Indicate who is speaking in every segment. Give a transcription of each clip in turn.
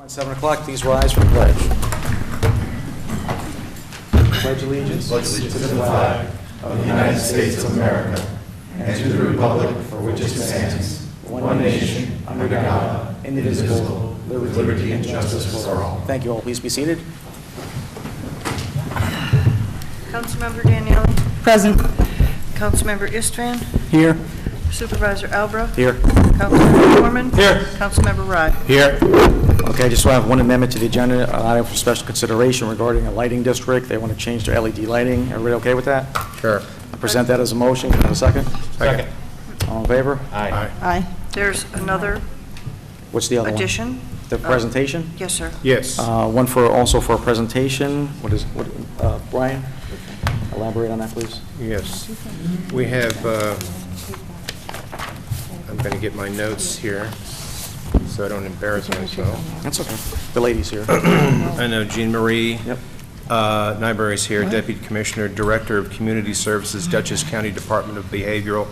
Speaker 1: At 7 o'clock, please rise for the pledge. Pledge allegiance
Speaker 2: To the flag of the United States of America and to the republic for which it stands, one nation, under God, indivisible, with liberty and justice for all.
Speaker 1: Thank you all. Please be seated.
Speaker 3: Councilmember Daniele.
Speaker 4: Present.
Speaker 3: Councilmember Istvan.
Speaker 1: Here.
Speaker 3: Supervisor Albra.
Speaker 1: Here.
Speaker 3: Councilmember Norman.
Speaker 1: Here.
Speaker 3: Councilmember Rye.
Speaker 1: Here. Okay, I just want to have one amendment to the agenda, an item for special consideration regarding a lighting district. They want to change their LED lighting. Everybody okay with that?
Speaker 2: Sure.
Speaker 1: I present that as a motion. Can I have a second?
Speaker 2: Second.
Speaker 1: All in favor?
Speaker 2: Aye.
Speaker 4: Aye.
Speaker 3: There's another
Speaker 1: What's the other
Speaker 3: addition.
Speaker 1: one? The presentation?
Speaker 3: Yes, sir.
Speaker 2: Yes.
Speaker 1: One also for a presentation. Brian? Elaborate on that, please.
Speaker 5: Yes. We have, I'm going to get my notes here so I don't embarrass myself.
Speaker 1: That's okay. The ladies here.
Speaker 5: I know Jean Marie
Speaker 1: Yep.
Speaker 5: Nyberry's here, Deputy Commissioner, Director of Community Services, Dutchess County Department of Behavioral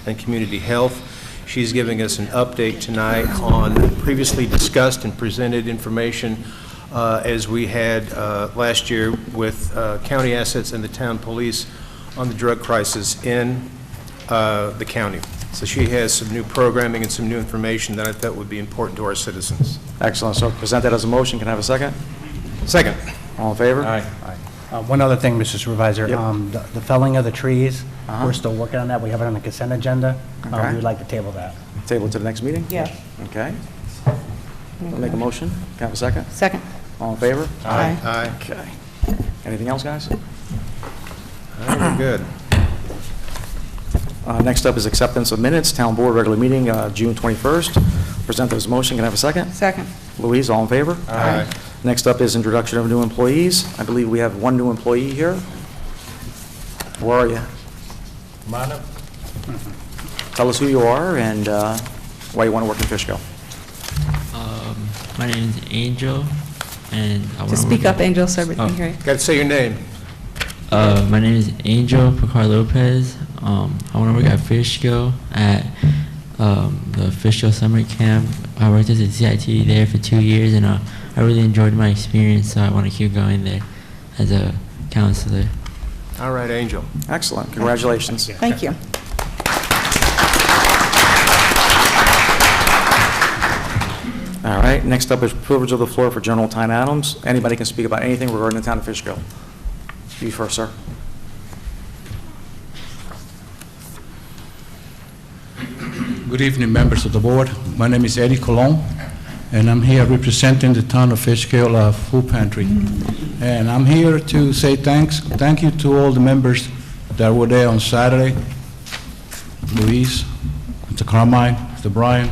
Speaker 5: and Community Health. She's giving us an update tonight on previously discussed and presented information as we had last year with county assets and the town police on the drug crisis in the county. So she has some new programming and some new information that I thought would be important to our citizens.
Speaker 1: Excellent. So present that as a motion. Can I have a second?
Speaker 5: Second.
Speaker 1: All in favor?
Speaker 5: Aye.
Speaker 6: One other thing, Mr. Supervisor,
Speaker 1: Yep.
Speaker 6: the felling of the trees,
Speaker 1: Uh-huh.
Speaker 6: we're still working on that. We have it on the consent agenda.
Speaker 1: Okay.
Speaker 6: We would like to table that.
Speaker 1: Table it to the next meeting?
Speaker 4: Yeah.
Speaker 1: Okay. I'll make a motion. Can I have a second?
Speaker 4: Second.
Speaker 1: All in favor?
Speaker 4: Aye.
Speaker 5: Aye.
Speaker 1: Okay. Anything else, guys?
Speaker 5: All right, we're good.
Speaker 1: Next up is acceptance of minutes. Town Board regular meeting, June 21st. Present this motion. Can I have a second?
Speaker 4: Second.
Speaker 1: Louise, all in favor?
Speaker 5: Aye.
Speaker 1: Next up is introduction of new employees. I believe we have one new employee here. Where are you?
Speaker 5: Come on up.
Speaker 1: Tell us who you are and why you want to work in Fishkill.
Speaker 7: My name is Angel, and I want
Speaker 4: Just speak up, Angel, so everybody can hear you.
Speaker 5: Got to say your name.
Speaker 7: My name is Angel Picard Lopez. I want to work at Fishkill at the Fishkill summer camp. I worked as a CIT there for 2 years, and I really enjoyed my experience. So I want to keep going there as a counselor.
Speaker 5: All right, Angel.
Speaker 1: Excellent. Congratulations.
Speaker 4: Thank you.
Speaker 1: All right, next up is privilege of the floor for General Tyne Adams. Anybody can speak about anything regarding the town of Fishkill. You first, sir.
Speaker 8: Good evening, members of the board. My name is Eddie Colon, and I'm here representing the town of Fishkill Food Pantry. And I'm here to say thank you to all the members that were there on Saturday. Luis, Mr. Carmine, Mr. Brian,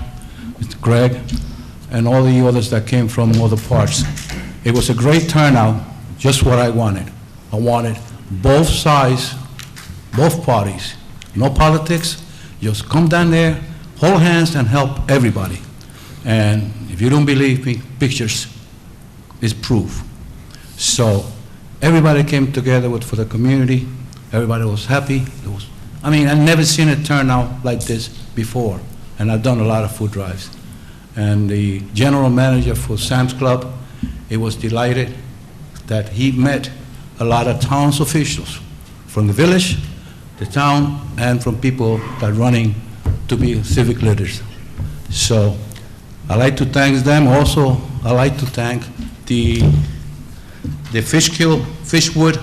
Speaker 8: Mr. Greg, and all the others that came from other parts. It was a great turnout, just what I wanted. I wanted both sides, both parties, no politics, just come down there, hold hands and help everybody. And if you don't believe me, pictures is proof. So everybody came together for the community. Everybody was happy. I've never seen a turnout like this before, and I've done a lot of food drives. And the general manager for Sam's Club, he was delighted that he met a lot of town's officials from the village, the town, and from people that are running to be civic leaders. So I'd like to thank them. Also, I'd like to thank the Fishkill, Fishwood,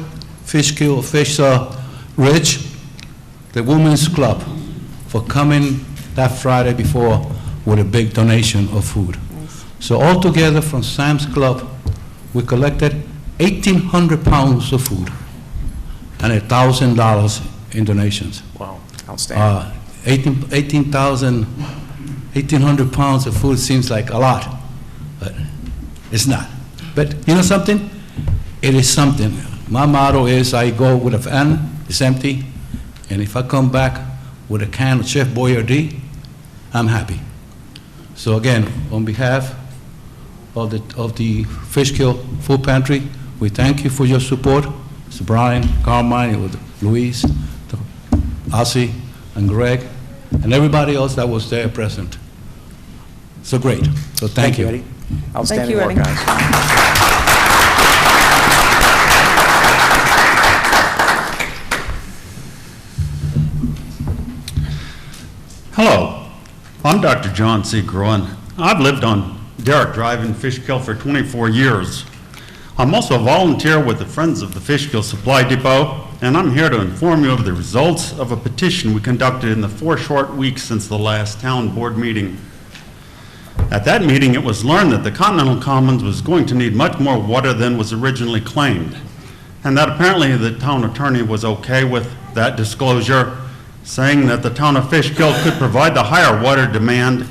Speaker 8: Fishkill, Fish Ridge, the Women's Club, for coming that Friday before with a big donation of food.
Speaker 4: Nice.
Speaker 8: So altogether from Sam's Club, we collected 1,800 pounds of food and $1,000 in donations.
Speaker 1: Wow, outstanding.
Speaker 8: 1,800 pounds of food seems like a lot, but it's not. But you know something? It is something. My motto is I go with a van, it's empty, and if I come back with a can of Chef Boyardee, I'm happy. So again, on behalf of the Fishkill Food Pantry, we thank you for your support. Mr. Brian, Carmine, Luis, Ossie, and Greg, and everybody else that was there present. So great. So thank you.
Speaker 1: Eddie. Outstanding
Speaker 4: you,
Speaker 1: work,
Speaker 4: Eddie.
Speaker 1: guys.
Speaker 9: Hello, I'm Dr. John C. Gruen. I've lived on Derrick Drive in Fishkill for 24 years. I'm also a volunteer with the Friends of the Fishkill Supply Depot, and I'm here to inform you of the results of a petition we conducted in the 4 short weeks since the last town board meeting. At that meeting, it was learned that the Continental Commons was going to need much more water than was originally claimed, and that apparently the town attorney was okay with that disclosure, saying that the town of Fishkill could provide the higher water demand,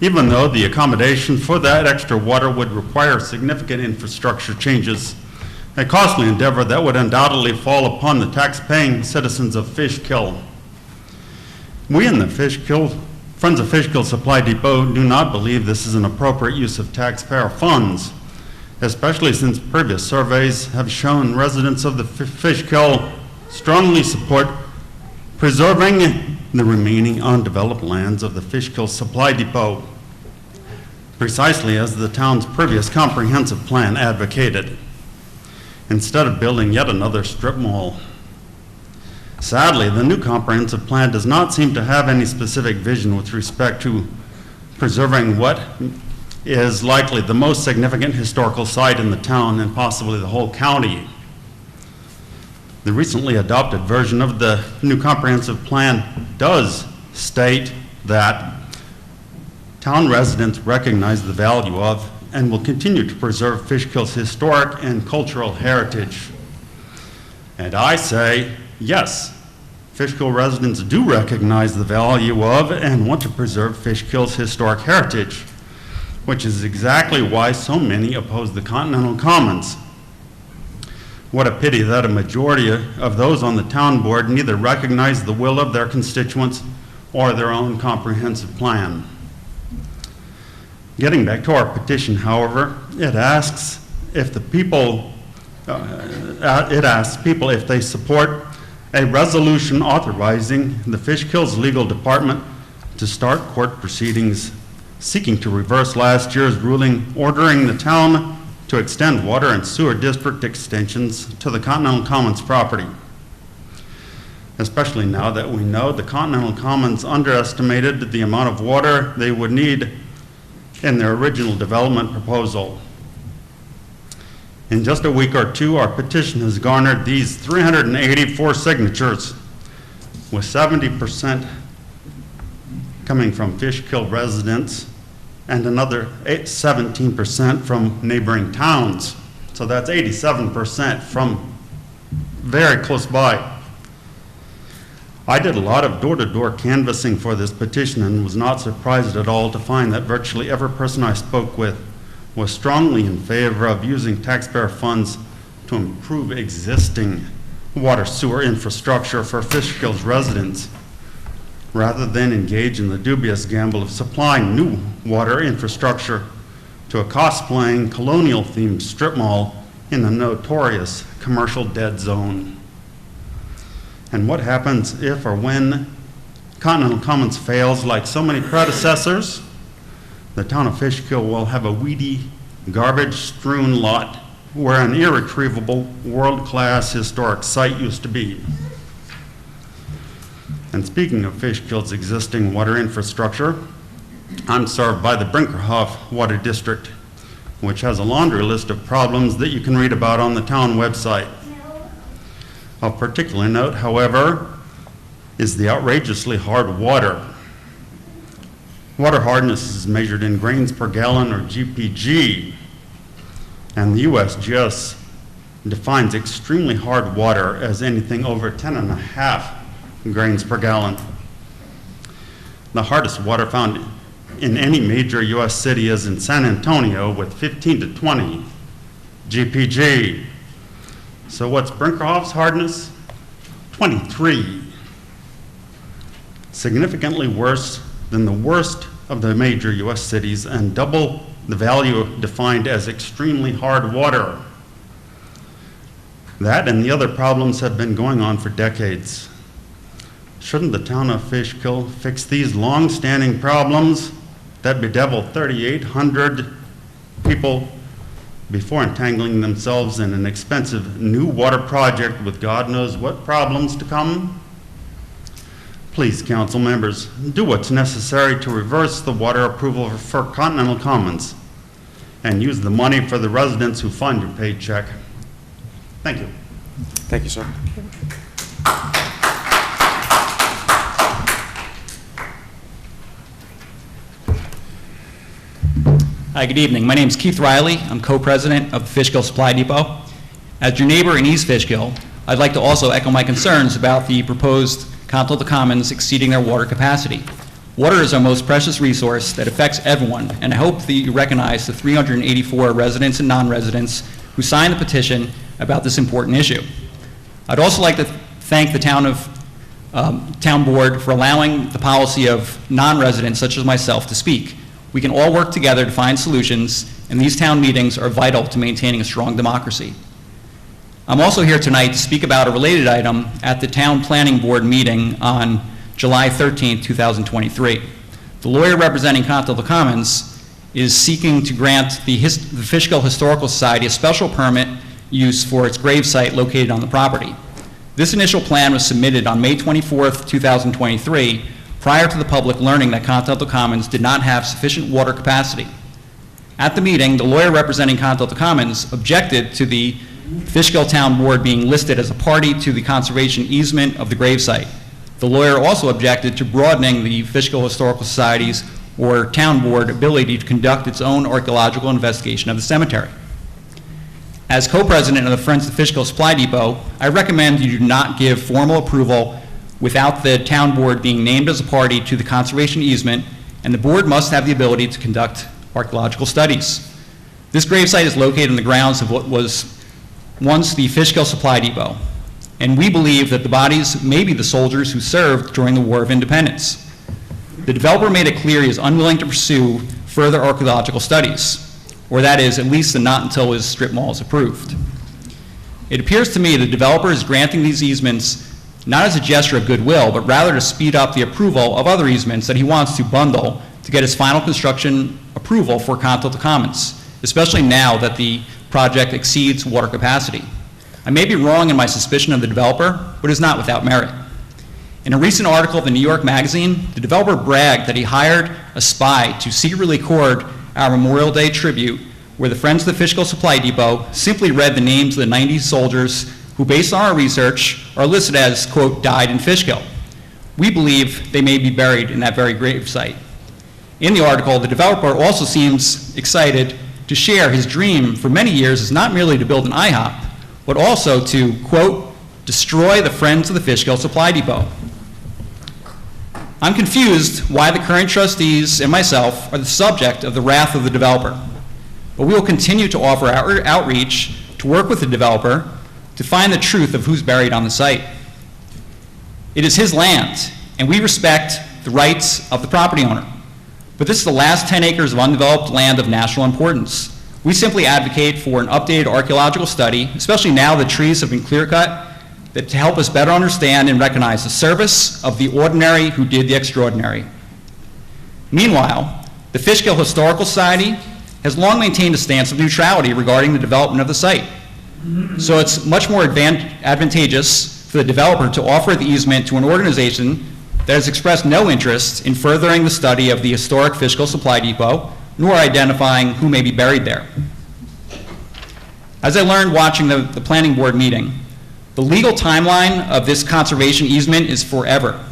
Speaker 9: even though the accommodation for that extra water would require significant infrastructure changes, a costly endeavor that would undoubtedly fall upon the tax-paying citizens of Fishkill. We in the Friends of Fishkill Supply Depot do not believe this is an appropriate use of taxpayer funds, especially since previous surveys have shown residents of the Fishkill strongly support preserving the remaining undeveloped lands of the Fishkill Supply Depot, precisely as the town's previous comprehensive plan advocated, instead of building yet another strip mall. Sadly, the new comprehensive plan does not seem to have any specific vision with respect to preserving what is likely the most significant historical site in the town and possibly the whole county. The recently adopted version of the new comprehensive plan does state that town residents recognize the value of and will continue to preserve Fishkill's historic and cultural heritage. And I say, yes, Fishkill residents do recognize the value of and want to preserve Fishkill's historic heritage, which is exactly why so many oppose the Continental Commons. What a pity that a majority of those on the town board neither recognize the will of their constituents or their own comprehensive plan. Getting back to our petition, however, it asks people if they support a resolution authorizing the Fishkill's legal department to start court proceedings seeking to reverse last year's ruling ordering the town to extend water and sewer district extensions to the Continental Commons property, especially now that we know the Continental Commons underestimated the amount of water they would need in their original development proposal. In just a week or two, our petition has garnered these 384 signatures, with 70% coming from Fishkill residents and another 17% from neighboring towns. So that's 87% from very close by. I did a lot of door-to-door canvassing for this petition and was not surprised at all to find that virtually every person I spoke with was strongly in favor of using taxpayer funds to improve existing water sewer infrastructure for Fishkill's residents, rather than engage in the dubious gamble of supplying new water infrastructure to a cosplaying colonial-themed strip mall in the notorious commercial dead zone. And what happens if or when Continental Commons fails like so many predecessors? The town of Fishkill will have a weedy, garbage-strewn lot where an irretrievable, world-class historic site used to be. And speaking of Fishkill's existing water infrastructure, I'm served by the Brinkerhoff Water District, which has a laundry list of problems that you can read about on the town website. Of particular note, however, is the outrageously hard water. Water hardness is measured in grains per gallon, or GPG, and the USGS defines extremely hard water as anything over 10.5 grains per gallon. The hardest water found in any major U.S. city is in San Antonio with 15 to 20 GPG. So what's Brinkerhoff's hardness? 23. Significantly worse than the worst of the major U.S. cities and double the value defined as extremely hard water. That and the other problems have been going on for decades. Shouldn't the town of Fishkill fix these long-standing problems that bedevil 3,800 people before entangling themselves in an expensive new water project with God knows what problems to come? Please, council members, do what's necessary to reverse the water approval for Continental Commons and use the money for the residents who fund your paycheck. Thank you.
Speaker 1: Thank you, sir.
Speaker 10: Hi, good evening. My name is Keith Riley. I'm co-president of the Fishkill Supply Depot. As your neighbor in East Fishkill, I'd like to also echo my concerns about the proposed Continental Commons exceeding their water capacity. Water is our most precious resource that affects everyone, and I hope that you recognize the 384 residents and non-residents who signed the petition about this important issue. I'd also like to thank the town board for allowing the policy of non-residents such as myself to speak. We can all work together to find solutions, and these town meetings are vital to maintaining a strong democracy. I'm also here tonight to speak about a related item at the Town Planning Board meeting on July 13, 2023. The lawyer representing Continental Commons is seeking to grant the Fishkill Historical Society a special permit use for its gravesite located on the property. This initial plan was submitted on May 24, 2023, prior to the public learning that Continental Commons did not have sufficient water capacity. At the meeting, the lawyer representing Continental Commons objected to the Fishkill Town Board being listed as a party to the conservation easement of the gravesite. The lawyer also objected to broadening the Fishkill Historical Society's or Town Board ability to conduct its own archaeological investigation of the cemetery. As co-president of the Friends of the Fishkill Supply Depot, I recommend you do not give formal approval without the town board being named as a party to the conservation easement, and the board must have the ability to conduct archaeological studies. This gravesite is located in the grounds of what was once the Fishkill Supply Depot, and we believe that the bodies may be the soldiers who served during the War of Independence. The developer made it clear he is unwilling to pursue further archaeological studies, or that is, at least not until his strip mall is approved. It appears to me the developer is granting these easements not as a gesture of goodwill, but rather to speed up the approval of other easements that he wants to bundle to get his final construction approval for Continental Commons, especially now that the project exceeds water capacity. I may be wrong in my suspicion of the developer, but it is not without merit. In a recent article of the New York Magazine, the developer bragged that he hired a spy to secretly record our Memorial Day tribute, where the Friends of the Fishkill Supply Depot simply read the names of the 90 soldiers who, based on our research, are listed as, quote, died in Fishkill. We believe they may be buried in that very grave site. In the article, the developer also seems excited to share his dream for many years is not merely to build an IHOP, but also to, quote, destroy the Friends of the Fishkill Supply Depot. I'm confused why the current trustees and myself are the subject of the wrath of the developer, but we will continue to offer our outreach to work with the developer to find the truth of who's buried on the site. It is his land, and we respect the rights of the property owner. But this is the last 10 acres of undeveloped land of national importance. We simply advocate for an updated archaeological study, especially now the trees have been clear-cut, that to help us better understand and recognize the service of the ordinary who did the extraordinary. Meanwhile, the Fishkill Historical Society has long maintained a stance of neutrality regarding the development of the site. So it's much more advantageous for the developer to offer the easement to an organization that has expressed no interest in furthering the study of the historic Fishkill Supply Depot, nor identifying who may be buried there. As I learned watching the planning board meeting, the legal timeline of this conservation easement is forever.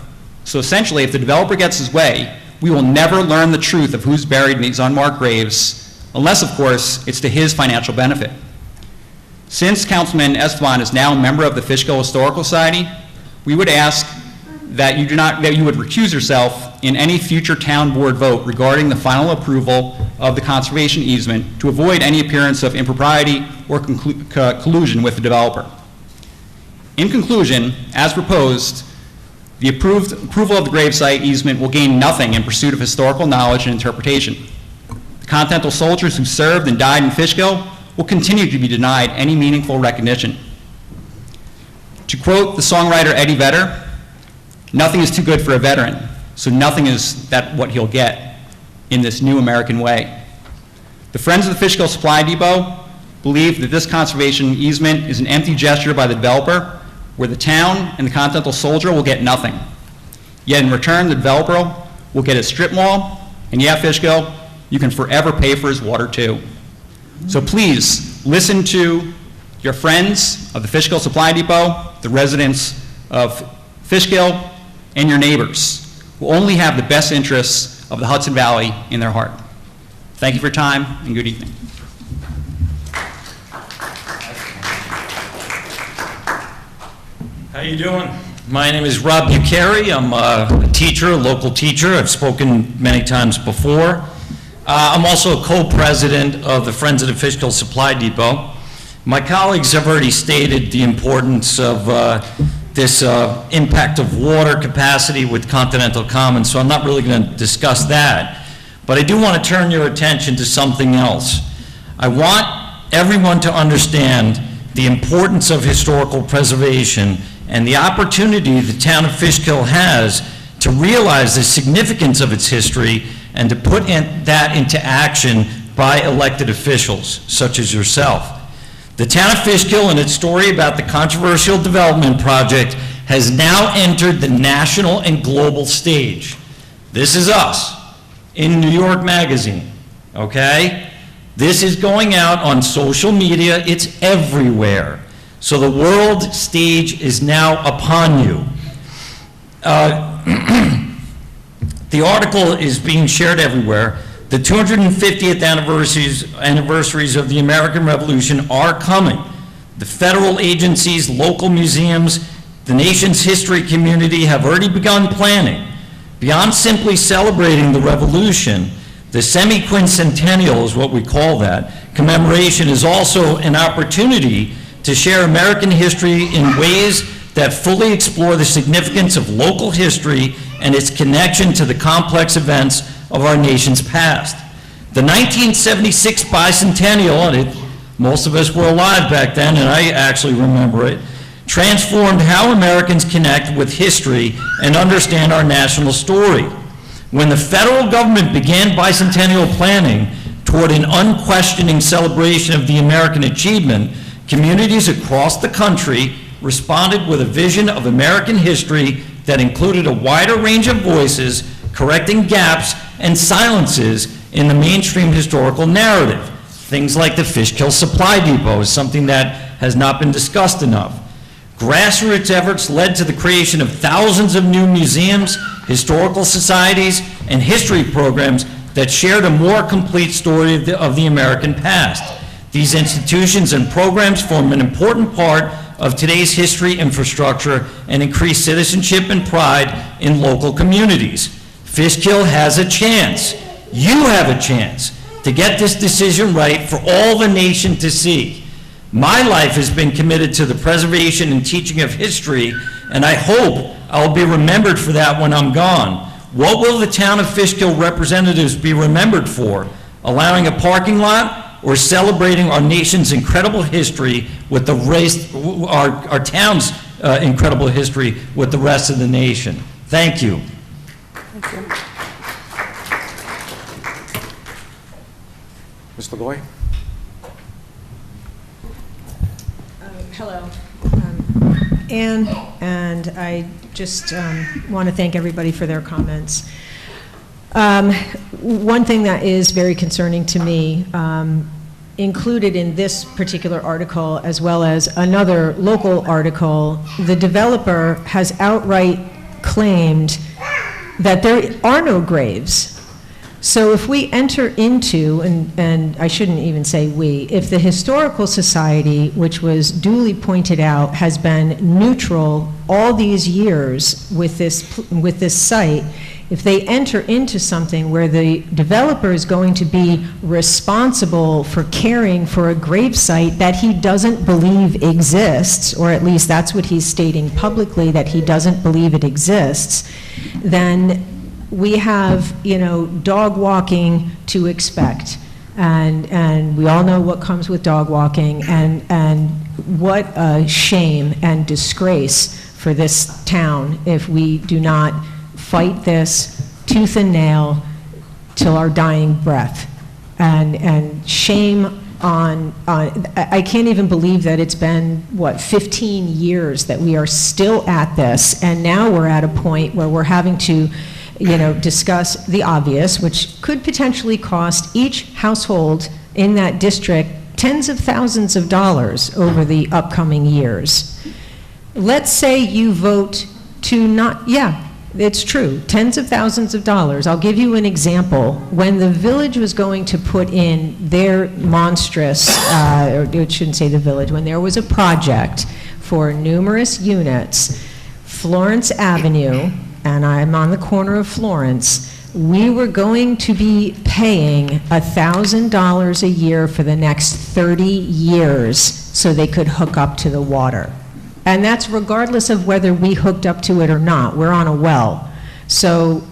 Speaker 10: So essentially, if the developer gets his way, we will never learn the truth of who's buried in these unmarked graves, unless, of course, it's to his financial benefit. Since Councilman Esteban is now a member of the Fishkill Historical Society, we would ask that you would recuse yourself in any future town board vote regarding the final approval of the conservation easement to avoid any appearance of impropriety or collusion with the developer. In conclusion, as proposed, the approval of the gravesite easement will gain nothing in pursuit of historical knowledge and interpretation. The Continental soldiers who served and died in Fishkill will continue to be denied any meaningful recognition. To quote the songwriter Eddie Vedder, "Nothing is too good for a veteran, so nothing is what he'll get in this new American way." The Friends of the Fishkill Supply Depot believe that this conservation easement is an empty gesture by the developer, where the town and the Continental Soldier will get nothing. Yet in return, the developer will get a strip mall, and yeah, Fishkill, you can forever pay for his water too. So please, listen to your friends of the Fishkill Supply Depot, the residents of Fishkill, and your neighbors, who only have the best interests of the Hudson Valley in their heart. Thank you for your time, and good evening.
Speaker 11: How you doing? My name is Rob Bucari. I'm a teacher, a local teacher. I've spoken many times before. I'm also a co-president of the Friends of the Fishkill Supply Depot. My colleagues have already stated the importance of this impact of water capacity with Continental Commons, so I'm not really going to discuss that. But I do want to turn your attention to something else. I want everyone to understand the importance of historical preservation and the opportunity the town of Fishkill has to realize the significance of its history and to put that into action by elected officials, such as yourself. The town of Fishkill and its story about the controversial development project has now entered the national and global stage. This is us in New York Magazine, okay? This is going out on social media, it's everywhere. So the world stage is now upon you. The article is being shared everywhere. The 250th anniversaries of the American Revolution are coming. The federal agencies, local museums, the nation's history community have already begun planning. Beyond simply celebrating the revolution, the semi-quincentennial is what we call that, commemoration is also an opportunity to share American history in ways that fully explore the significance of local history and its connection to the complex events of our nation's past. The 1976 bicentennial, and most of us were alive back then, and I actually remember it, transformed how Americans connect with history and understand our national story. When the federal government began bicentennial planning toward an unquestioning celebration of the American achievement, communities across the country responded with a vision of American history that included a wider range of voices, correcting gaps and silences in the mainstream historical narrative. Things like the Fishkill Supply Depot is something that has not been discussed enough. Grassroots efforts led to the creation of thousands of new museums, historical societies, and history programs that shared a more complete story of the American past. These institutions and programs form an important part of today's history infrastructure and increase citizenship and pride in local communities. Fishkill has a chance. You have a chance to get this decision right for all the nation to see. My life has been committed to the preservation and teaching of history, and I hope I'll be remembered for that when I'm gone. What will the town of Fishkill representatives be remembered for? Allowing a parking lot or celebrating our nation's incredible history with the our town's incredible history with the rest of the nation? Thank you.
Speaker 3: Thank you.
Speaker 1: Ms. LeGoy?
Speaker 12: Hello. Ann, and I just want to thank everybody for their comments. One thing that is very concerning to me, included in this particular article as well as another local article, the developer has outright claimed that there are no graves. So if we enter into, and I shouldn't even say we, if the Historical Society, which was duly pointed out, has been neutral all these years with this site, if they enter into something where the developer is going to be responsible for caring for a grave site that he doesn't believe exists, or at least that's what he's stating publicly, that he doesn't believe it exists, then we have, dog walking to expect. And we all know what comes with dog walking, and what a shame and disgrace for this town if we do not fight this tooth and nail till our dying breath. And shame on, I can't even believe that it's been, 15 years that we are still at this, and now we're at a point where we're having to, discuss the obvious, which could potentially cost each household in that district tens of thousands of dollars over the upcoming years. Let's say you vote to not, it's true, tens of thousands of dollars. I'll give you an example. When the village was going to put in their monstrous, or it shouldn't say the village, when there was a project for numerous units, Florence Avenue, and I'm on the corner of Florence, we were going to be paying $1,000 a year for the next 30 years so they could hook up to the water. And that's regardless of whether we hooked up to it or not. We're on a well. So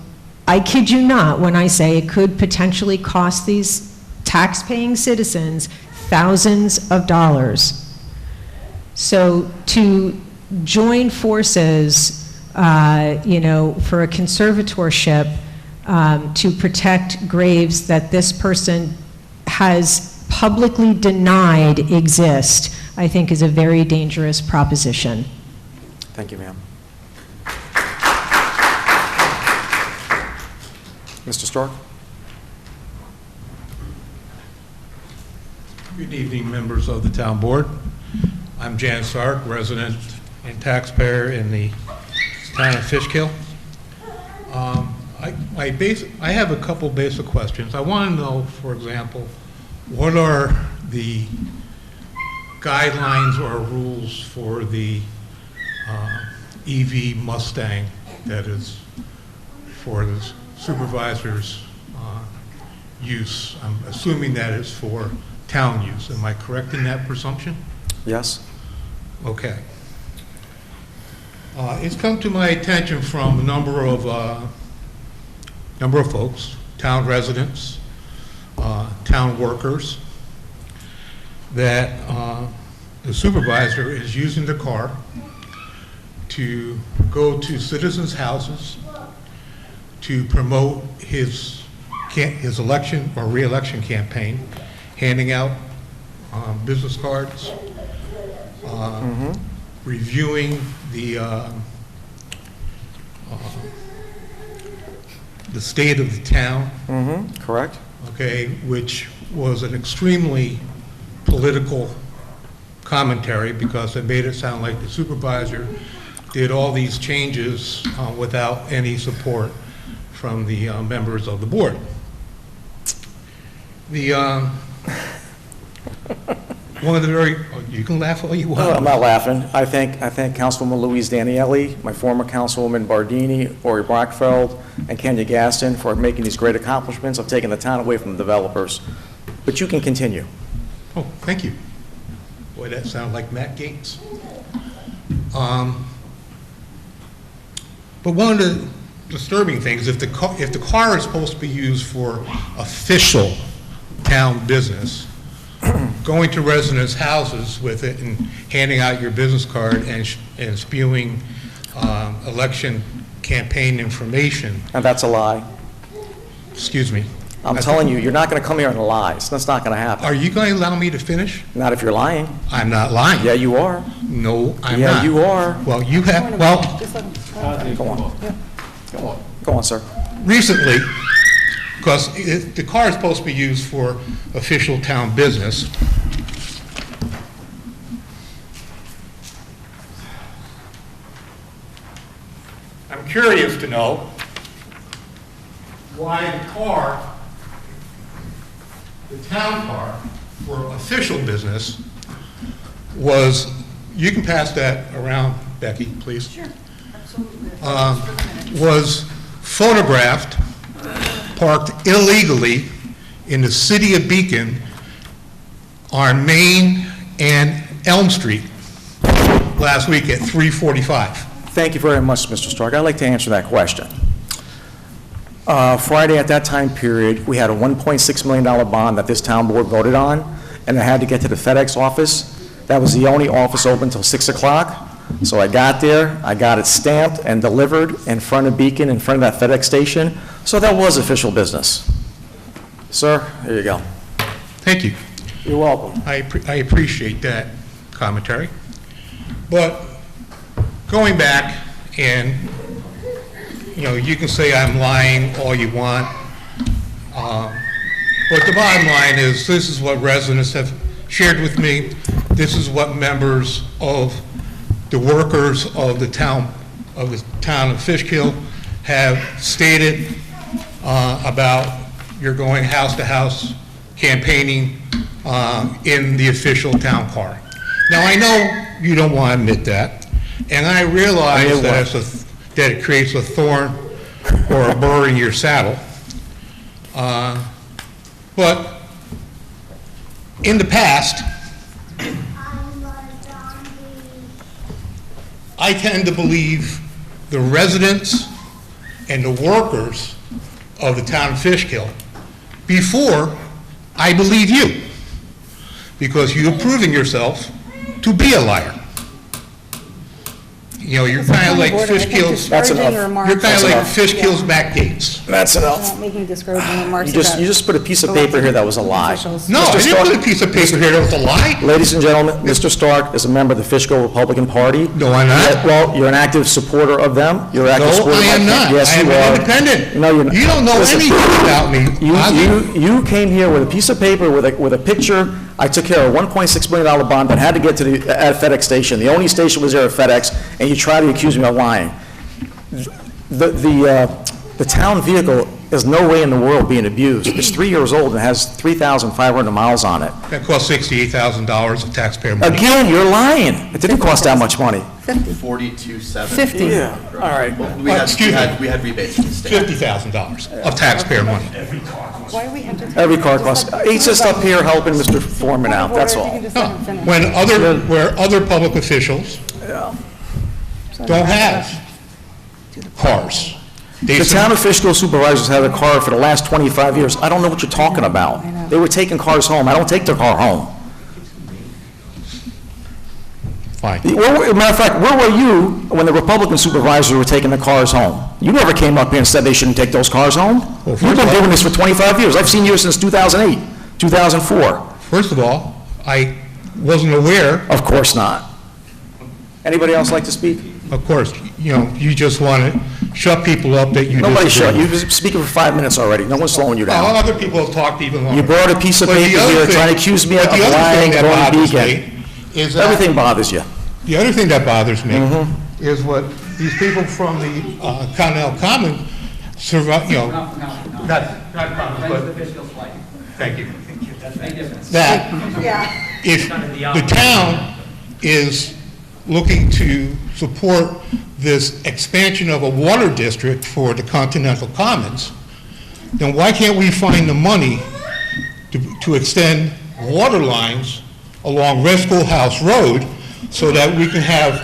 Speaker 12: I kid you not when I say it could potentially cost these tax-paying citizens thousands of dollars. So to join forces, for a conservatorship to protect graves that this person has publicly denied exist, I think is a very dangerous proposition.
Speaker 1: Thank you, ma'am. Mr. Stark?
Speaker 13: Good evening, members of the town board. I'm Jan Stark, resident and taxpayer in the town of Fishkill. I have a couple basic questions. I want to know, for example, what are the guidelines or rules for the EV Mustang that is for the supervisor's use? I'm assuming that is for town use. Am I correct in that presumption?
Speaker 1: Yes.
Speaker 13: Okay. It's come to my attention from a number of folks, town residents, town workers, that the supervisor is using the car to go to citizens' houses to promote his election or re-election campaign, handing out business cards, reviewing the state of the town.
Speaker 1: Correct.
Speaker 13: Okay, which was an extremely political commentary because it made it sound like the supervisor did all these changes without any support from the members of the board. One of the very, you can laugh all you want.
Speaker 1: No, I'm not laughing. I think Councilwoman Louise Daniele, my former Councilwoman Bardini, Ori Brockfeld, and Kenya Gaston for making these great accomplishments of taking the town away from the developers. But you can continue.
Speaker 13: Oh, thank you. Boy, that sounded like Matt Gaetz. But one of the disturbing things, if the car is supposed to be used for official town business, going to residents' houses with it and handing out your business card and spewing election campaign information.
Speaker 1: And that's a lie.
Speaker 13: Excuse me.
Speaker 1: I'm telling you, you're not going to come here and lie. So that's not going to happen.
Speaker 13: Are you going to allow me to finish?
Speaker 1: Not if you're lying.
Speaker 13: I'm not lying.
Speaker 1: Yeah, you are.
Speaker 13: No, I'm
Speaker 1: Yeah,
Speaker 13: not.
Speaker 1: you are.
Speaker 13: Well, you have, well,
Speaker 1: Go on. Yeah. Go on, sir.
Speaker 13: recently, because the car is supposed to be used for official town business, I'm curious to know why the town car for official business was, you can pass that around, Becky, please. Sure, absolutely. Was photographed, parked illegally in the city of Beacon on Main and Elm Street last week at 3:45.
Speaker 1: Thank you very much, Mr. Stark. I'd like to answer that question. Friday at that time period, we had a $1.6 million bond that this town board voted on, and I had to get to the FedEx office. That was the only office open until 6 o'clock. So I got there, I got it stamped and delivered in front of Beacon, in front of that FedEx station. So that was official business. Sir, here you go.
Speaker 13: Thank you.
Speaker 1: You're welcome.
Speaker 13: I appreciate that commentary. But going back, and, you know, you can say I'm lying all you want, but the bottom line is this is what residents have shared with me. This is what members of the workers of the town of Fishkill have stated about your going house to house campaigning in the official town car. Now, I know you don't want to admit that, and I realize that it creates a thorn or a burr in your saddle. But in the past, I tend to believe the residents and the workers of the town of Fishkill before I believe you, because you're proving yourself to be a liar. You know, you're kind of like Fishkill's.
Speaker 1: That's enough.
Speaker 13: You're kind of like Fishkill's back gates.
Speaker 1: That's enough.
Speaker 4: Making discouraging remarks
Speaker 1: You just put a piece of paper here that was a lie.
Speaker 13: No, I didn't put a piece of paper here that was a lie.
Speaker 1: Ladies and gentlemen, Mr. Stark is a member of the Fishkill Republican Party.
Speaker 13: No, I'm not.
Speaker 1: Well, you're an active supporter of them. You're an active
Speaker 13: No,
Speaker 1: supporter of
Speaker 13: I am not.
Speaker 1: Yes,
Speaker 13: I am
Speaker 1: you
Speaker 13: an
Speaker 1: are.
Speaker 13: independent.
Speaker 1: No, you're not.
Speaker 13: You don't know
Speaker 1: Listen,
Speaker 13: anything about me.
Speaker 1: You came here with a piece of paper with a picture. I took care of a $1.6 million bond that had to get to at FedEx station. The only station was there at FedEx, and you try to accuse me of lying. The town vehicle is no way in the world being abused. It's 3 years old and has 3,500 miles on it.
Speaker 13: That cost $68,000 of taxpayer money.
Speaker 1: Again, you're lying. It didn't cost that much money.
Speaker 2: 42.7.
Speaker 3: 50.
Speaker 1: Yeah, all right.
Speaker 2: We had rebates from the state.
Speaker 13: $50,000 of taxpayer money.
Speaker 3: Why do we have to?
Speaker 1: Every car costs, he's just up here helping Mr. Foreman out, that's all.
Speaker 13: When other public officials don't have cars.
Speaker 1: The town of Fishkill supervisors had a car for the last 25 years. I don't know what you're talking about. They were taking cars home. I don't take their car home.
Speaker 13: Fine.
Speaker 1: Matter of fact, where were you when the Republican supervisors were taking the cars home? You never came up here and said they shouldn't take those cars home.
Speaker 13: Well,
Speaker 1: You've been doing this for 25 years. I've seen you since 2008, 2004.
Speaker 13: First of all, I wasn't aware.
Speaker 1: Of course not. Anybody else like to speak?
Speaker 13: Of course, you know, you just want to shut people up that you
Speaker 1: Nobody shut.
Speaker 13: disagree
Speaker 1: You've
Speaker 13: with.
Speaker 1: been speaking for 5 minutes already. No one's slowing you
Speaker 13: Well,
Speaker 1: down.
Speaker 13: other people have talked even longer.
Speaker 1: You brought a piece of
Speaker 13: But the
Speaker 1: paper
Speaker 13: other
Speaker 1: here
Speaker 13: thing-
Speaker 1: trying to accuse me of
Speaker 13: but the other
Speaker 1: lying,
Speaker 13: thing that
Speaker 1: going
Speaker 13: bothers
Speaker 1: vegan.
Speaker 13: me is that-
Speaker 1: Everything bothers you.
Speaker 13: The other thing that bothers me
Speaker 1: Mm-hmm.
Speaker 13: is what these people from the Continental Common survive, you know, not Common, but, thank you. That if the town is looking to support this expansion of a water district for the Continental Commons, then why can't we find the money to extend water lines along Red Schoolhouse Road so that we can have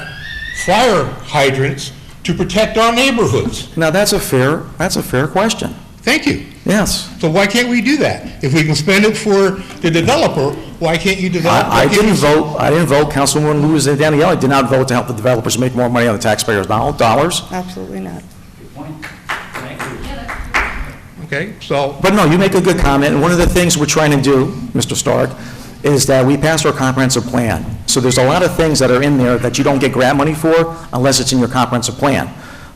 Speaker 13: fire hydrants to protect our neighborhoods?
Speaker 1: Now, that's a fair question.
Speaker 13: Thank you.
Speaker 1: Yes.
Speaker 13: So why can't we do that? If we can spend it for the developer, why can't you develop?
Speaker 1: I didn't vote, Councilwoman Lewis and Danielle did not vote to help the developers make more money on the taxpayers' dollars.
Speaker 3: Absolutely not.
Speaker 13: Okay, so,
Speaker 1: But no, you make a good comment, and one of the things we're trying to do, Mr. Stark, is that we passed our comprehensive plan. So there's a lot of things that are in there that you don't get grant money for unless it's in your comprehensive plan.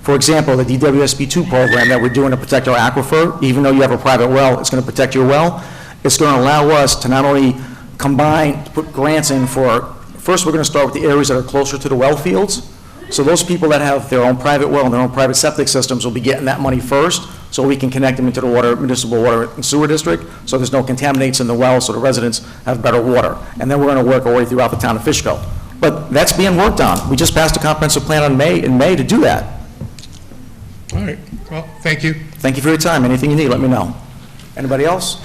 Speaker 1: For example, the DWSP2 program that we're doing to protect our aquifer, even though you have a private well, it's going to protect your well. It's going to allow us to not only combine, put grants in for, first we're going to start with the areas that are closer to the well fields. So those people that have their own private well and their own private septic systems will be getting that money first, so we can connect them into the municipal water and sewer district, so there's no contaminants in the well, so the residents have better water. And then we're going to work our way throughout the town of Fishkill. But that's being worked on. We just passed a comprehensive plan in May to do that.
Speaker 13: all right, well, thank you.
Speaker 1: Thank you for your time. Anything you need, let me know. Anybody else?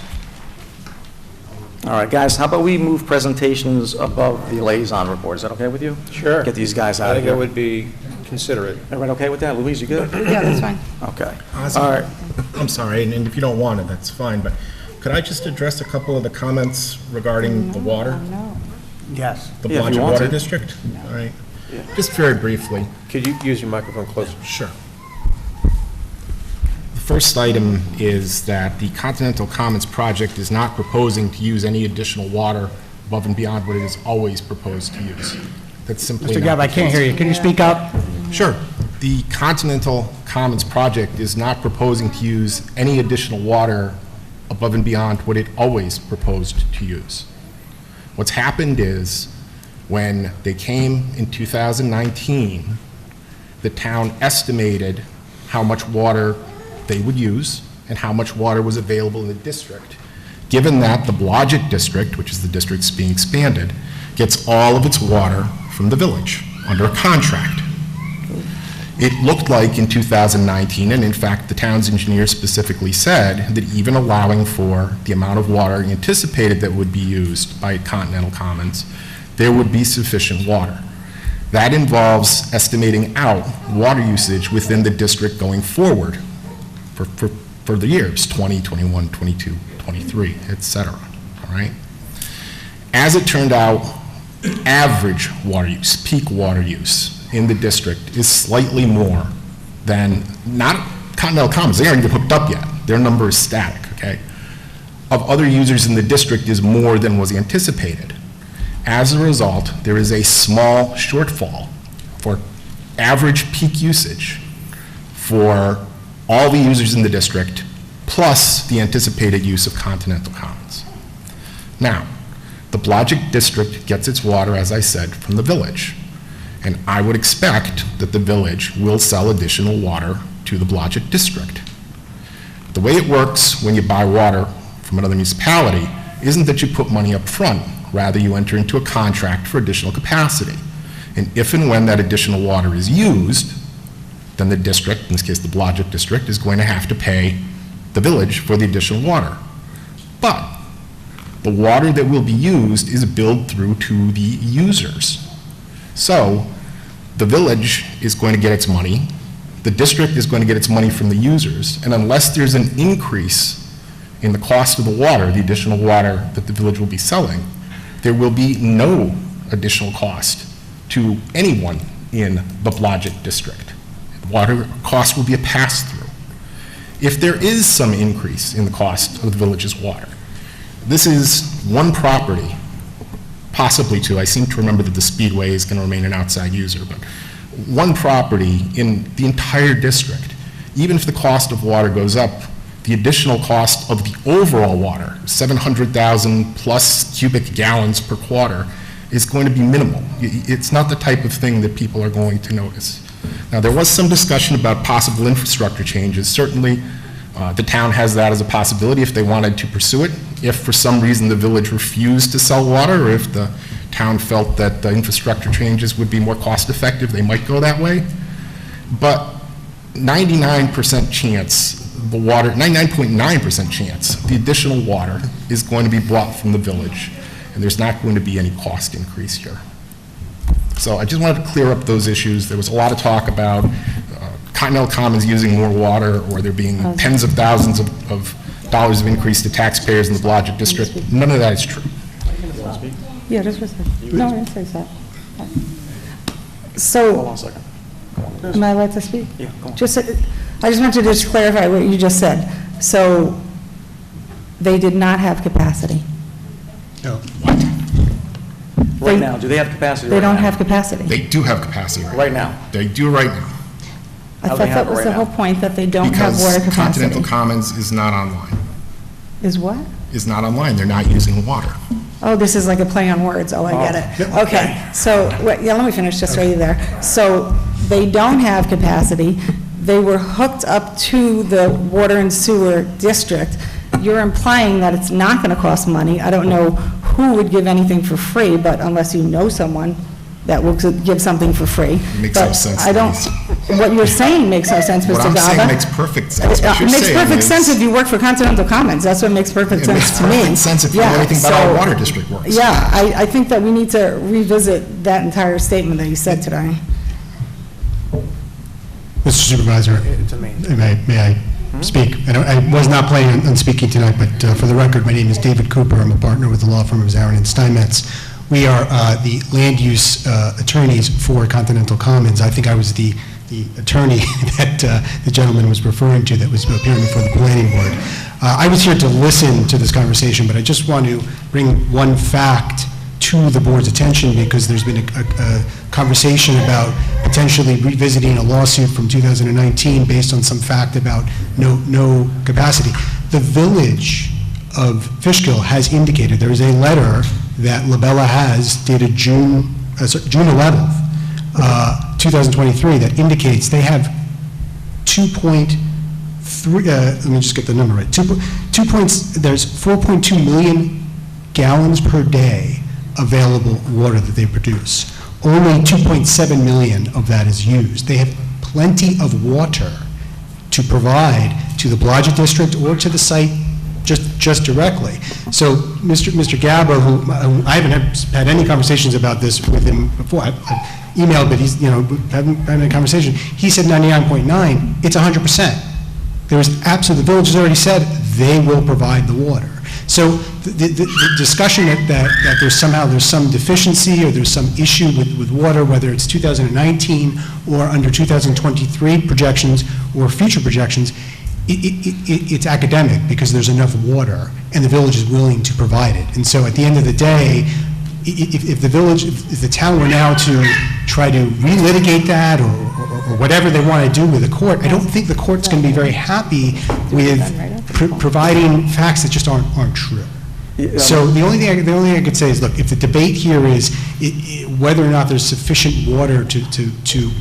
Speaker 1: All right, guys, how about we move presentations above the liaison report? Is that okay with you?
Speaker 5: Sure.
Speaker 1: Get these guys out
Speaker 5: I
Speaker 1: of
Speaker 5: think
Speaker 1: here.
Speaker 5: that would be considerate.
Speaker 1: Everybody okay with that? Louise, you good?
Speaker 3: Yeah, that's fine.
Speaker 1: Okay.
Speaker 14: Awesome.
Speaker 1: All right.
Speaker 14: I'm sorry, and if you don't want it, that's fine, but could I just address a couple of the comments regarding the water?
Speaker 6: Yes.
Speaker 14: The
Speaker 1: Yeah, if you
Speaker 14: Blodgett
Speaker 1: want
Speaker 14: Water
Speaker 1: to.
Speaker 14: District? All right. Just very briefly.
Speaker 5: Could you use your microphone closer?
Speaker 14: Sure. first item is that the Continental Commons project is not proposing to use any additional water above and beyond what it is always proposed to use. That's simply
Speaker 6: Mr.
Speaker 14: not
Speaker 6: Gabb, I
Speaker 14: the
Speaker 6: can't
Speaker 14: case.
Speaker 6: hear you. Can you speak up?
Speaker 14: Sure. The Continental Commons project is not proposing to use any additional water above and beyond what it always proposed to use. What's happened is, when they came in 2019, the town estimated how much water they would use and how much water was available in the district, given that the Blodgett district, which is the district's being expanded, gets all of its water from the village under a contract. It looked like in 2019, and in fact, the town's engineer specifically said that even allowing for the amount of water anticipated that would be used by Continental Commons, there would be sufficient water. That involves estimating out water usage within the district going forward for the years 20, 21, 22, 23, et cetera, all right? As it turned out, average water use, peak water use in the district is slightly more than, not Continental Commons, they aren't even hooked up yet. Their number is static, okay? Of other users in the district is more than was anticipated. As a result, there is a small shortfall for average peak usage for all the users in the district, plus the anticipated use of Continental Commons. Now, the Blodgett district gets its water, as I said, from the village. And I would expect that the village will sell additional water to the Blodgett district. The way it works when you buy water from another municipality isn't that you put money up front, rather you enter into a contract for additional capacity. And if and when that additional water is used, then the district, in this case the Blodgett district, is going to have to pay the village for the additional water. But the water that will be used is billed through to the users. So the village is going to get its money, the district is going to get its money from the users, and unless there's an increase in the cost of the water, the additional water that the village will be selling, there will be no additional cost to anyone in the Blodgett district. The water cost will be a pass-through. If there is some increase in the cost of the village's water, this is one property, possibly two. I seem to remember that the Speedway is going to remain an outside user, but one property in the entire district, even if the cost of water goes up, the additional cost of the overall water, 700,000 plus cubic gallons per quarter, is going to be minimal. It's not the type of thing that people are going to notice. Now, there was some discussion about possible infrastructure changes. Certainly, the town has that as a possibility if they wanted to pursue it. If for some reason the village refused to sell water, or if the town felt that the infrastructure changes would be more cost effective, they might go that way. But 99% chance, the water, 99.9% chance, the additional water is going to be brought from the village, and there's not going to be any cost increase here. So I just wanted to clear up those issues. There was a lot of talk about Continental Commons using more water, or there being tens of thousands of dollars of increase to taxpayers in the Blodgett district. None of that is true.
Speaker 3: Yeah, just for a second. No, I didn't say that. So,
Speaker 1: Hold on a second.
Speaker 3: am I allowed to speak?
Speaker 1: Yeah, go on.
Speaker 3: Just, I just want to just clarify what you just said. So, they did not have capacity.
Speaker 13: No.
Speaker 1: Right now, do they have capacity
Speaker 3: They
Speaker 1: right
Speaker 3: don't
Speaker 1: now?
Speaker 3: have capacity.
Speaker 14: They do have capacity
Speaker 1: Right now?
Speaker 14: They do right now.
Speaker 3: I
Speaker 1: How
Speaker 3: thought
Speaker 1: they have
Speaker 3: that
Speaker 1: it
Speaker 3: was
Speaker 1: right
Speaker 3: the
Speaker 1: now?
Speaker 3: whole point, that they don't have water
Speaker 14: Because Continental
Speaker 3: capacity.
Speaker 14: Commons is not online.
Speaker 3: Is what?
Speaker 14: Is not online. They're not using water.
Speaker 3: Oh, this is like a play on words. Oh, I get it. Okay, so, wait, yeah, let me finish just right there. So they don't have capacity. They were hooked up to the water and sewer district. You're implying that it's not going to cost money. I don't know who would give anything for free, but unless you know someone that will give something for free.
Speaker 14: Makes no
Speaker 3: But
Speaker 14: sense
Speaker 3: I
Speaker 14: to
Speaker 3: don't, what you're saying makes no sense, Mr.
Speaker 14: What I'm
Speaker 3: Gaba.
Speaker 14: saying makes perfect sense. What
Speaker 3: It
Speaker 14: you're
Speaker 3: makes
Speaker 14: saying
Speaker 3: perfect
Speaker 14: is-
Speaker 3: sense if you work for Continental Commons. That's what makes perfect
Speaker 14: It
Speaker 3: sense
Speaker 14: makes
Speaker 3: to me.
Speaker 14: perfect sense if you know
Speaker 3: Yeah,
Speaker 14: anything about how
Speaker 3: so-
Speaker 14: a water district works.
Speaker 3: Yeah, I think that we need to revisit that entire statement that you said today.
Speaker 15: Mr. Supervisor,
Speaker 1: It's amazing.
Speaker 15: may I speak? I was not planning on speaking tonight, but for the record, my name is David Cooper. I'm a partner with the law firm of Zarin and Steinmetz. We are the land use attorneys for Continental Commons. I think I was the the attorney that the gentleman was referring to that was appearing before the planning board. I was here to listen to this conversation, but I just want to bring one fact to the board's attention because there's been a conversation about potentially revisiting a lawsuit from 2019 based on some fact about no capacity. The village of Fishkill has indicated, there is a letter that Labella has dated June 11th, 2023, that indicates they have 2.3, let me just get the number right, there's 4.2 million gallons per day available water that they produce. Only 2.7 million of that is used. They have plenty of water to provide to the Blodgett district or to the site just directly. So Mr. Gabba, who I haven't had any conversations about this with him before, I've emailed, but he's, haven't had any conversation. He said 99.9, it's 100%. There was absolutely, the village has already said they will provide the water. So the discussion that there's some deficiency or there's some issue with water, whether it's 2019 or under 2023 projections or future projections, it's academic because there's enough water and the village is willing to provide it. And so at the end of the day, if the town were now to try to relitigate that or whatever they want to do with the court, I don't think the court's going to be very happy with providing facts that just aren't true. So the only thing I could say is, look, if the debate here is whether or not there's sufficient water to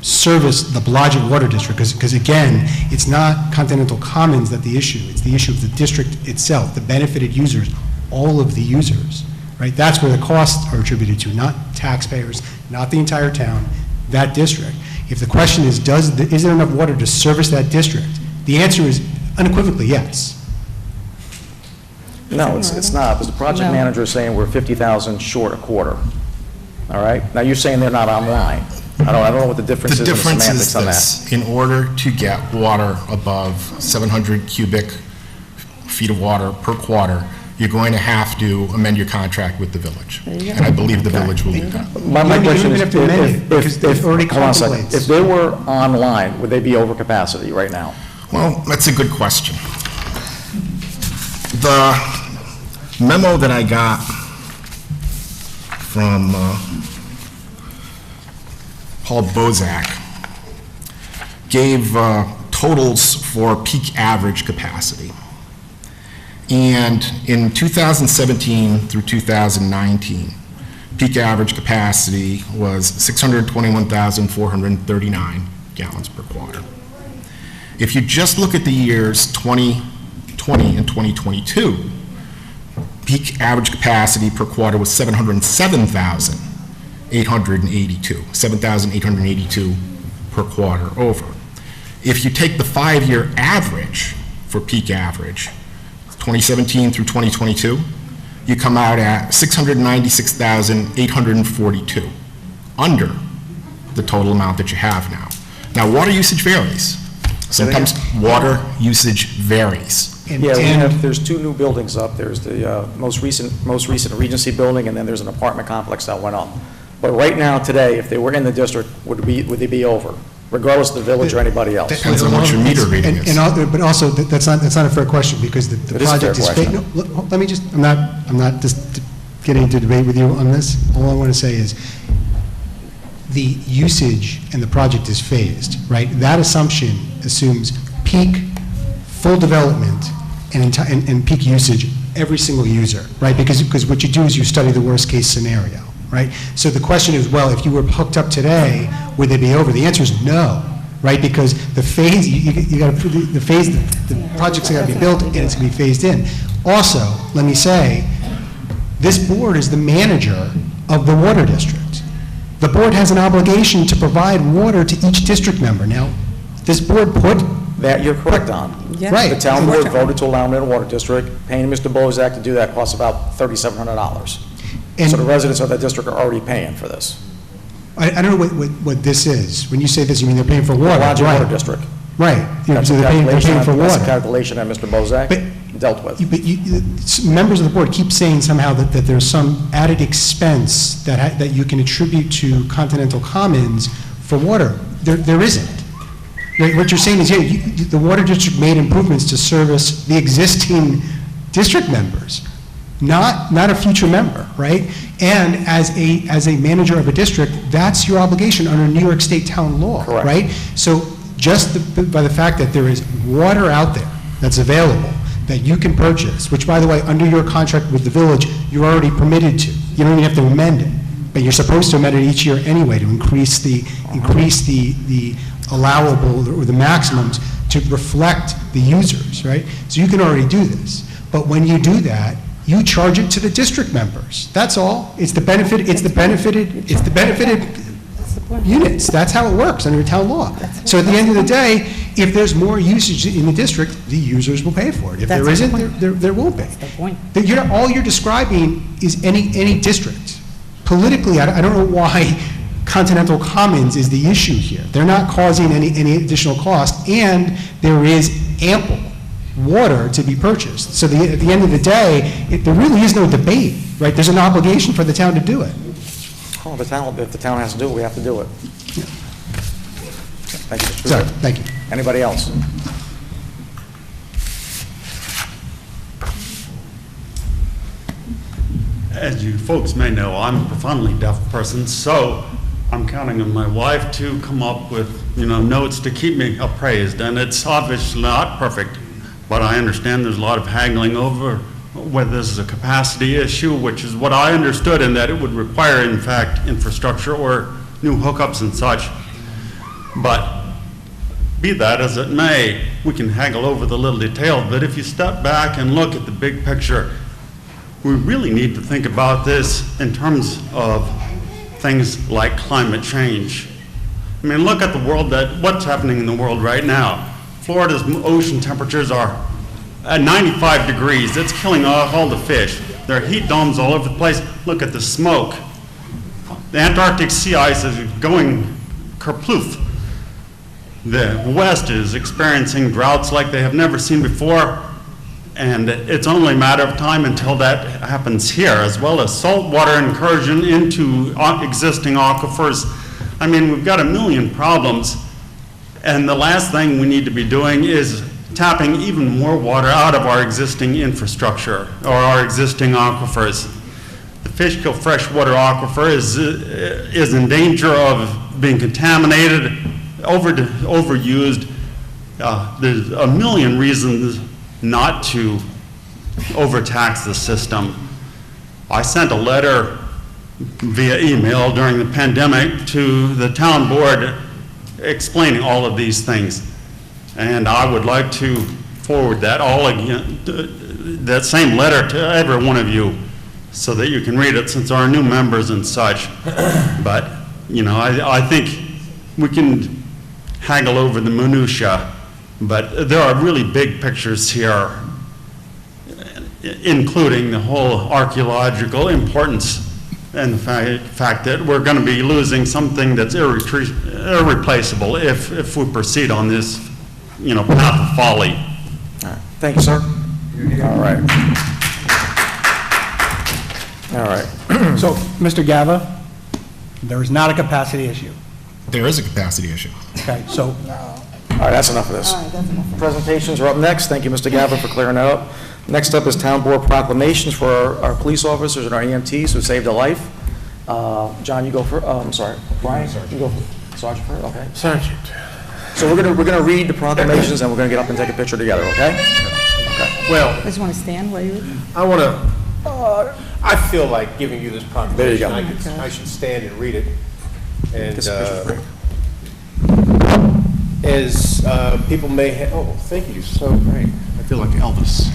Speaker 15: service the Blodgett Water District, because again, it's not Continental Commons that the issue, it's the issue of the district itself, the benefited users, all of the users, right? That's where the costs are attributed to, not taxpayers, not the entire town, that district. If the question is, is there enough water to service that district? The answer is unequivocally yes.
Speaker 1: No, it's not, because the project manager is saying we're 50,000 short a quarter. All right? Now, you're saying they're not online. I don't know what the difference is in the semantics on that.
Speaker 14: The difference is this: in order to get water above 700 cubic feet of water per quarter, you're going to have to amend your contract with the village. And I believe the village will do that.
Speaker 1: My question is,
Speaker 14: hold
Speaker 1: on a second. If they were online, would they be over capacity right now?
Speaker 14: Well, that's a good question. The memo that I got from Paul Bozak gave totals for peak average capacity. And in 2017 through 2019, peak average capacity was 621,439 gallons per quarter. If you just look at the years 2020 and 2022, peak average capacity per quarter was 7,882 per quarter over. If you take the 5-year average for peak average, 2017 through 2022, you come out at 696,842, under the total amount that you have now. Now, water usage varies. Sometimes water usage varies.
Speaker 1: There's 2 new buildings up. There's the most recent Regency building, and then there's an apartment complex that went up. But right now, today, if they were in the district, would they be over, regardless of the villillage or anybody else?
Speaker 14: Depends on what your meter reading is.
Speaker 15: But also, that's not a fair question, because the project is... Let me just, I'm not just getting into debate with you on this. All I want to say is, the usage and the project is phased, right? That assumption assumes peak, full development, and peak usage, every single user, right? Because what you do is you study the worst-case scenario, right? So the question is, well, if you were hooked up today, would they be over? The answer is no, right? Because the phase, you got to the phase, the project's got to be built and it's going to be phased in. Also, let me say, this board is the manager of the water district. The board has an obligation to provide water to each district member. Now, this board put...
Speaker 1: That you're correct on.
Speaker 3: Yeah.
Speaker 15: Right.
Speaker 1: The town board voted to allow them in a water district. Paying Mr. Bozak to do that costs about $3,700. So the residents of that district are already paying for this.
Speaker 15: I don't know what this is. When you say this, you mean they're paying for water,
Speaker 1: Blodgett
Speaker 15: right?
Speaker 1: Water District.
Speaker 15: Right.
Speaker 1: That's
Speaker 15: So they're paying for
Speaker 1: That's a
Speaker 15: water.
Speaker 1: calculation that Mr. Bozak dealt with.
Speaker 15: But members of the board keep saying somehow that there's some added expense that you can attribute to Continental Commons for water. There isn't. What you're saying is, yeah, the water district made improvements to service the existing district members, not a future member, right? And as a manager of a district, that's your obligation under New York State town law,
Speaker 1: Correct.
Speaker 15: right? So just by the fact that there is water out there that's available, that you can purchase, which, by the way, under your contract with the village, you're already permitted to. You don't even have to amend it, but you're supposed to amend it each year anyway to increase the allowable or the maximums to reflect the users, right? So you can already do this. But when you do that, you charge it to the district members. That's all. It's the benefited units. That's how it works under town law. So at the end of the day, if there's more usage in the district, the users will pay for it. If there isn't, there won't be.
Speaker 3: That's the point.
Speaker 15: All you're describing is any district. Politically, I don't know why Continental Commons is the issue here. They're not causing any additional cost, and there is ample water to be purchased. So at the end of the day, there really is no debate, right? There's an obligation for the town to do it.
Speaker 1: Oh, if the town has to do it, we have to do it. Thank you, Mr.
Speaker 15: Sorry,
Speaker 1: President.
Speaker 15: thank you.
Speaker 1: Anybody else?
Speaker 9: As you folks may know, I'm a profoundly deaf person, so I'm counting on my wife to come up with, notes to keep me appraised. And it's obviously not perfect, but I understand there's a lot of haggling over whether this is a capacity issue, which is what I understood, and that it would require, in fact, infrastructure or new hookups and such. But be that as it may, we can haggle over the little details, but if you step back and look at the big picture, we really need to think about this in terms of things like climate change. I mean, look at the world, what's happening in the world right now. Florida's ocean temperatures are at 95 degrees. It's killing all the fish. There are heat domes all over the place. Look at the smoke. The Antarctic sea ice is going kerploof. The West is experiencing droughts like they have never seen before, and it's only a matter of time until that happens here, as well as saltwater incursion into existing aquifers. I mean, we've got a million problems, and the last thing we need to be doing is tapping even more water out of our existing infrastructure or our existing aquifers. The Fishkill freshwater aquifer is in danger of being contaminated, overused. There's a million reasons not to overtax the system. I sent a letter via email during the pandemic to the town board explaining all of these things. And I would like to forward that that same letter to every one of you so that you can read it, since there are new members and such. But, I think we can haggle over the minutia, but there are really big pictures here, including the whole archaeological importance and the fact that we're going to be losing something that's irreplaceable if we proceed on this path of folly.
Speaker 1: All right. Thank you, sir. All right. All right.
Speaker 6: So, Mr. Gava, there is not a capacity issue.
Speaker 14: There is a capacity issue.
Speaker 6: Okay, so
Speaker 1: All right, that's enough of this.
Speaker 3: All right, that's enough.
Speaker 1: Presentations are up next. Thank you, Mr. Gavin, for clearing that up. Next up is town board proclamations for our police officers and our EMTs who saved a life. John, you go first. I'm sorry. Brian, you go first. Sergeant first? Okay.
Speaker 13: Sergeant.
Speaker 1: So we're gonna read the proclamations and we're gonna get up and take a picture together, okay? Okay.
Speaker 13: Well,
Speaker 3: I just want to stand while you,
Speaker 13: I want to, I feel like giving you this
Speaker 1: There you
Speaker 13: proclamation.
Speaker 1: go.
Speaker 13: I should stand and read it. And
Speaker 1: Get some pictures, Rick.
Speaker 13: as people may have, oh, thank you, so great.
Speaker 14: I feel like Elvis.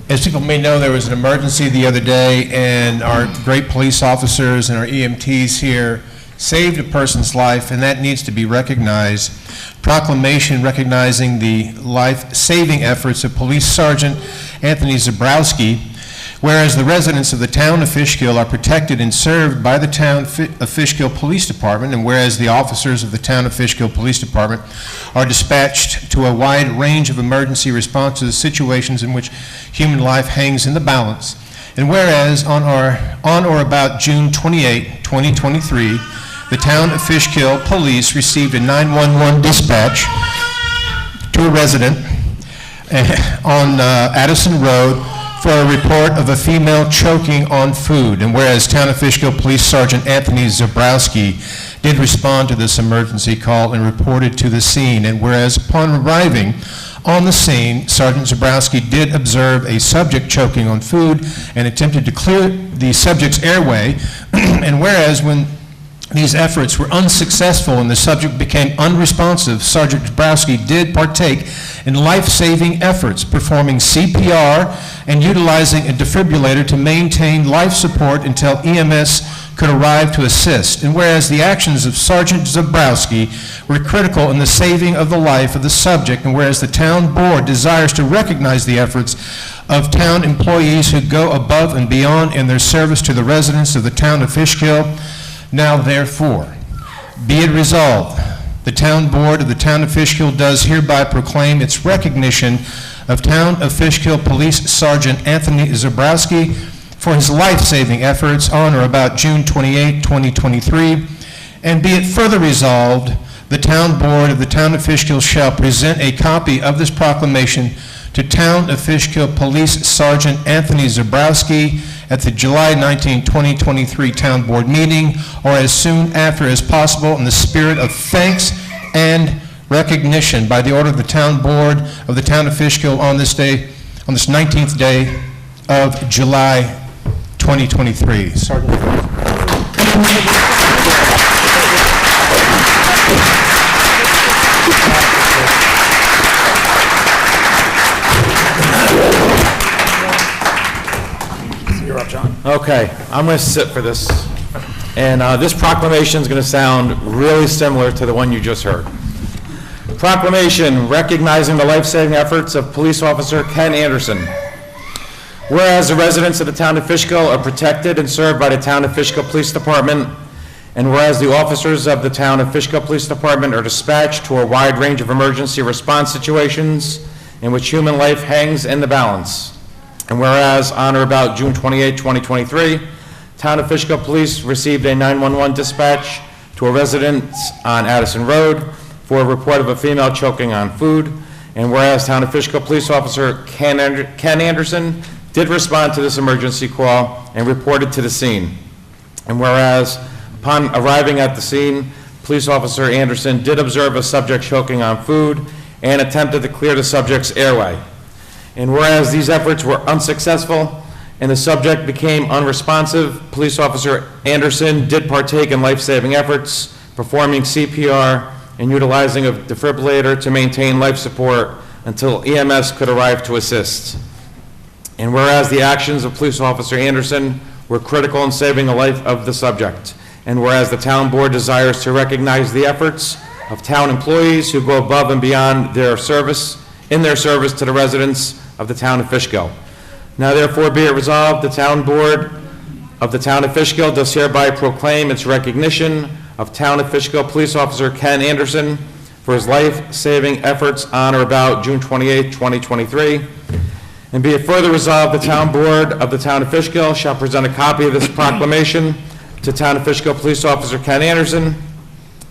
Speaker 13: As people may know, there was an emergency the other day, and our great police officers and our EMTs here saved a person's life, and that needs to be recognized. Proclamation recognizing the life-saving efforts of Police Sergeant Anthony Zabrowski, whereas the residents of the town of Fishkill are protected and served by the town of Fishkill Police Department, and whereas the officers of the town of Fishkill Police Department are dispatched to a wide range of emergency responses, situations in which human life hangs in the balance,
Speaker 5: And whereas on or about June 28, 2023, the town of Fishkill Police received a 911 dispatch to a resident on Addison Road for a report of a female choking on food. And whereas Town of Fishkill Police Sergeant Anthony Zabrowski did respond to this emergency call and reported to the scene. And whereas upon arriving on the scene, Sergeant Zabrowski did observe a subject choking on food and attempted to clear the subject's airway. And whereas when these efforts were unsuccessful and the subject became unresponsive, Sergeant Zabrowski did partake in life-saving efforts, performing CPR and utilizing a defibrillator to maintain life support until EMS could arrive to assist. And whereas the actions of Sergeant Zabrowski were critical in the saving of the life of the subject, and whereas the town board desires to recognize the efforts of town employees who go above and beyond in their service to the residents of the town of Fishkill, now therefore, be it resolved, the town board of the town of Fishkill does hereby proclaim its recognition of Town of Fishkill Police Sergeant Anthony Zabrowski for his life-saving efforts on or about June 28, 2023, and be it further resolved, the town board of the town of Fishkill shall present a copy of this proclamation to Town of Fishkill Police Sergeant Anthony Zabrowski at the July 19, 2023 Town Board meeting, or as soon after as possible, in the spirit of thanks and recognition by the order of the Town Board of the Town of Fishkill on this day, on this 19th day of July 2023. Sergeant.
Speaker 1: You're up, John. Okay, I'm going to sit for this. And this proclamation is going to sound really similar to the one you just heard. Proclamation recognizing the life-saving efforts of police officer Ken Anderson. Whereas the residents of the town of Fishkill are protected and served by the town of Fishkill Police Department, and whereas the officers of the town of Fishkill Police Department are dispatched to a wide range of emergency response situations in which human life hangs in the balance. And whereas on or about June 28, 2023, Town of Fishkill Police received a 911 dispatch to a residence on Addison Road for a report of a female choking on food. And whereas Town of Fishkill Police Officer Ken Anderson did respond to this emergency call and reported to the scene. And whereas upon arriving at the scene, Police Officer Anderson did observe a subject choking on food and attempted to clear the subject's airway. And whereas these efforts were unsuccessful and the subject became unresponsive, Police Officer Anderson did partake in life-saving efforts, performing CPR and utilizing a defibrillator to maintain life support until EMS could arrive to assist. And whereas the actions of Police Officer Anderson were critical in saving the life of the subject, and whereas the town board desires to recognize the efforts of town employees who go above and beyond their service, in their service to the residents of the town of Fishkill. Now therefore be it resolved, the town board of the town of Fishkill does hereby proclaim its recognition of Town of Fishkill Police Officer Ken Anderson for his life-saving efforts on or about June 28, 2023. And be it further resolved, the town board of the town of Fishkill shall present a copy of this proclamation to Town of Fishkill Police Officer Ken Anderson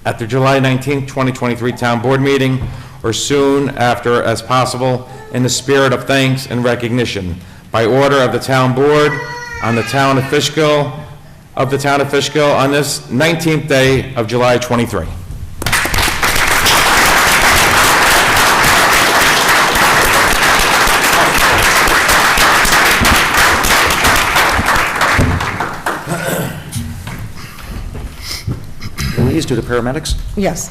Speaker 1: at the July 19, 2023 town board meeting, or soon after as possible, in the spirit of thanks and recognition, by order of the town board on the town of Fishkill, on this 19th day of July 23. Louise, do the paramedics?
Speaker 3: Yes.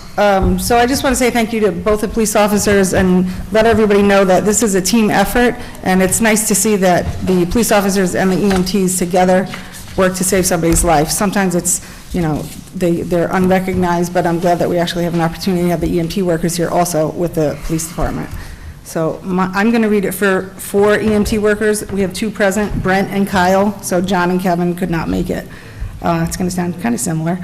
Speaker 3: So I just want to say thank you to both the police officers and let everybody know that this is a team effort, and it's nice to see that the police officers and the EMTs together work to save somebody's life. Sometimes it's, you know, they're unrecognized, but I'm glad that we actually have an opportunity to have the EMT workers here also with the police department. So I'm going to read it for 4 EMT workers. We have 2 present, Brent and Kyle, so John and Kevin could not make it. It's going to sound kind of similar.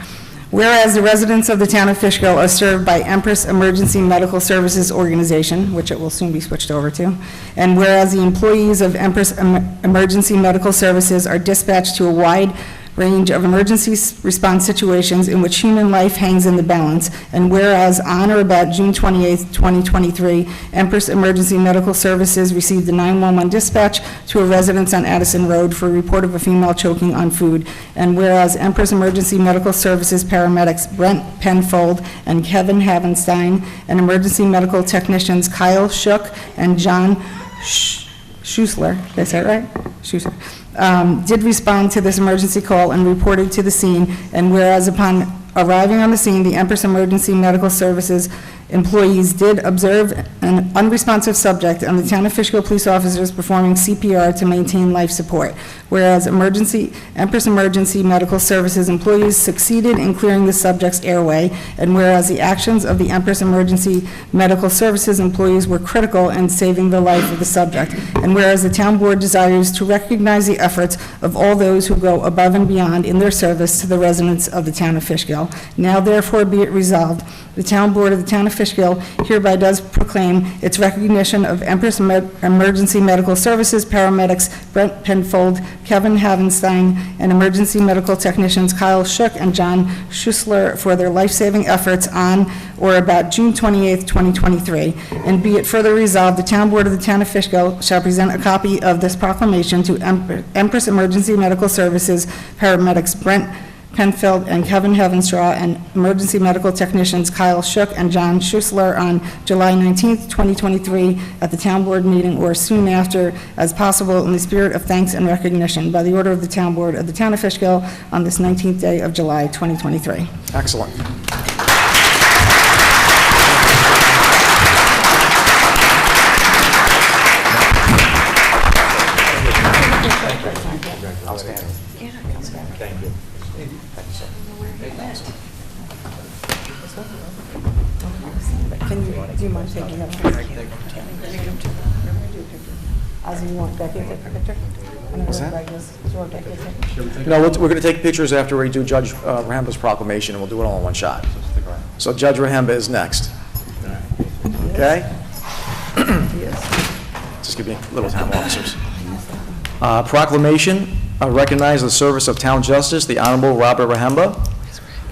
Speaker 3: Whereas the residents of the town of Fishkill are served by Empress Emergency Medical Services Organization, which it will soon be switched over to, and whereas the employees of Empress Emergency Medical Services are dispatched to a wide range of emergency response situations in which human life hangs in the balance, and whereas on or about June 28, 2023, Empress Emergency Medical Services received a 911 dispatch to a residence on Addison Road for a report of a female choking on food, and whereas Empress Emergency Medical Services paramedics Brent Penfold and Kevin Havenstein and emergency medical technicians Kyle Shook and John Schussler, did I say it right? Schussler. Did respond to this emergency call and reported to the scene, and whereas upon arriving on the scene, the Empress Emergency Medical Services employees did observe an unresponsive subject, and the town of Fishkill police officers performing CPR to maintain life support. Whereas Empress Emergency Medical Services employees succeeded in clearing the subject's airway, and whereas the actions of the Empress Emergency Medical Services employees were critical in saving the life of the subject, and whereas the town board desires to recognize the efforts of all those who go above and beyond in their service to the residents of the town of Fishkill. Now therefore be it resolved, the town board of the town of Fishkill hereby does proclaim its recognition of Empress Emergency Medical Services paramedics Brent Penfold, Kevin Havenstein, and emergency medical technicians Kyle Shook and John Schussler for their life-saving efforts on or about June 28, 2023. And be it further resolved, the town board of the town of Fishkill shall present a copy of this proclamation to Empress Emergency Medical Services paramedics Brent Penfield and Kevin Heavenstraw and emergency medical technicians Kyle Shook and John Schussler on July 19th, 2023 at the town board meeting or soon after as possible in the spirit of thanks and recognition by the order of the town board of the town of Fishkill on this 19th day of July 2023.
Speaker 1: Excellent. Thank you.
Speaker 3: Do you mind taking that? Ozzy, you want Becky to take the picture?
Speaker 1: What's that? No, we're going to take pictures after we do Judge Rahemba's proclamation, and we'll do it all in one shot. So Judge Rahemba is next. Okay? Just give me a little time, officers. Proclamation, recognize the service of Town Justice, the Honorable Robert Rahemba.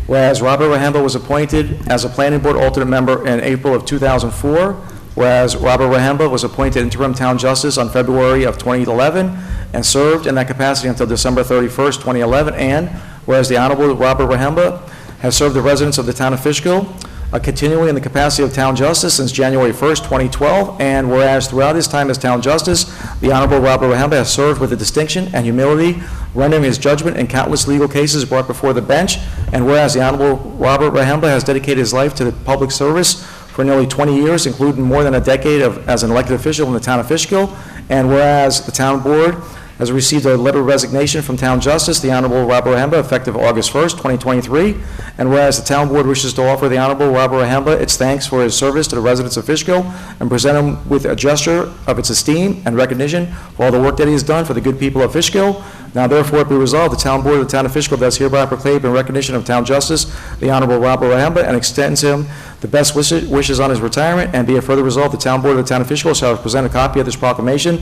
Speaker 1: Whereas Robert Rahemba was appointed as a planning board alternate member in April of 2004, whereas Robert Rahemba was appointed interim town justice on February of 2011 and served in that capacity until December 31st, 2011, and whereas the Honorable Robert Rahemba has served the residents of the town of Fishkill continually in the capacity of town justice since January 1st, 2012, and whereas throughout his time as town justice, the Honorable Robert Rahemba has served with a distinction and humility, rendering his judgment in countless legal cases brought before the bench, and whereas the Honorable Robert Rahemba has dedicated his life to the public service for nearly 20 years, including more than a decade as an elected official in the town of Fishkill, and whereas the town board has received a letter of resignation from Town Justice, the Honorable Robert Rahemba, effective August 1st, 2023. And whereas the Town Board wishes to offer the Honorable Robert Rahemba its thanks for his service to the residents of Fishkill and present him with a gesture of its esteem and recognition for all the work that he has done for the good people of Fishkill. Now therefore be resolved, the Town Board of the Town of Fishkill does hereby proclaim in recognition of Town Justice, the Honorable Robert Rahemba, and extends him the best wishes on his retirement, and be it further resolved, the Town Board of the Town of Fishkill shall present a copy of this proclamation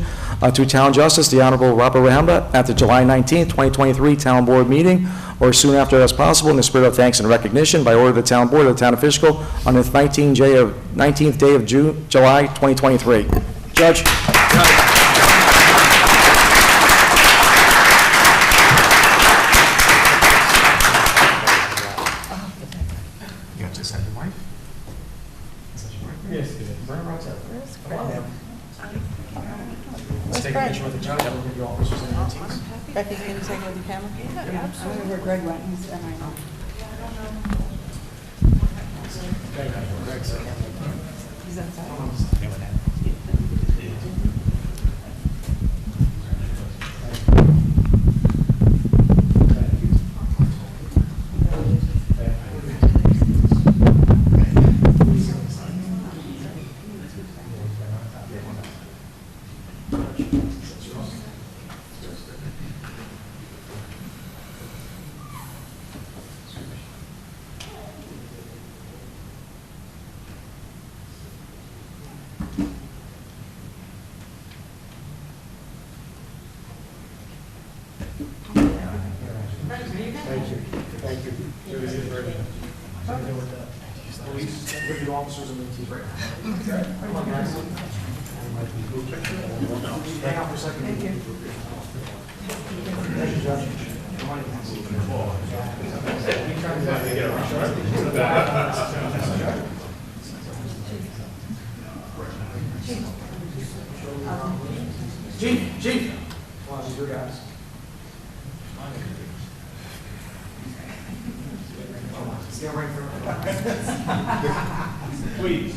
Speaker 1: to Town Justice, the Honorable Robert Rahemba, at the July 19th, 2023 Town Board meeting, or soon after as possible, in the spirit of thanks and recognition, by order of the Town Board of the Town of Fishkill, on the 19th day of July 2023. Judge.
Speaker 3: Let's take a picture with the judge. I will give you all officers and antiques. Becky, can you take it with the camera? Yeah, absolutely. I don't know where Greg went. He's MIA. He's outside.
Speaker 1: Thank you. Police, with the officers and the team right now. Come on, guys. Hang out for a second. Thank you. Thank you, Judge. Chief. Come on, these are your guys. Stand right for please.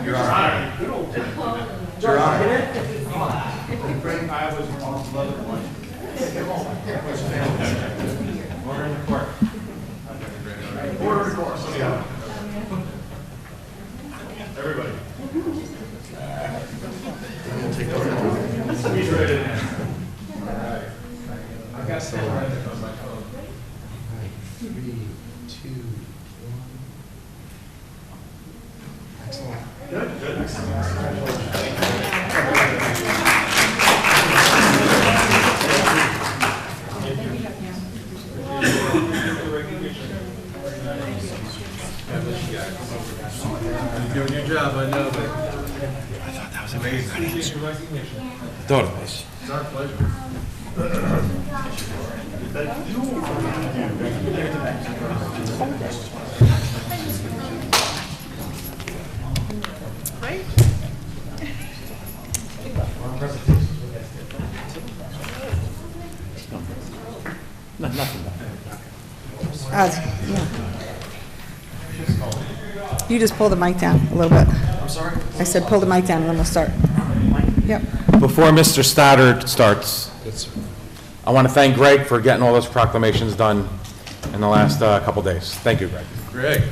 Speaker 2: Your Honor. Your Honor. I was on level one. Order in the court. Order in the court. Everybody. Squeeze right in there. All right. I've got to stand right there on my phone. 3, 2, 1. Excellent. Good. You're doing your job, I know, but I thought that was amazing. Thought it was. It's our pleasure.
Speaker 3: Right?
Speaker 1: Nothing.
Speaker 3: Yeah. You just pull the mic down a little bit.
Speaker 1: I'm sorry?
Speaker 3: I said pull the mic down and then we'll start. Yep.
Speaker 16: Before Mr. Stoddard starts, I want to thank Greg for getting all those proclamations done in the last couple days. Thank you, Greg.
Speaker 2: Greg.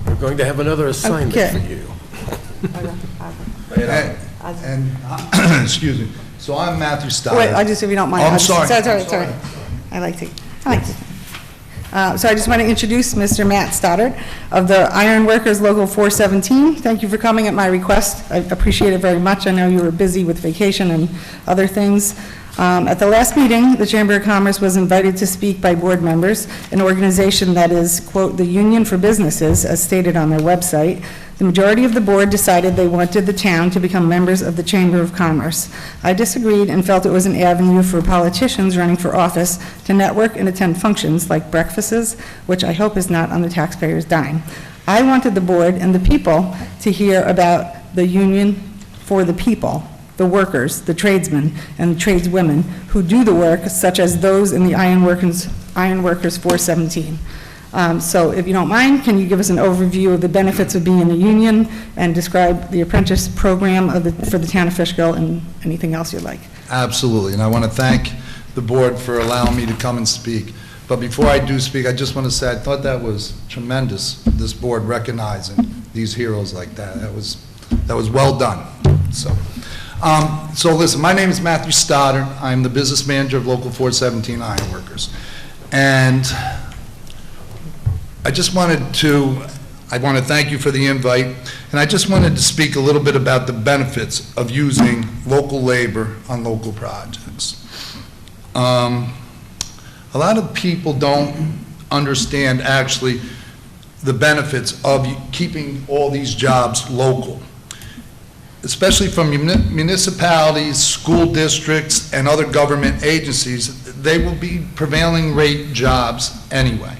Speaker 2: We're going to have another assignment
Speaker 3: Okay.
Speaker 2: for you.
Speaker 17: And, excuse me, so I'm Matthew Stoddard.
Speaker 3: Wait, if you don't mind.
Speaker 17: Oh, I'm
Speaker 3: I'll just-
Speaker 17: sorry.
Speaker 3: Sorry. I like to. So I just want to introduce Mr. Matt Stoddard of the Iron Workers Local 417. Thank you for coming at my request. I appreciate it very much. I know you were busy with vacation and other things. At the last meeting, the Chamber of Commerce was invited to speak by board members, an organization that is, quote, the Union for Businesses, as stated on their website. The majority of the board decided they wanted the town to become members of the Chamber of Commerce. I disagreed and felt it was an avenue for politicians running for office to network and attend functions like breakfasts, which I hope is not on the taxpayers' dime. I wanted the board and the people to hear about the union for the people, the workers, the tradesmen, and tradeswomen who do the work, such as those in the Iron Workers 417. So if you don't mind, can you give us an overview of the benefits of being in the union and describe the apprentice program for the town of Fishkill and anything else you'd like?
Speaker 17: Absolutely, and I want to thank the board for allowing me to come and speak. But before I do speak, I just want to say I thought that was tremendous, this board recognizing these heroes like that. That was well done. So listen, my name is Matthew Stoddard. I'm the business manager of Local 417 Iron Workers. And I want to thank you for the invite, and I just wanted to speak a little bit about the benefits of using local labor on local projects. A lot of people don't understand actually the benefits of keeping all these jobs local, especially from municipalities, school districts, and other government agencies. They will be prevailing rate jobs anyway.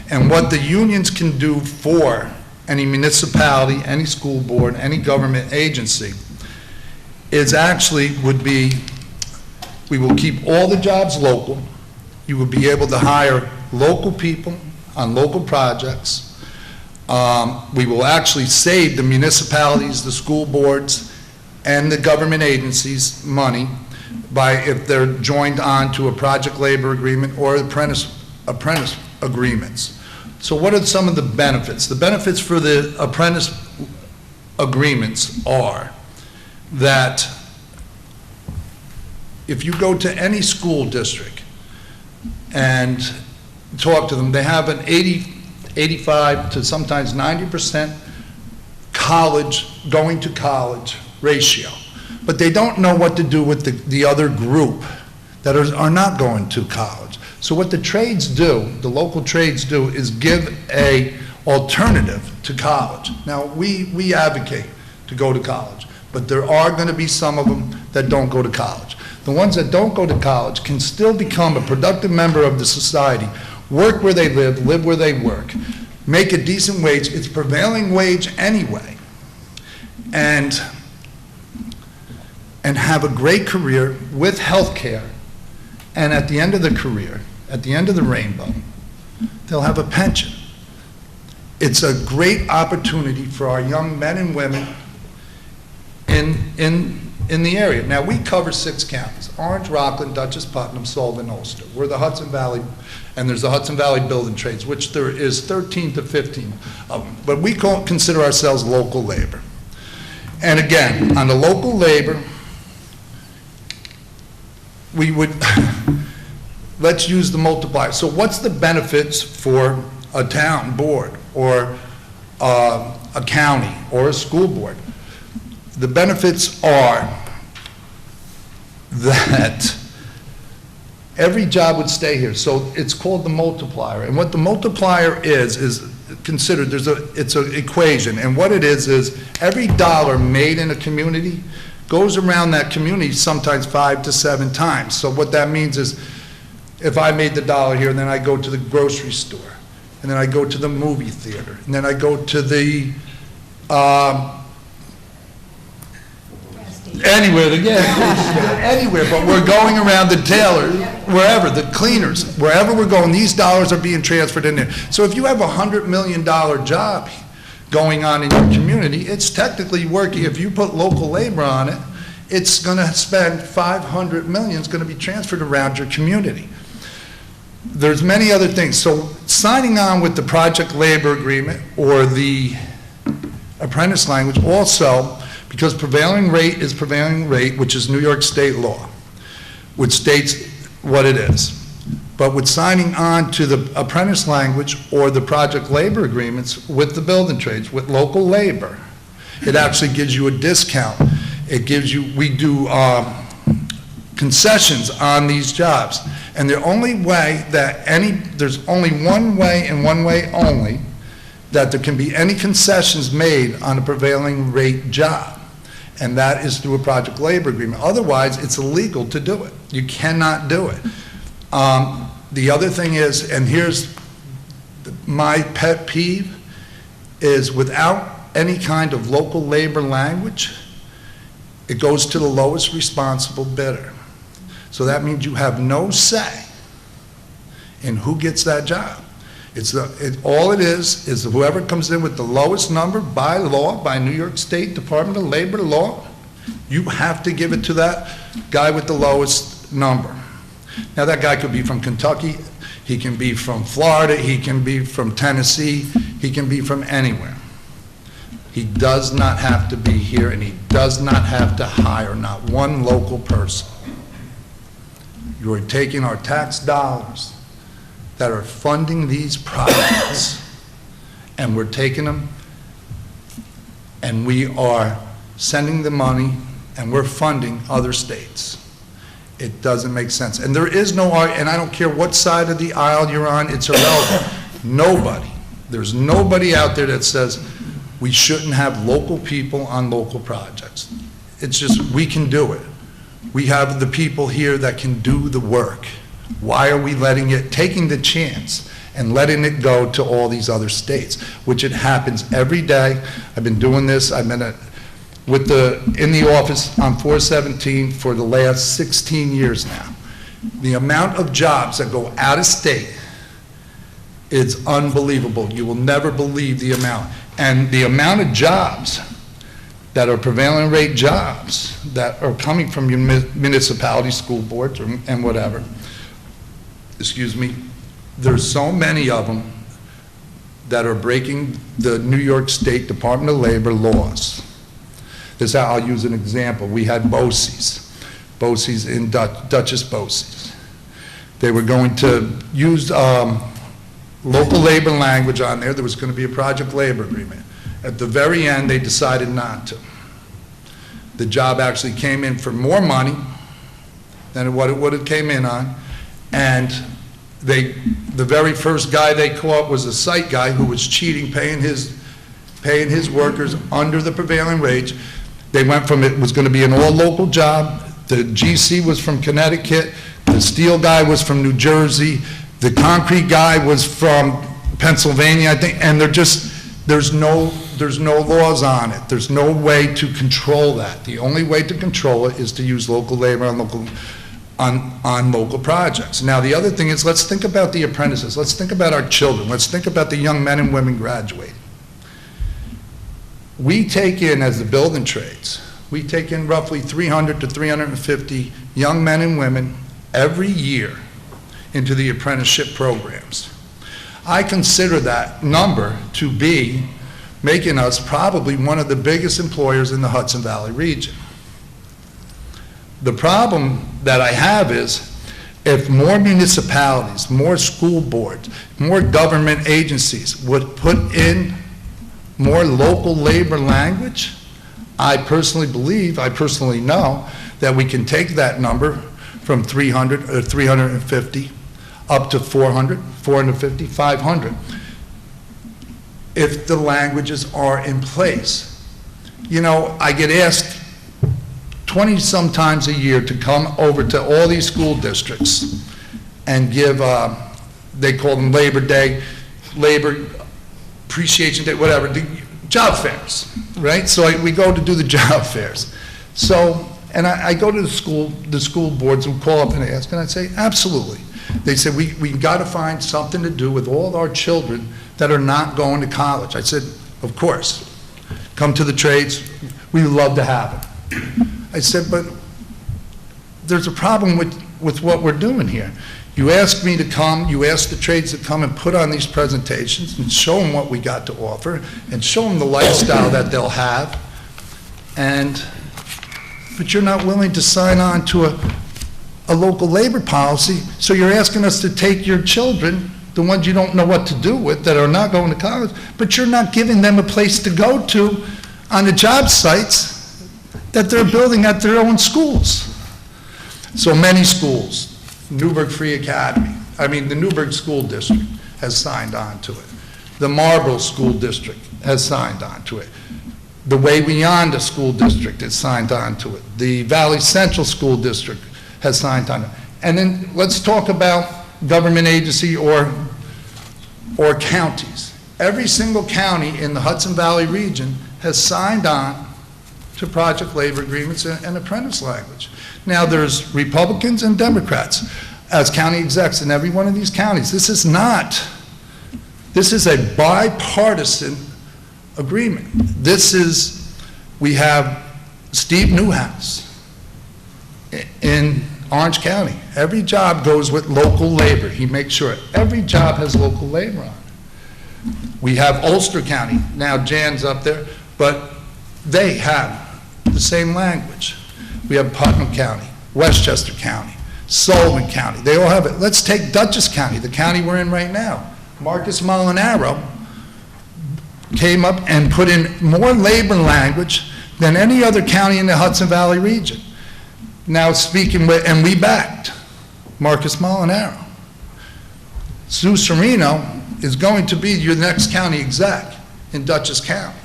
Speaker 17: And what the unions can do for any municipality, any school board, any government agency is would be, we will keep all the jobs local. You will be able to hire local people on local projects. We will actually save the municipalities, the school boards, and the government agencies money if they're joined on to a project labor agreement or apprentice agreements. So what are some of the benefits? The benefits for the apprentice agreements are that if you go to any school district and talk to them, they have an 85 to sometimes 90% going to college ratio. But they don't know what to do with the other group that are not going to college. So what the trades do, the local trades do, is give a alternative to college. Now, we advocate to go to college, but there are going to be some of them that don't go to college. The ones that don't go to college can still become a productive member of the society, work where they live where they work, make a decent wage. It's prevailing wage anyway, and have a great career with health care. And at the end of the career, at the end of the rainbow, they'll have a pension. It's a great opportunity for our young men and women in the area. Now, we cover 6 counties: Orange, Rockland, Dutchess, Putnam, Sullivan, Ulster. We're the Hudson Valley, and there's the Hudson Valley Building Trades, which there is 13 to 15 of them. But we consider ourselves local labor. And again, on the local labor, we would, let's use the multiplier. So what's the benefits for a town board or a county or a school board? The benefits are that every job would stay here. So it's called the multiplier. And what the multiplier is considered, it's an equation. And what it is every dollar made in a community goes around that community sometimes 5 to 7 times. So what that means is if I made the dollar here, and then I go to the grocery store, and then I go to the movie theater, and then I go to the anywhere, but we're going around the tailor, wherever, the cleaners, wherever we're going, these dollars are being transferred in there. So if you have a $100 million job going on in your community, it's technically working. If you put local labor on it, it's going to spend $500 million. It's going to be transferred around your community. There's many other things. So signing on with the project labor agreement or the apprentice language also, because prevailing rate is prevailing rate, which is New York state law, which states what it is. But with signing on to the apprentice language or the project labor agreements with the building trades, with local labor, it actually gives you a discount. It gives you, we do concessions on these jobs. And the only way that there's only one way and one way only that there can be any concessions made on a prevailing rate job. And that is through a project labor agreement. Otherwise, it's illegal to do it. You cannot do it. The other thing is, and here's my pet peeve, is without any kind of local labor language, it goes to the lowest responsible bidder. So that means you have no say in who gets that job. All it is whoever comes in with the lowest number by law, by New York State Department of Labor law, you have to give it to that guy with the lowest number. Now, that guy could be from Kentucky, he can be from Florida, he can be from Tennessee, he can be from anywhere. He does not have to be here, and he does not have to hire not one local person. You are taking our tax dollars that are funding these projects, and we're taking them, and we are sending the money, and we're funding other states. It doesn't make sense. And there is no, and I don't care what side of the aisle you're on, it's irrelevant. Nobody, there's nobody out there that says we shouldn't have local people on local projects. It's just, we can do it. We have the people here that can do the work. Why are we taking the chance and letting it go to all these other states, which it happens every day. I've been doing this, I've been in the office on 417 for the last 16 years now. The amount of jobs that go out of state is unbelievable. You will never believe the amount. And the amount of jobs that are prevailing rate jobs that are coming from your municipality, school boards, and whatever, excuse me, there's so many of them that are breaking the New York State Department of Labor laws. This, I'll use an example. We had BOCES in Duchess BOCES. They were going to use local labor language on there. There was going to be a project labor agreement. At the very end, they decided not to. The job actually came in for more money than what it would have came in on, and the very first guy they caught was a site guy who was cheating, paying his workers under the prevailing wage. They went from it was going to be an all-local job. The GC was from Connecticut. The steel guy was from New Jersey. The concrete guy was from Pennsylvania, I think. And there's no laws on it. There's no way to control that. The only way to control it is to use local labor on local projects. Now, the other thing is, let's think about the apprentices. Let's think about our children. Let's think about the young men and women graduating. We take in, as the building trades, we take in roughly 300 to 350 young men and women every year into the apprenticeship programs. I consider that number to be making us probably one of the biggest employers in the Hudson Valley region. The problem that I have is, if more municipalities, more school boards, more government agencies would put in more local labor language, I personally believe, I personally know, that we can take that number from 300 or 350 up to 400, 450, 500, if the languages are in place. You know, I get asked 20-some times a year to come over to all these school districts and give, they call them Labor Day, Labor Appreciation Day, whatever, the job fairs, right? So we go to do the job fairs. So, and I go to the school boards who call up and ask, and I say, absolutely. They said, we got to find something to do with all our children that are not going to college. I said, of course, come to the trades, we love to have it. I said, but there's a problem with what we're doing here. You asked me to come, you asked the trades to come and put on these presentations and show them what we got to offer and show them the lifestyle that they'll have, but you're not willing to sign on to a local labor policy, so you're asking us to take your children, the ones you don't know what to do with, that are not going to college, but you're not giving them a place to go to on the job sites that they're building at their own schools. So many schools, Newburgh Free Academy, the Newburgh School District has signed on to it. The Marlborough School District has signed on to it. The Way Beyond School District has signed on to it. The Valley Central School District has signed on it. And then let's talk about government agency or counties. Every single county in the Hudson Valley region has signed on to project labor agreements and apprentice language. Now, there's Republicans and Democrats as county execs in every one of these counties. This is a bipartisan agreement. We have Steve Newhouse in Orange County. Every job goes with local labor. He makes sure every job has local labor on it. We have Ulster County. Now, Jan's up there, but they have the same language. We have Putnam County, Westchester County, Sullivan County. They all have it. Let's take Dutchess County, the county we're in right now. Marcus Molinaro came up and put in more labor language than any other county in the Hudson Valley region. Now speaking with, and we backed Marcus Molinaro. Sue Serino is going to be your next county exec in Dutchess County.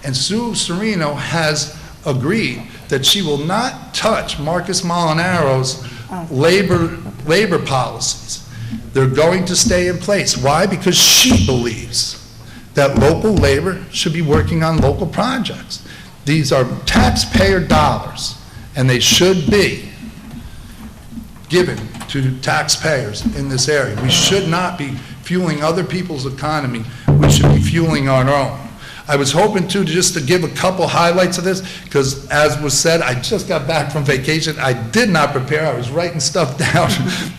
Speaker 17: And Sue Serino has agreed that she will not touch Marcus Molinaro's labor policies. They're going to stay in place. Why? Because she believes that local labor should be working on local projects. These are taxpayer dollars, and they should be given to taxpayers in this area. We should not be fueling other people's economy. We should be fueling our own. I was hoping to give a couple highlights of this, because as was said, I just got back from vacation. I did not prepare. I was writing stuff down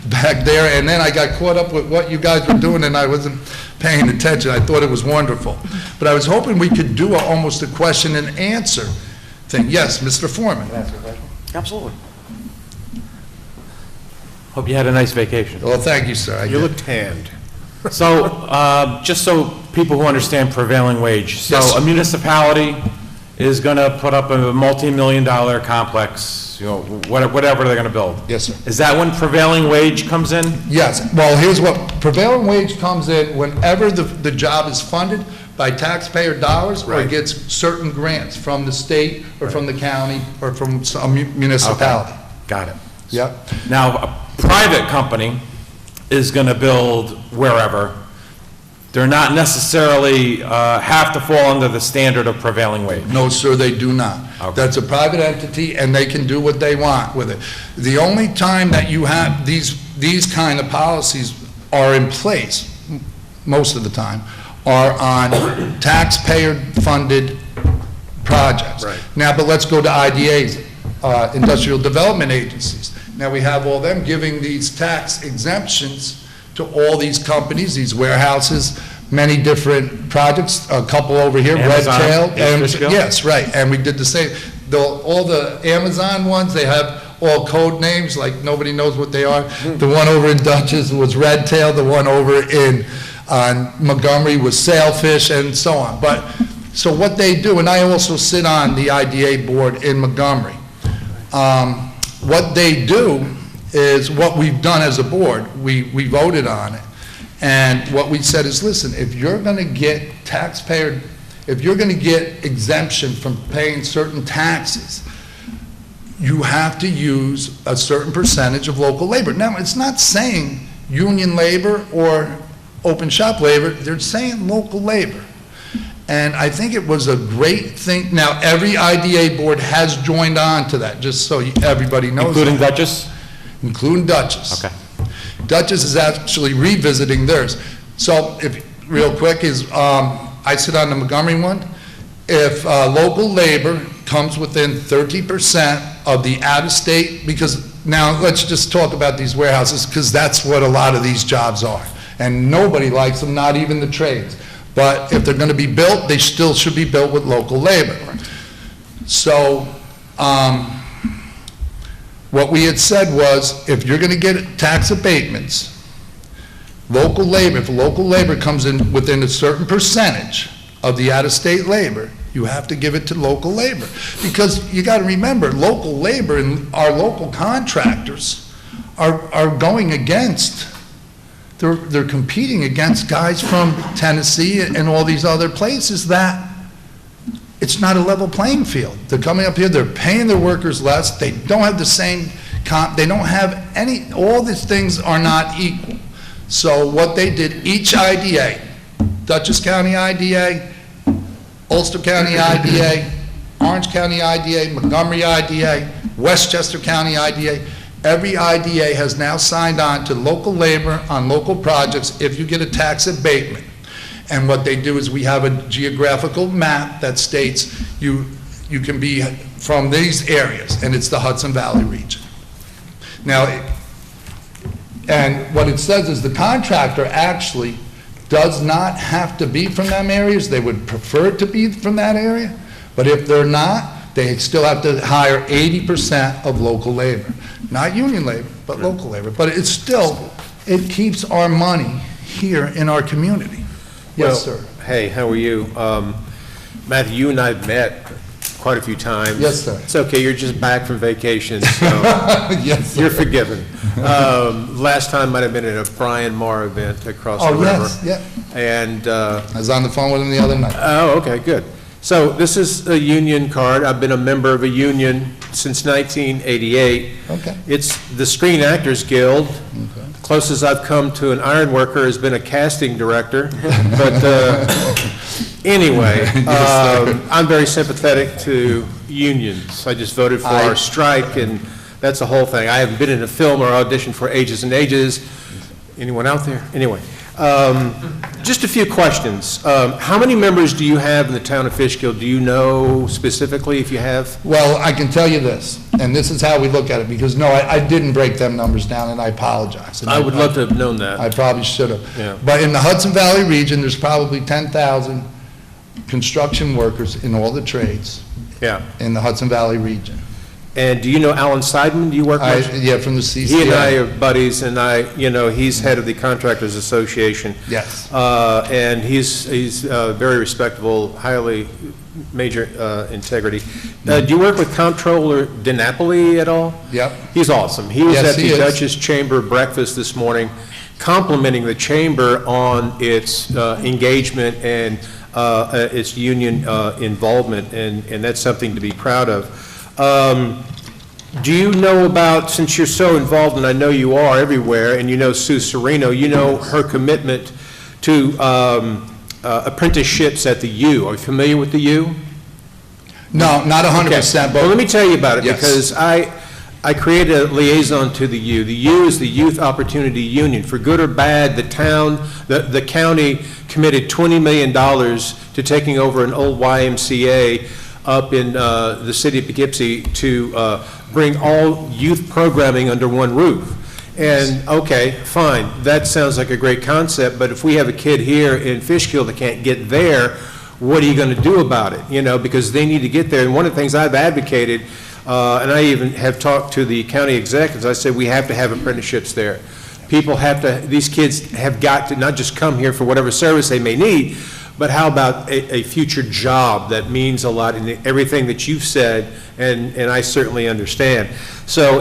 Speaker 17: back there, and then I got caught up with what you guys were doing, and I wasn't paying attention. I thought it was wonderful. But I was hoping we could do almost a question and answer thing. Yes, Mr. Foreman.
Speaker 16: Absolutely. Hope you had a nice vacation.
Speaker 17: Well, thank you, sir. I
Speaker 5: You
Speaker 17: did.
Speaker 5: look tanned.
Speaker 16: So, just so people who understand prevailing wage, so
Speaker 17: Yes.
Speaker 16: a municipality is going to put up a multi-million-dollar complex, you know, whatever they're going to build.
Speaker 17: Yes, sir.
Speaker 16: Is that when prevailing wage comes in?
Speaker 17: Yes, well, here's what, prevailing wage comes in whenever the job is funded by taxpayer dollars or
Speaker 16: Right.
Speaker 17: gets certain grants from the state or from the county or from some municipality.
Speaker 16: Got it.
Speaker 17: Yep.
Speaker 16: Now, a private company is going to build wherever. They're not necessarily have to fall under the standard of prevailing wage.
Speaker 17: No, sir, they do not.
Speaker 16: Okay.
Speaker 17: That's a private entity, and they can do what they want with it. The only time that you have these kind of policies are in place, most of the time, are on taxpayer-funded projects.
Speaker 5: Right.
Speaker 17: Now, but let's go to IDAs, industrial development agencies. Now, we have all them giving these tax exemptions to all these companies, these warehouses, many different projects, a couple over here, Red
Speaker 16: Amazon,
Speaker 17: Tail.
Speaker 16: Fishkill.
Speaker 17: Yes, right, and we did the same. All the Amazon ones, they have all code names, like nobody knows what they are. The one over in Dutchess was Red Tail, the one over in Montgomery was Sailfish, and so on. But, so what they do, and I also sit on the IDA board in Montgomery. What they do is what we've done as a board. We voted on it. And what we said is, listen, if you're going to get if you're going to get exemption from paying certain taxes, you have to use a certain percentage of local labor. Now, it's not saying union labor or open shop labor, they're saying local labor. And I think it was a great thing. Now, every IDA board has joined on to that, just so everybody knows.
Speaker 16: Including
Speaker 17: that.
Speaker 16: Dutchess?
Speaker 17: Including Dutchess.
Speaker 16: Okay.
Speaker 17: Dutchess is actually revisiting theirs. So, real quick, I sit on the Montgomery one. If local labor comes within 30% of the out-of-state, because now let's just talk about these warehouses, because that's what a lot of these jobs are. And nobody likes them, not even the trades. But if they're going to be built, they still should be built with local labor. So, what we had said was, if you're going to get tax abatements, local labor, if local labor comes in within a certain percentage of the out-of-state labor, you have to give it to local labor. Because you got to remember, local labor and our local contractors are going against, they're competing against guys from Tennessee and all these other places that it's not a level playing field. They're coming up here, they're paying their workers less, they don't have the same comp, they don't have any, all these things are not equal. So what they did, each IDA, Dutchess County IDA, Ulster County IDA, Orange County IDA, Montgomery IDA, Westchester County IDA, every IDA has now signed on to local labor on local projects if you get a tax abatement. And what they do is we have a geographical map that states you can be from these areas, and it's the Hudson Valley region. Now, and what it says is the contractor actually does not have to be from them areas. They would prefer to be from that area, but if they're not, they still have to hire 80% of local labor. Not union labor, but local labor. But it's still, it keeps our money here in our community. Yes,
Speaker 5: Well,
Speaker 17: sir.
Speaker 5: Hey, how are you? Matthew, you and I have met quite a few times.
Speaker 17: Yes, sir.
Speaker 5: It's okay, you're just back from vacation, so
Speaker 17: Yes, sir.
Speaker 5: you're forgiven. Last time might have been at a Brian Marr event across the river.
Speaker 17: Oh, yes, yeah.
Speaker 5: And,
Speaker 17: I was on the phone with him the other night.
Speaker 5: oh, okay, good. So this is a union card. I've been a member of a union since 1988.
Speaker 17: Okay.
Speaker 5: It's the Screen Actors Guild. Closest I've come to an iron worker has been a casting director. But anyway, I'm very sympathetic to unions. I just voted for our strike, and that's the whole thing. I haven't been in a film or auditioned for ages and ages. Anyone out there? Anyway, Just a few questions. How many members do you have in the town of Fishkill? Do you know specifically if you have?
Speaker 17: Well, I can tell you this, and this is how we look at it, because no, I didn't break them numbers down, and I apologize. And
Speaker 5: I would love to have known that.
Speaker 17: I probably should have.
Speaker 5: Yeah.
Speaker 17: But in the Hudson Valley region, there's probably 10,000 construction workers in all the trades.
Speaker 5: Yeah.
Speaker 17: In the Hudson Valley region.
Speaker 5: And do you know Alan Seidman? Do you work with?
Speaker 17: Yeah, from the CCA.
Speaker 5: He and I are buddies, and he's head of the Contractors Association.
Speaker 17: Yes.
Speaker 5: And he's very respectable, highly major integrity. Do you work with Comptroller DiNapoli at all?
Speaker 17: Yep.
Speaker 5: He's awesome. He was
Speaker 17: Yes,
Speaker 5: at
Speaker 17: he
Speaker 5: the
Speaker 17: is.
Speaker 5: Dutchess Chamber breakfast this morning, complimenting the chamber on its engagement and its union involvement, and that's something to be proud of. Do you know about, since you're so involved, and I know you are everywhere, and you know Sue Serino, you know her commitment to apprenticeships at the U. Are you familiar with the U?
Speaker 17: No, not 100%.
Speaker 5: Okay.
Speaker 17: But
Speaker 5: Well, let me tell you about it,
Speaker 17: Yes.
Speaker 5: because I created a liaison to the U. The U is the Youth Opportunity Union. For good or bad, the county committed $20 million to taking over an old YMCA up in the city of Poughkeepsie to bring all youth programming under one roof. And, okay, fine, that sounds like a great concept, but if we have a kid here in Fishkill that can't get there, what are you going to do about it? Because they need to get there. And one of the things I've advocated, and I even have talked to the county executives, I said we have to have apprenticeships there. People have to, these kids have got to not just come here for whatever service they may need, but how about a future job that means a lot in everything that you've said, and I certainly understand. So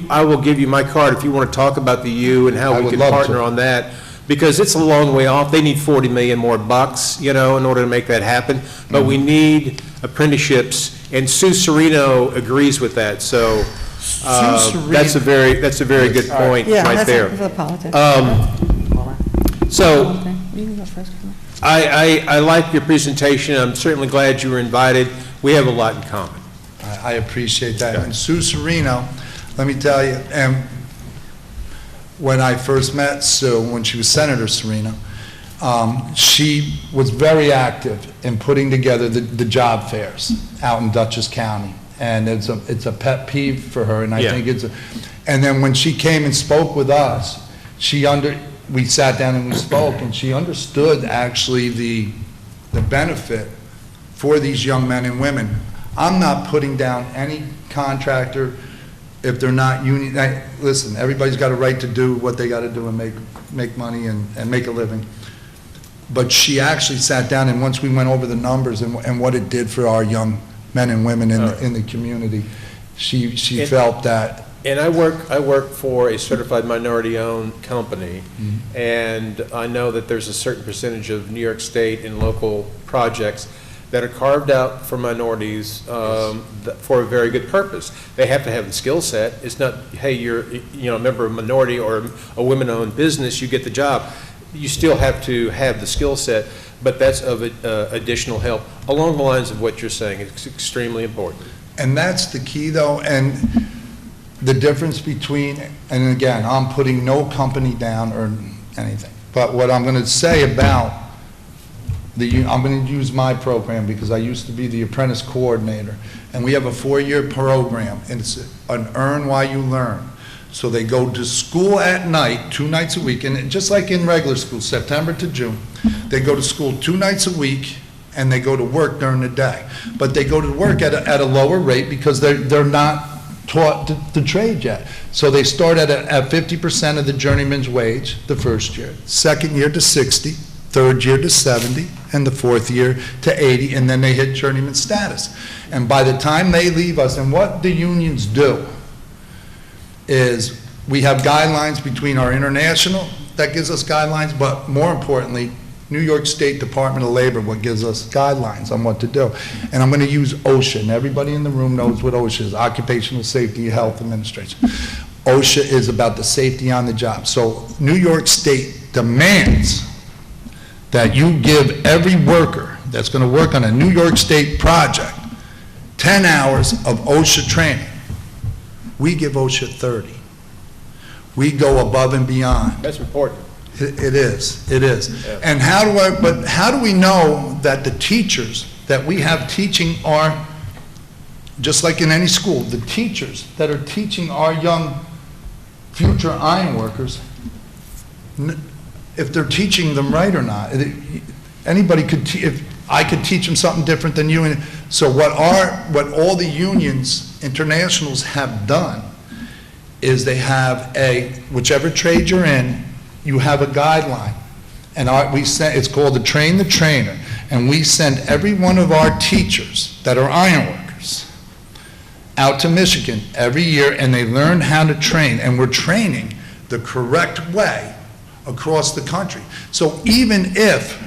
Speaker 5: I will give you my card if you want to talk about the U and how we can partner on that, because it's a long way off. They need 40 million more bucks, in order to make that happen. But we need apprenticeships, and Sue Serino agrees with that. So that's a very good point right there.
Speaker 3: Yeah, that's for the politics.
Speaker 5: So
Speaker 3: You can go first.
Speaker 5: I like your presentation. I'm certainly glad you were invited. We have a lot in common.
Speaker 17: I appreciate that. And Sue Serino, let me tell you, and when I first met Sue, when she was Senator Serino, she was very active in putting together the job fairs out in Dutchess County. And it's a pet peeve for her, and I think and then when she came and spoke with us, we sat down and we spoke, and she understood actually the benefit for these young men and women. I'm not putting down any contractor if they're not union. Listen, everybody's got a right to do what they got to do and make money and make a living. But she actually sat down, and once we went over the numbers and what it did for our young men and women in the community, she felt that.
Speaker 5: And I work for a certified minority-owned company, and I know that there's a certain percentage of New York State and local projects that are carved out for minorities for a very good purpose. They have to have the skill set. It's not, hey, you're a member of a minority or a women-owned business, you get the job. You still have to have the skill set, but that's of additional help along the lines of what you're saying. It's extremely important.
Speaker 17: And that's the key, though, and the difference between, and again, I'm putting no company down or anything, but what I'm going to say about I'm going to use my program because I used to be the apprentice coordinator, and we have a 4-year program, and it's an earn while you learn. So they go to school at night, 2 nights a week, and just like in regular school, September to June, they go to school 2 nights a week, and they go to work during the day. But they go to work at a lower rate because they're not taught the trade yet. So they start at 50% of the journeyman's wage the first year, second year to 60, third year to 70, and the fourth year to 80, and then they hit journeyman status. And by the time they leave us, and what the unions do is we have guidelines between our international that gives us guidelines, but more importantly, New York State Department of Labor, what gives us guidelines on what to do. And I'm going to use OSHA, and everybody in the room knows what OSHA is, Occupational Safety and Health Administration. OSHA is about the safety on the job. So New York State demands that you give every worker that's going to work on a New York State project 10 hours of OSHA training. We give OSHA 30. We go above and beyond.
Speaker 5: That's important.
Speaker 17: It is, it is. And how do we know that the teachers that we have teaching are, just like in any school, the teachers that are teaching our young future ironworkers, if they're teaching them right or not? Anybody could, if I could teach them something different than you. So what all the unions, internationals have done is they have whichever trade you're in, you have a guideline. And it's called the Train the Trainer. And we send every one of our teachers that are ironworkers out to Michigan every year, and they learn how to train. And we're training the correct way across the country. So even if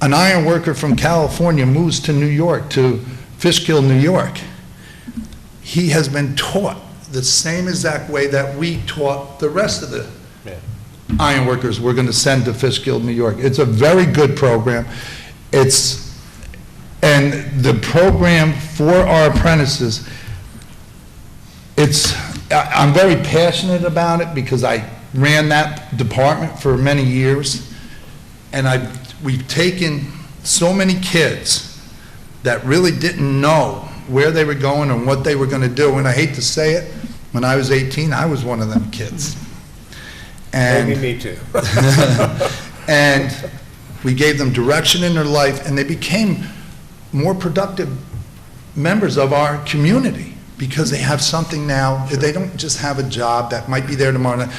Speaker 17: an iron worker from California moves to New York, to Fishkill, New York, he has been taught the same exact way that we taught the rest of the iron workers we're going to send to Fishkill, New York. It's a very good program. And the program for our apprentices, I'm very passionate about it because I ran that department for many years, and we've taken so many kids that really didn't know where they were going and what they were going to do. And I hate to say it, when I was 18, I was one of them kids. And
Speaker 5: Maybe me too.
Speaker 17: And we gave them direction in their life, and they became more productive members of our community because they have something now. They don't just have a job that might be there tomorrow night.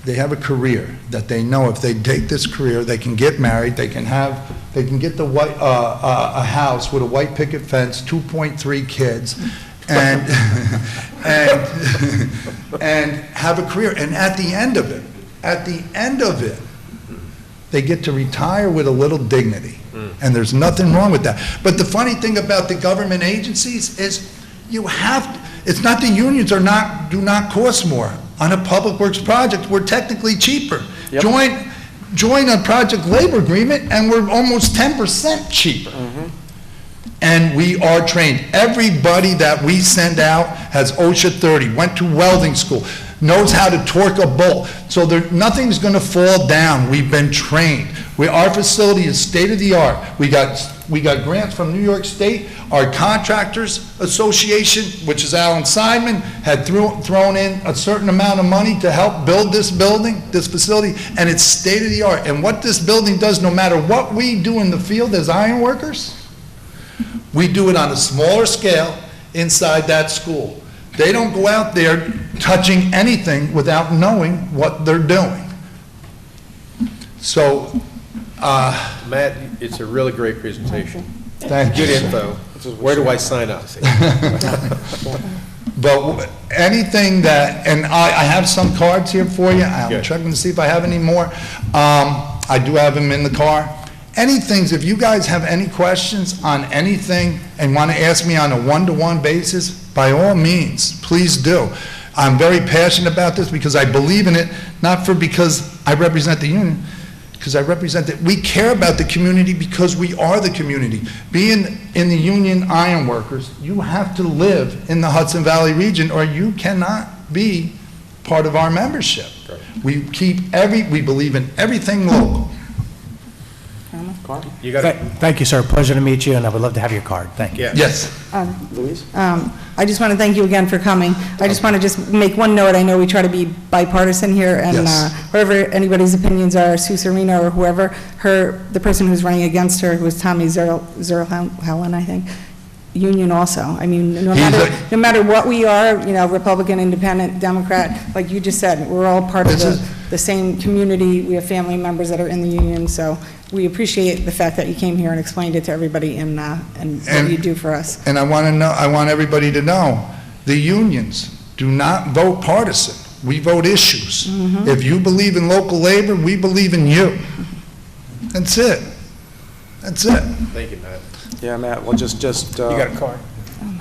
Speaker 17: They have a career that they know if they take this career, they can get married, they can get a house with a white picket fence, 2.3 kids, and and have a career. And at the end of it, they get to retire with a little dignity. And there's nothing wrong with that. But the funny thing about the government agencies is it's not the unions do not cost more. On a public works project, we're technically cheaper. Yep. Join a project labor agreement and we're almost 10% cheaper. And we are trained. Everybody that we send out has OSHA 30, went to welding school, knows how to torque a bolt. So nothing's going to fall down. We've been trained. Our facility is state of the art. We got grants from New York State. Our Contractors Association, which is Alan Simon, had thrown in a certain amount of money to help build this building, this facility, and it's state of the art. And what this building does, no matter what we do in the field as iron workers, we do it on a smaller scale inside that school. They don't go out there touching anything without knowing what they're doing. So,
Speaker 5: Matt, it's a really great presentation.
Speaker 17: Thank you.
Speaker 5: Good info. Where do I sign up?
Speaker 17: But anything and I have some cards here for you. I'm checking to see if I have any more. I do have them in the car. If you guys have any questions on anything and want to ask me on a one-to-one basis, by all means, please do. I'm very passionate about this because I believe in it, not because I represent the union, because I represent that we care about the community because we are the community. Being in the union iron workers, you have to live in the Hudson Valley region or you cannot be part of our membership. We believe in everything local.
Speaker 6: Thank you, sir. Pleasure to meet you, and I would love to have your card. Thank you.
Speaker 17: Yes.
Speaker 3: Louise? I just want to thank you again for coming. I just want to make one note. I know we try to be bipartisan here, and wherever anybody's opinions are, Sue Serena or whoever, the person who's running against her, who was Tommy Zerlhelen, I think, union also. I mean, no matter what we are, Republican, Independent, Democrat, like you just said, we're all part of the same community. We have family members that are in the union, so we appreciate the fact that you came here and explained it to everybody and what you do for us.
Speaker 17: And I want everybody to know, the unions do not vote partisan. We vote issues. If you believe in local labor, we believe in you. That's it.
Speaker 5: Thank you, Matt.
Speaker 1: Yeah, Matt, well, just
Speaker 5: you got a card?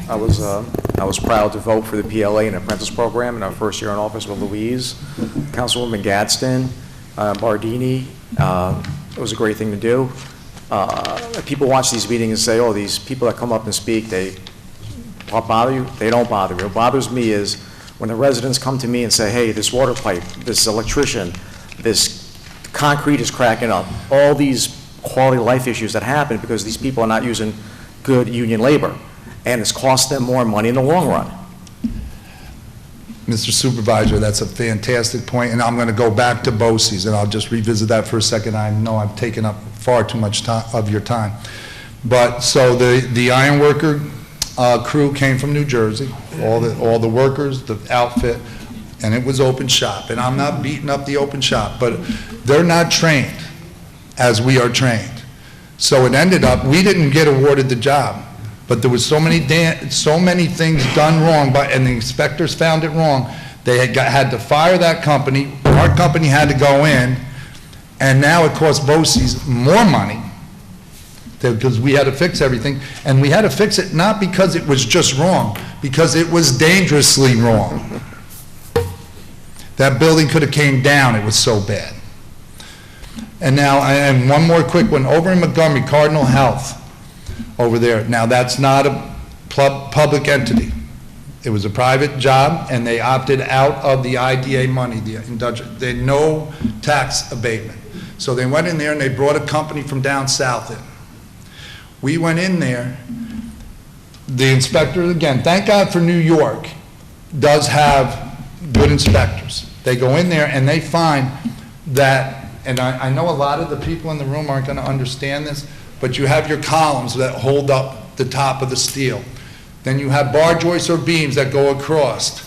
Speaker 1: I was proud to vote for the PLA and apprentice program in our first year in office with Louise, Councilwoman Gadsden, Bardini. It was a great thing to do. People watch these meetings and say, oh, these people that come up and speak, they bother you? They don't bother me. What bothers me is when the residents come to me and say, hey, this water pipe, this electrician, this concrete is cracking up, all these quality of life issues that happen because these people are not using good union labor, and it's cost them more money in the long run.
Speaker 17: Mr. Supervisor, that's a fantastic point, and I'm going to go back to BOCES, and I'll just revisit that for a second. I know I've taken up far too much time of your time. But, so the ironworker crew came from New Jersey, all the workers, the outfit, and it was open shop. And I'm not beating up the open shop, but they're not trained as we are trained. So it ended up, we didn't get awarded the job. But there was so many things done wrong, and the inspectors found it wrong. They had to fire that company. Our company had to go in, and now it costs BOCES more money because we had to fix everything. And we had to fix it not because it was just wrong, because it was dangerously wrong. That building could have came down. It was so bad. And now, and one more quick one. Over in Montgomery, Cardinal Health, over there. Now, that's not a public entity. It was a private job, and they opted out of the IDA money, they had no tax abatement. So they went in there and they brought a company from down south in. We went in there, the inspector, again, thank God for New York, does have good inspectors. They go in there and they find that, and I know a lot of the people in the room aren't going to understand this, but you have your columns that hold up the top of the steel. Then you have bar joists or beams that go across.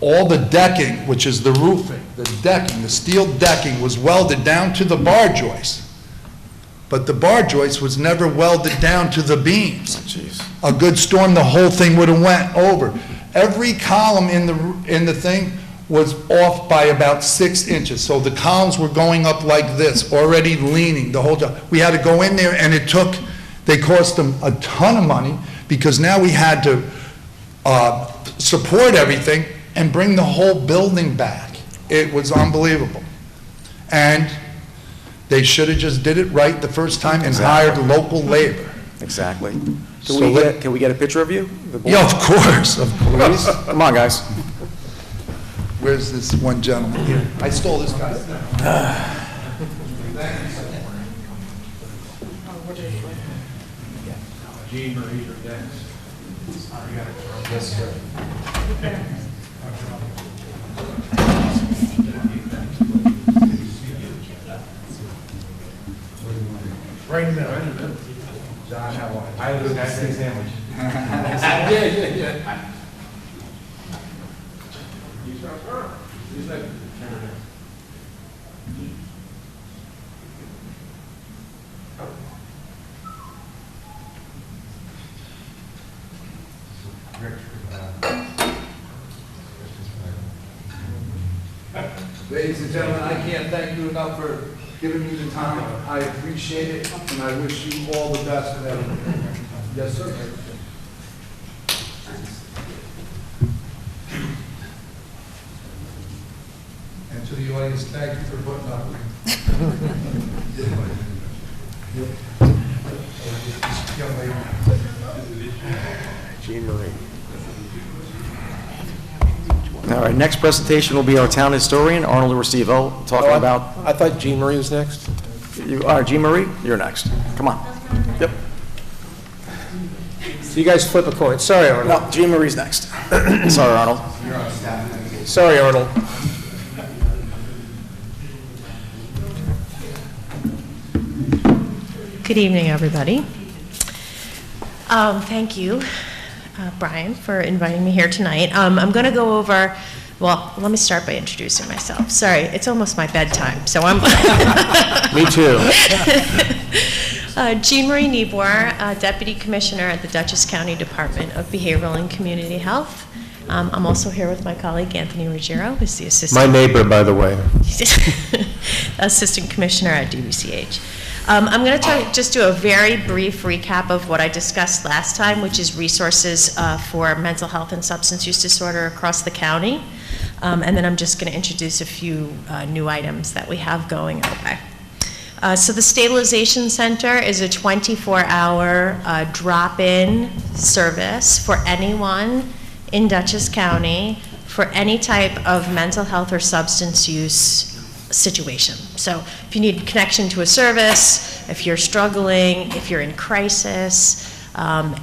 Speaker 17: All the decking, which is the roofing, the decking, the steel decking was welded down to the bar joist. But the bar joist was never welded down to the beams. A good storm, the whole thing would have went over. Every column in the thing was off by about 6 inches. So the columns were going up like this, already leaning the whole job. We had to go in there, and they cost them a ton of money because now we had to support everything and bring the whole building back. It was unbelievable. And they should have just did it right the first time and hired local labor.
Speaker 1: Exactly. Can we get a picture of you?
Speaker 17: Yeah, of course.
Speaker 1: Please? Come on, guys.
Speaker 17: Where's this one gentleman here? I stole this guy.
Speaker 2: Jean Marie next. Yes, sir. Right in the middle. John, how are you? I have a nice sandwich. Yeah. Ladies and gentlemen, I can't thank you enough for giving me the time. I appreciate it, and I wish you all the best with everything. Yes, sir. And to the audience, thank you for putting up with me.
Speaker 1: Jean Marie. All right, next presentation will be our town historian, Arnold Restivo, talking about...
Speaker 5: I thought Jean Marie was next.
Speaker 1: You are Jean Marie? You're next. Come on. Yep.
Speaker 5: So you guys flip a coin. Sorry, Arnold.
Speaker 1: No, Jean Marie's next. Sorry, Arnold.
Speaker 5: Sorry, Arnold.
Speaker 18: Good evening, everybody. Thank you, Brian, for inviting me here tonight. I'm going to go over, well, let me start by introducing myself. Sorry, it's almost my bedtime, so I'm...
Speaker 5: Me too.
Speaker 18: Jean Marie Niebuhr, Deputy Commissioner at the Dutchess County Department of Behavioral and Community Health. I'm also here with my colleague, Anthony Ruggiero, who's the Assistant...
Speaker 5: My neighbor, by the way.
Speaker 18: Assistant Commissioner at DBCH. I'm going to just do a very brief recap of what I discussed last time, which is resources for mental health and substance use disorder across the county. And then I'm just going to introduce a few new items that we have going our way. So the Stabilization Center is a 24-hour drop-in service for anyone in Dutchess County for any type of mental health or substance use situation. So if you need connection to a service, if you're struggling, if you're in crisis,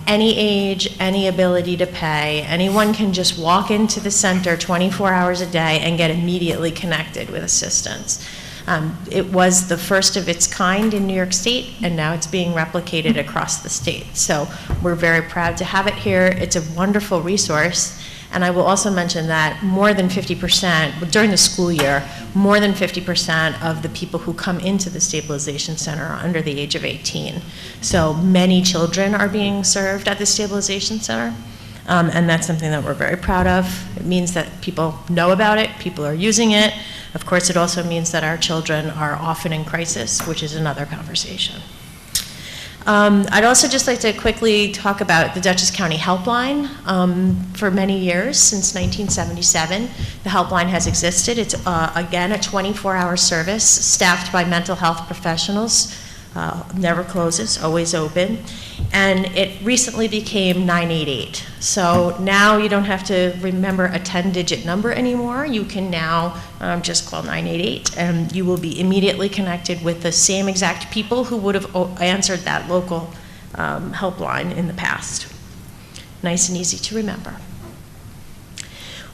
Speaker 18: any age, any ability to pay, anyone can just walk into the center 24 hours a day and get immediately connected with assistance. It was the first of its kind in New York State, and now it's being replicated across the state. So we're very proud to have it here. It's a wonderful resource. And I will also mention that more than 50%, during the school year, more than 50% of the people who come into the stabilization center are under the age of 18. So many children are being served at the stabilization center. And that's something that we're very proud of. It means that people know about it, people are using it. Of course, it also means that our children are often in crisis, which is another conversation. I'd also just like to quickly talk about the Dutchess County Helpline. For many years, since 1977, the helpline has existed. It's, again, a 24-hour service staffed by mental health professionals. Never closes, always open. And it recently became 988. So now you don't have to remember a 10-digit number anymore. You can now just call 988, and you will be immediately connected with the same exact people who would have answered that local helpline in the past. Nice and easy to remember.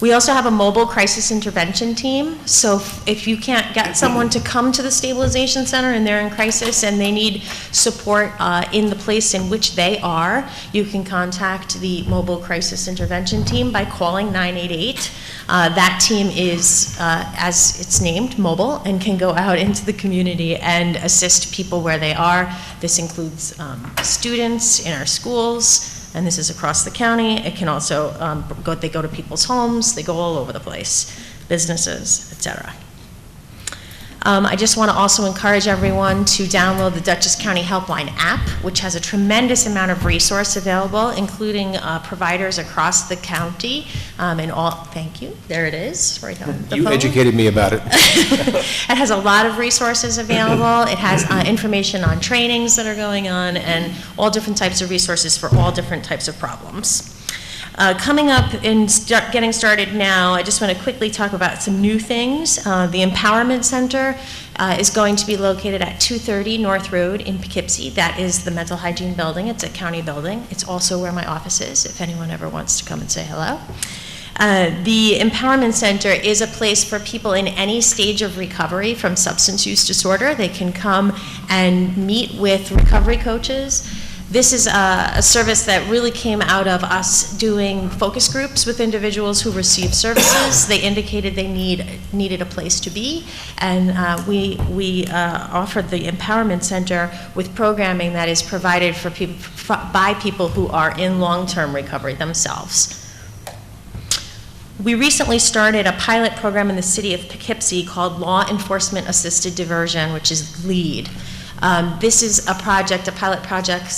Speaker 18: We also have a mobile crisis intervention team. So if you can't get someone to come to the stabilization center and they're in crisis and they need support in the place in which they are, you can contact the mobile crisis intervention team by calling 988. That team is, as it's named, mobile, and can go out into the community and assist people where they are. This includes students in our schools, and this is across the county. It can also, they go to people's homes, they go all over the place, businesses, etc. I just want to also encourage everyone to download the Dutchess County Helpline app, which has a tremendous amount of resource available, including providers across the county. Thank you, there it is, right on the
Speaker 5: You
Speaker 18: phone.
Speaker 5: educated me about it.
Speaker 18: It has a lot of resources available. It has information on trainings that are going on and all different types of resources for all different types of problems. Coming up and getting started now, I just want to quickly talk about some new things. The Empowerment Center is going to be located at 230 North Road in Poughkeepsie. That is the mental hygiene building. It's a county building. It's also where my office is, if anyone ever wants to come and say hello. The Empowerment Center is a place for people in any stage of recovery from substance use disorder. They can come and meet with recovery coaches. This is a service that really came out of us doing focus groups with individuals who receive services. They indicated they needed a place to be, and we offered the Empowerment Center with programming that is provided for people, by people who are in long-term recovery themselves. We recently started a pilot program in the city of Poughkeepsie called Law Enforcement Assisted Diversion, which is LEAD. This is a project, a pilot project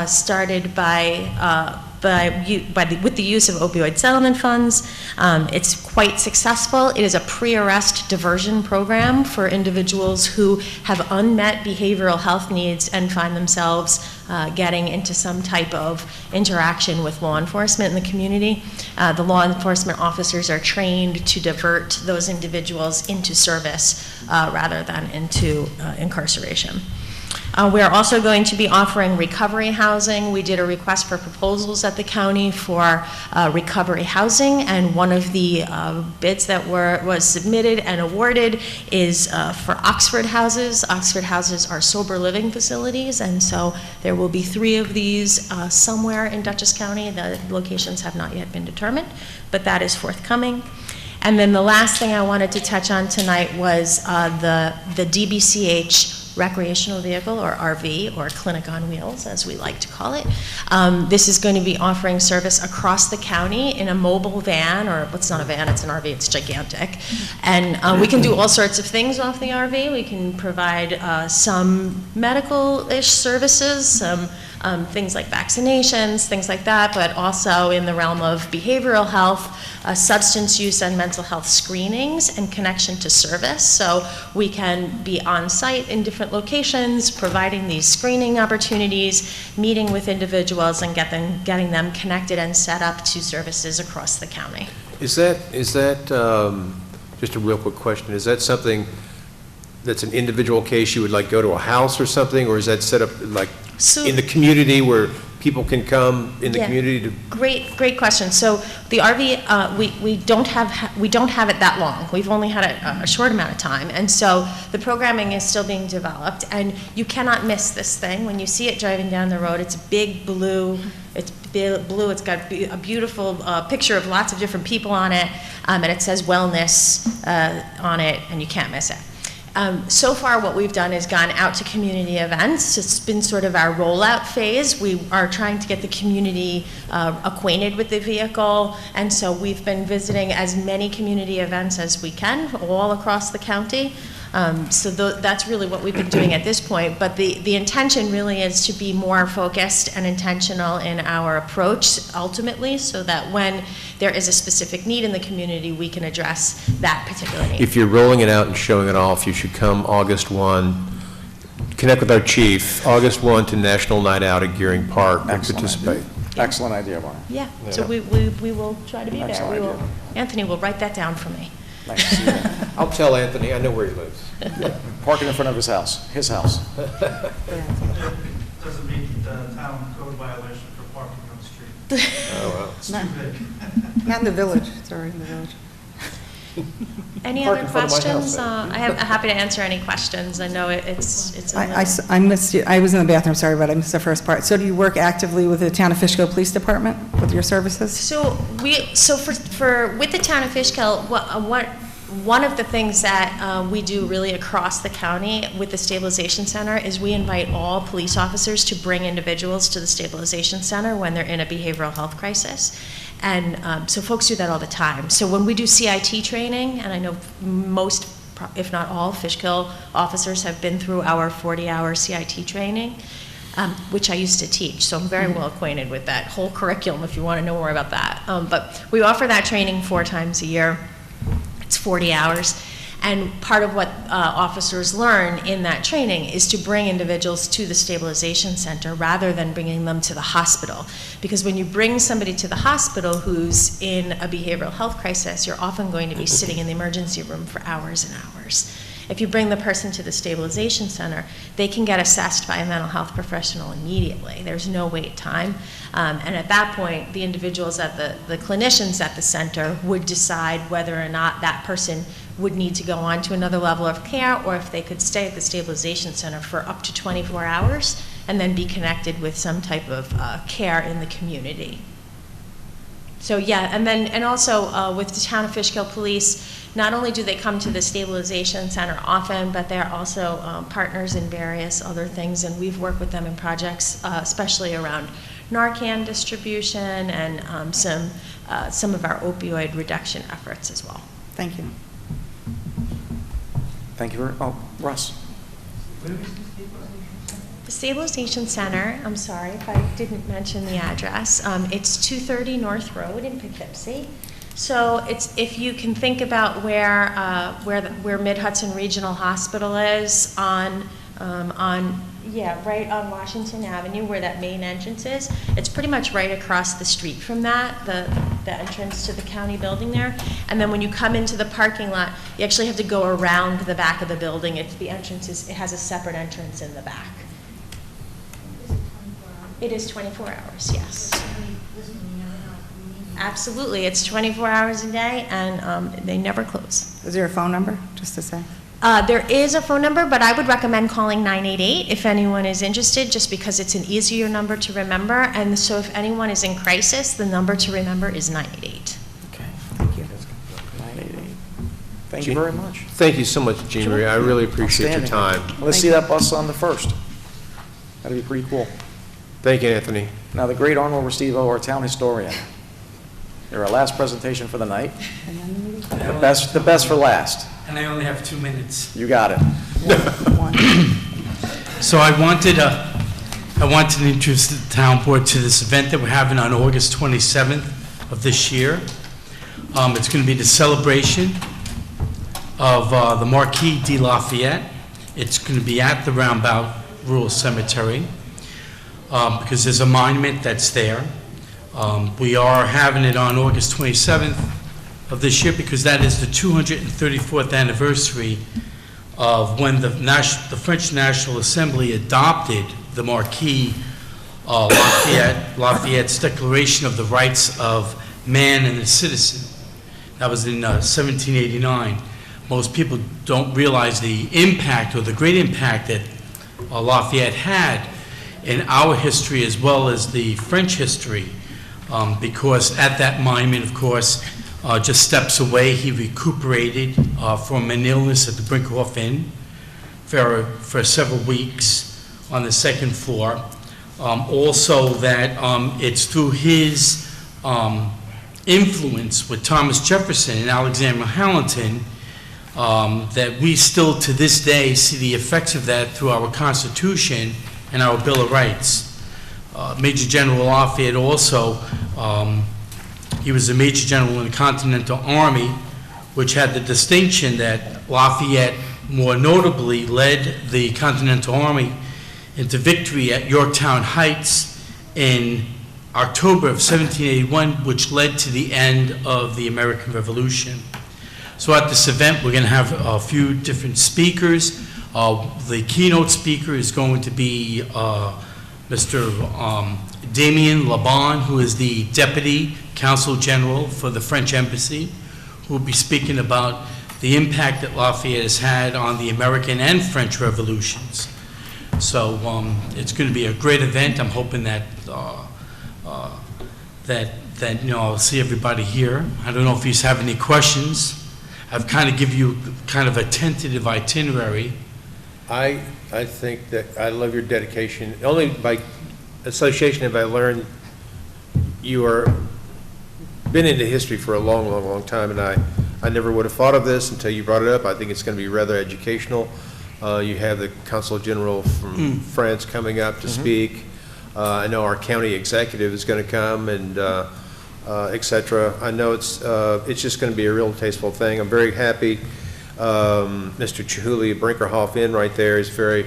Speaker 18: started with the use of opioid settlement funds. It's quite successful. It is a pre-arrest diversion program for individuals who have unmet behavioral health needs and find themselves getting into some type of interaction with law enforcement in the community. The law enforcement officers are trained to divert those individuals into service rather than into incarceration. We are also going to be offering recovery housing. We did a request for proposals at the county for recovery housing, and one of the bids that was submitted and awarded is for Oxford houses. Oxford houses are sober living facilities, and so there will be 3 of these somewhere in Dutchess County. The locations have not yet been determined, but that is forthcoming. And then the last thing I wanted to touch on tonight was the DBCH recreational vehicle, or RV, or Clinic on Wheels, as we like to call it. This is going to be offering service across the county in a mobile van, or it's not a van, it's an RV, it's gigantic. And we can do all sorts of things off the RV. We can provide some medical-ish services, some things like vaccinations, things like that, but also in the realm of behavioral health, substance use and mental health screenings and connection to service. So we can be on site in different locations, providing these screening opportunities, meeting with individuals and getting them connected and set up to services across the county.
Speaker 5: Is that just a real quick question, is that something that's an individual case you would like go to a house or something, or is that set up like in the community where people can come in the community to?
Speaker 18: Great question. So the RV, we don't have it that long. We've only had it a short amount of time, and so the programming is still being developed. And you cannot miss this thing when you see it driving down the road. It's big blue. It's blue. It's got a beautiful picture of lots of different people on it, and it says wellness on it, and you can't miss it. So far, what we've done is gone out to community events. It's been sort of our rollout phase. We are trying to get the community acquainted with the vehicle, and so we've been visiting as many community events as we can all across the county. So that's really what we've been doing at this point, but the intention really is to be more focused and intentional in our approach ultimately, so that when there is a specific need in the community, we can address that particular need.
Speaker 5: If you're rolling it out and showing it off, you should come August 1, connect with our chief, August 1 to National Night Out at Gearing Park and participate.
Speaker 1: Excellent idea, Brian.
Speaker 18: Yeah, so we will try to be there.
Speaker 1: Excellent idea.
Speaker 18: Anthony will write that down for me.
Speaker 1: Nice to see you.
Speaker 5: I'll tell Anthony, I know where he lives.
Speaker 1: Parking in front of his house,
Speaker 19: Doesn't meet the town code violation for parking on the street.
Speaker 5: Oh, well.
Speaker 19: It's too big.
Speaker 3: Not in the village, it's already in the village.
Speaker 18: Any
Speaker 1: Park
Speaker 18: other
Speaker 1: in front of my
Speaker 18: questions?
Speaker 1: house,
Speaker 18: I'm happy to answer any questions. I know it's a little-
Speaker 3: I missed you, I was in the bathroom, sorry, but I missed the first part. So do you work actively with the Town of Fishkill Police Department with your services?
Speaker 18: So with the town of Fishkill, one of the things that we do really across the county with the stabilization center is we invite all police officers to bring individuals to the stabilization center when they're in a behavioral health crisis. And so folks do that all the time. So when we do CIT training, and I know most, if not all, Fishkill officers have been through our 40-hour CIT training, which I used to teach, so I'm very well acquainted with that whole curriculum if you want to know more about that. But we offer that training 4 times a year. It's 40 hours. And part of what officers learn in that training is to bring individuals to the stabilization center rather than bringing them to the hospital. Because when you bring somebody to the hospital who's in a behavioral health crisis, you're often going to be sitting in the emergency room for hours and hours. If you bring the person to the stabilization center, they can get assessed by a mental health professional immediately. There's no wait time. And at that point, the individuals at the clinicians at the center would decide whether or not that person would need to go on to another level of care, or if they could stay at the stabilization center for up to 24 hours and then be connected with some type of care in the community. So yeah, and also with the Town of Fishkill Police, not only do they come to the stabilization center often, but they're also partners in various other things, and we've worked with them in projects, especially around Narcan distribution and some of our opioid reduction efforts as well.
Speaker 3: Thank you.
Speaker 1: Thank you Russ.
Speaker 18: The Stabilization Center, I'm sorry if I didn't mention the address, it's 230 North Road in Poughkeepsie. So it's, if you can think about where Mid-Hudson Regional Hospital is right on Washington Avenue where that main entrance is, it's pretty much right across the street from that, the entrance to the county building there. And then when you come into the parking lot, you actually have to go around the back of the building. It has a separate entrance in the back. It is 24 hours, yes. Absolutely, it's 24 hours a day, and they never close.
Speaker 3: Is there a phone number, just to say?
Speaker 18: There is a phone number, but I would recommend calling 988 if anyone is interested, just because it's an easier number to remember. And so if anyone is in crisis, the number to remember is 988.
Speaker 1: Okay, thank you. 988. Thank you very much.
Speaker 5: Thank you so much, Jean Marie. I really appreciate your time.
Speaker 1: Let's see that bus on the 1st. That'd be pretty cool.
Speaker 5: Thank you, Anthony.
Speaker 1: Now, the great honor will receive our town historian. You're our last presentation for the night. The best for last.
Speaker 20: And I only have 2 minutes.
Speaker 1: You got it.
Speaker 20: So I wanted
Speaker 19: I wanted to introduce the town board to this event that we're having on August 27th of this year. It's going to be the celebration of the Marquis de Lafayette. It's going to be at the Roundabout Rural Cemetery because there's a monument that's there. We are having it on August 27th of this year because that is the 234th anniversary of when the French National Assembly adopted the Marquis Lafayette's Declaration of the Rights of Man and the Citizen. That was in 1789. Most people don't realize the impact or the great impact that Lafayette had in our history as well as the French history, because at that monument, of course, just steps away, he recuperated from an illness at the Brinkhoff Inn for several weeks on the second floor. Also that it's through his influence with Thomas Jefferson and Alexander Hamilton that we still to this day see the effects of that through our Constitution and our Bill of Rights. Major General Lafayette also, he was a Major General in the Continental Army, which had the distinction that Lafayette more notably led the Continental Army into victory at Yorktown Heights in October of 1781, which led to the end of the American Revolution. So at this event, we're going to have a few different speakers. The keynote speaker is going to be Mr. Damien Laban, who is the Deputy Consul General for the French Embassy, who will be speaking about the impact that Lafayette has had on the American and French revolutions. So it's going to be a great event. I'm hoping that I'll see everybody here. I don't know if you have any questions. I've kind of give you kind of a tentative itinerary.
Speaker 5: I think that I love your dedication. Only by association have I learned you are been into history for a long, long, long time, and I never would have thought of this until you brought it up. I think it's going to be rather educational. You have the Consul General from France coming up to speak. I know our county executive is going to come, and et cetera. I know it's just going to be a real tasteful thing. I'm very happy. Mr. Chihuly, Brinkerhoff Inn right there is very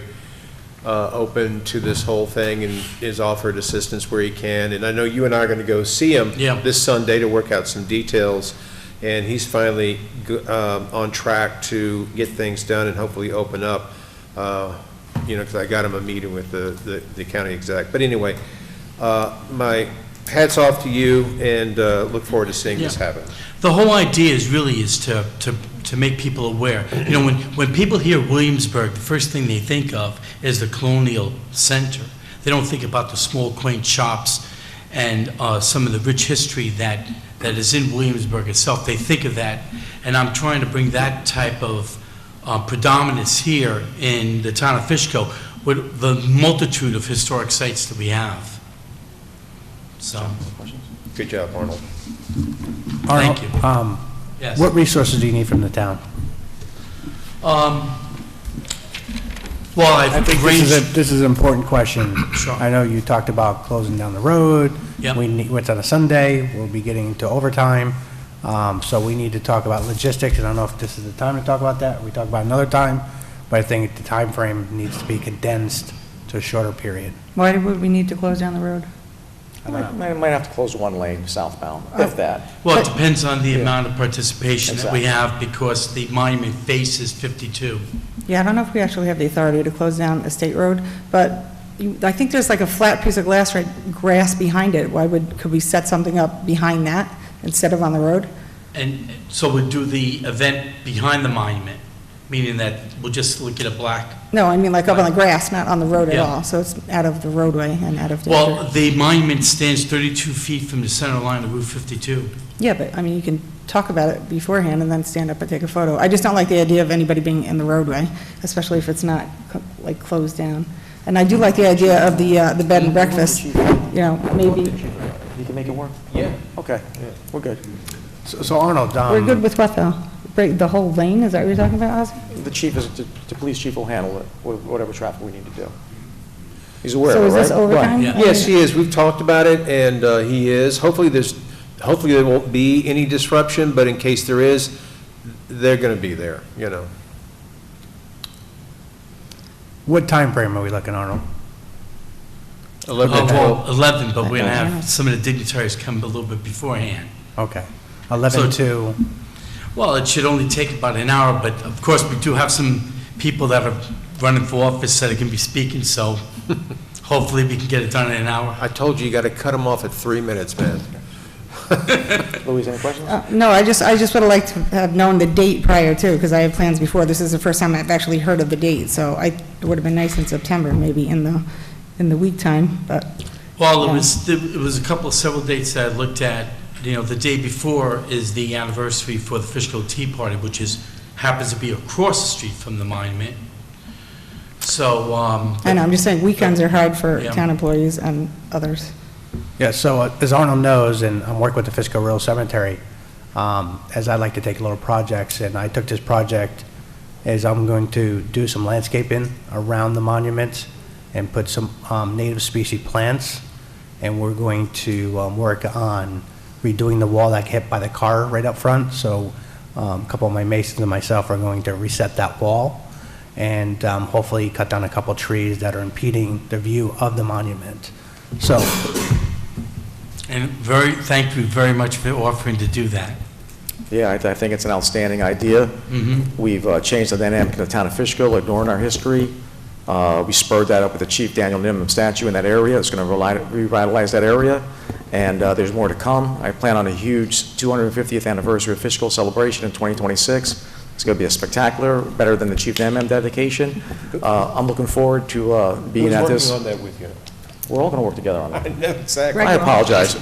Speaker 5: open to this whole thing and is offered assistance where he can. And I know you and I are going to go see him this Sunday to work out some details. And he's finally on track to get things done and hopefully open up, because I got him a meeting with the county exec. But anyway, my hats off to you, and look forward to seeing this happen.
Speaker 19: The whole idea is really to make people aware. You know, when people hear Williamsburg, the first thing they think of is the colonial center. They don't think about the small, quaint shops and some of the rich history that is in Williamsburg itself. They think of that, and I'm trying to bring that type of predominance here in the town of Fishkill with the multitude of historic sites that we have. So,
Speaker 5: good job, Arnold.
Speaker 19: Thank you. Yes.
Speaker 6: What resources do you need from the town?
Speaker 19: Well,
Speaker 6: I think this is an important question.
Speaker 19: Sure.
Speaker 6: I know you talked about closing down the road.
Speaker 19: Yep.
Speaker 6: It's on a Sunday. We'll be getting into overtime. So we need to talk about logistics. I don't know if this is the time to talk about that. We talk about another time, but I think the time frame needs to be condensed to a shorter period.
Speaker 3: Why would we need to close down the road?
Speaker 1: Might have to close one lane southbound, if that.
Speaker 19: Well, it depends on the amount of participation that we have, because the monument faces 52.
Speaker 3: Yeah, I don't know if we actually have the authority to close down a state road, but I think there's like a flat piece of grass behind it. Could we set something up behind that instead of on the road?
Speaker 19: And so we'll do the event behind the monument, meaning that we'll just look at a black.
Speaker 3: No, I mean like up on the grass, not on the road at all. So it's out of the roadway and out of the.
Speaker 19: Well, the monument stands 32 feet from the center line of Route 52.
Speaker 3: Yeah, but I mean, you can talk about it beforehand and then stand up and take a photo. I just don't like the idea of anybody being in the roadway, especially if it's not like closed down. And I do like the idea of the bed and breakfast, maybe.
Speaker 1: You can make it work? Yeah. Okay, we're good.
Speaker 6: So Arnold,
Speaker 3: We're good with what though? Break the whole lane, is that what you're talking about, Ozzy?
Speaker 1: The chief the police chief will handle it, whatever traffic we need to do.
Speaker 5: He's aware
Speaker 3: So
Speaker 5: of it,
Speaker 3: is this
Speaker 5: right?
Speaker 3: overtime?
Speaker 5: Right. Yes, he is. We've talked about it, and he is. Hopefully there won't be any disruption, but in case there is, they're going to be there, you know.
Speaker 6: What time frame are we looking, Arnold?
Speaker 5: 11 to 12.
Speaker 19: Well, 11, but we're going to have some of the dignitaries come a little bit beforehand.
Speaker 6: Okay. 11 to,
Speaker 19: Well, it should only take about an hour, but of course, we do have some people that are running for office that are going to be speaking, so hopefully we can get it done in an hour.
Speaker 5: I told you, you got to cut them off at 3 minutes, man. Louise, any questions?
Speaker 3: No, I just would have liked to have known the date prior too, because I had plans before. This is the first time I've actually heard of the date, so it would have been nice in September, maybe in the week time, but.
Speaker 19: Well,
Speaker 3: yeah.
Speaker 19: it was a couple of several dates that I looked at. You know, the day before is the anniversary for the Fishkill Tea Party, which happens to be across the street from the monument. So,
Speaker 3: I know, I'm just saying, weekends are hard for
Speaker 19: Yeah.
Speaker 3: town employees and others.
Speaker 6: yeah, so as Arnold knows, and I'm working with the Fishkill Rural Cemetery, as I like to take little projects, and I took this project as I'm going to do some landscaping around the monument and put some native species plants, and we're going to work on redoing the wall that got hit by the car right up front. So a couple of my masons and myself are going to reset that wall and hopefully cut down a couple trees that are impeding the view of the monument. So,
Speaker 19: and thank you very much for offering to do that.
Speaker 1: Yeah, I think it's an outstanding idea. We've changed the dynamic of the town of Fishkill, ignoring our history. We spurred that up with the Chief Daniel Nimham statue in that area. It's going to revitalize that area, and there's more to come. I plan on a huge 250th anniversary of Fishkill celebration in 2026. It's going to be a spectacular, better than the Chief Nimham dedication. I'm looking forward to being at this.
Speaker 5: Who's working on that with you?
Speaker 1: We're all going to work together on that.
Speaker 5: I know, exactly.
Speaker 1: I apologize.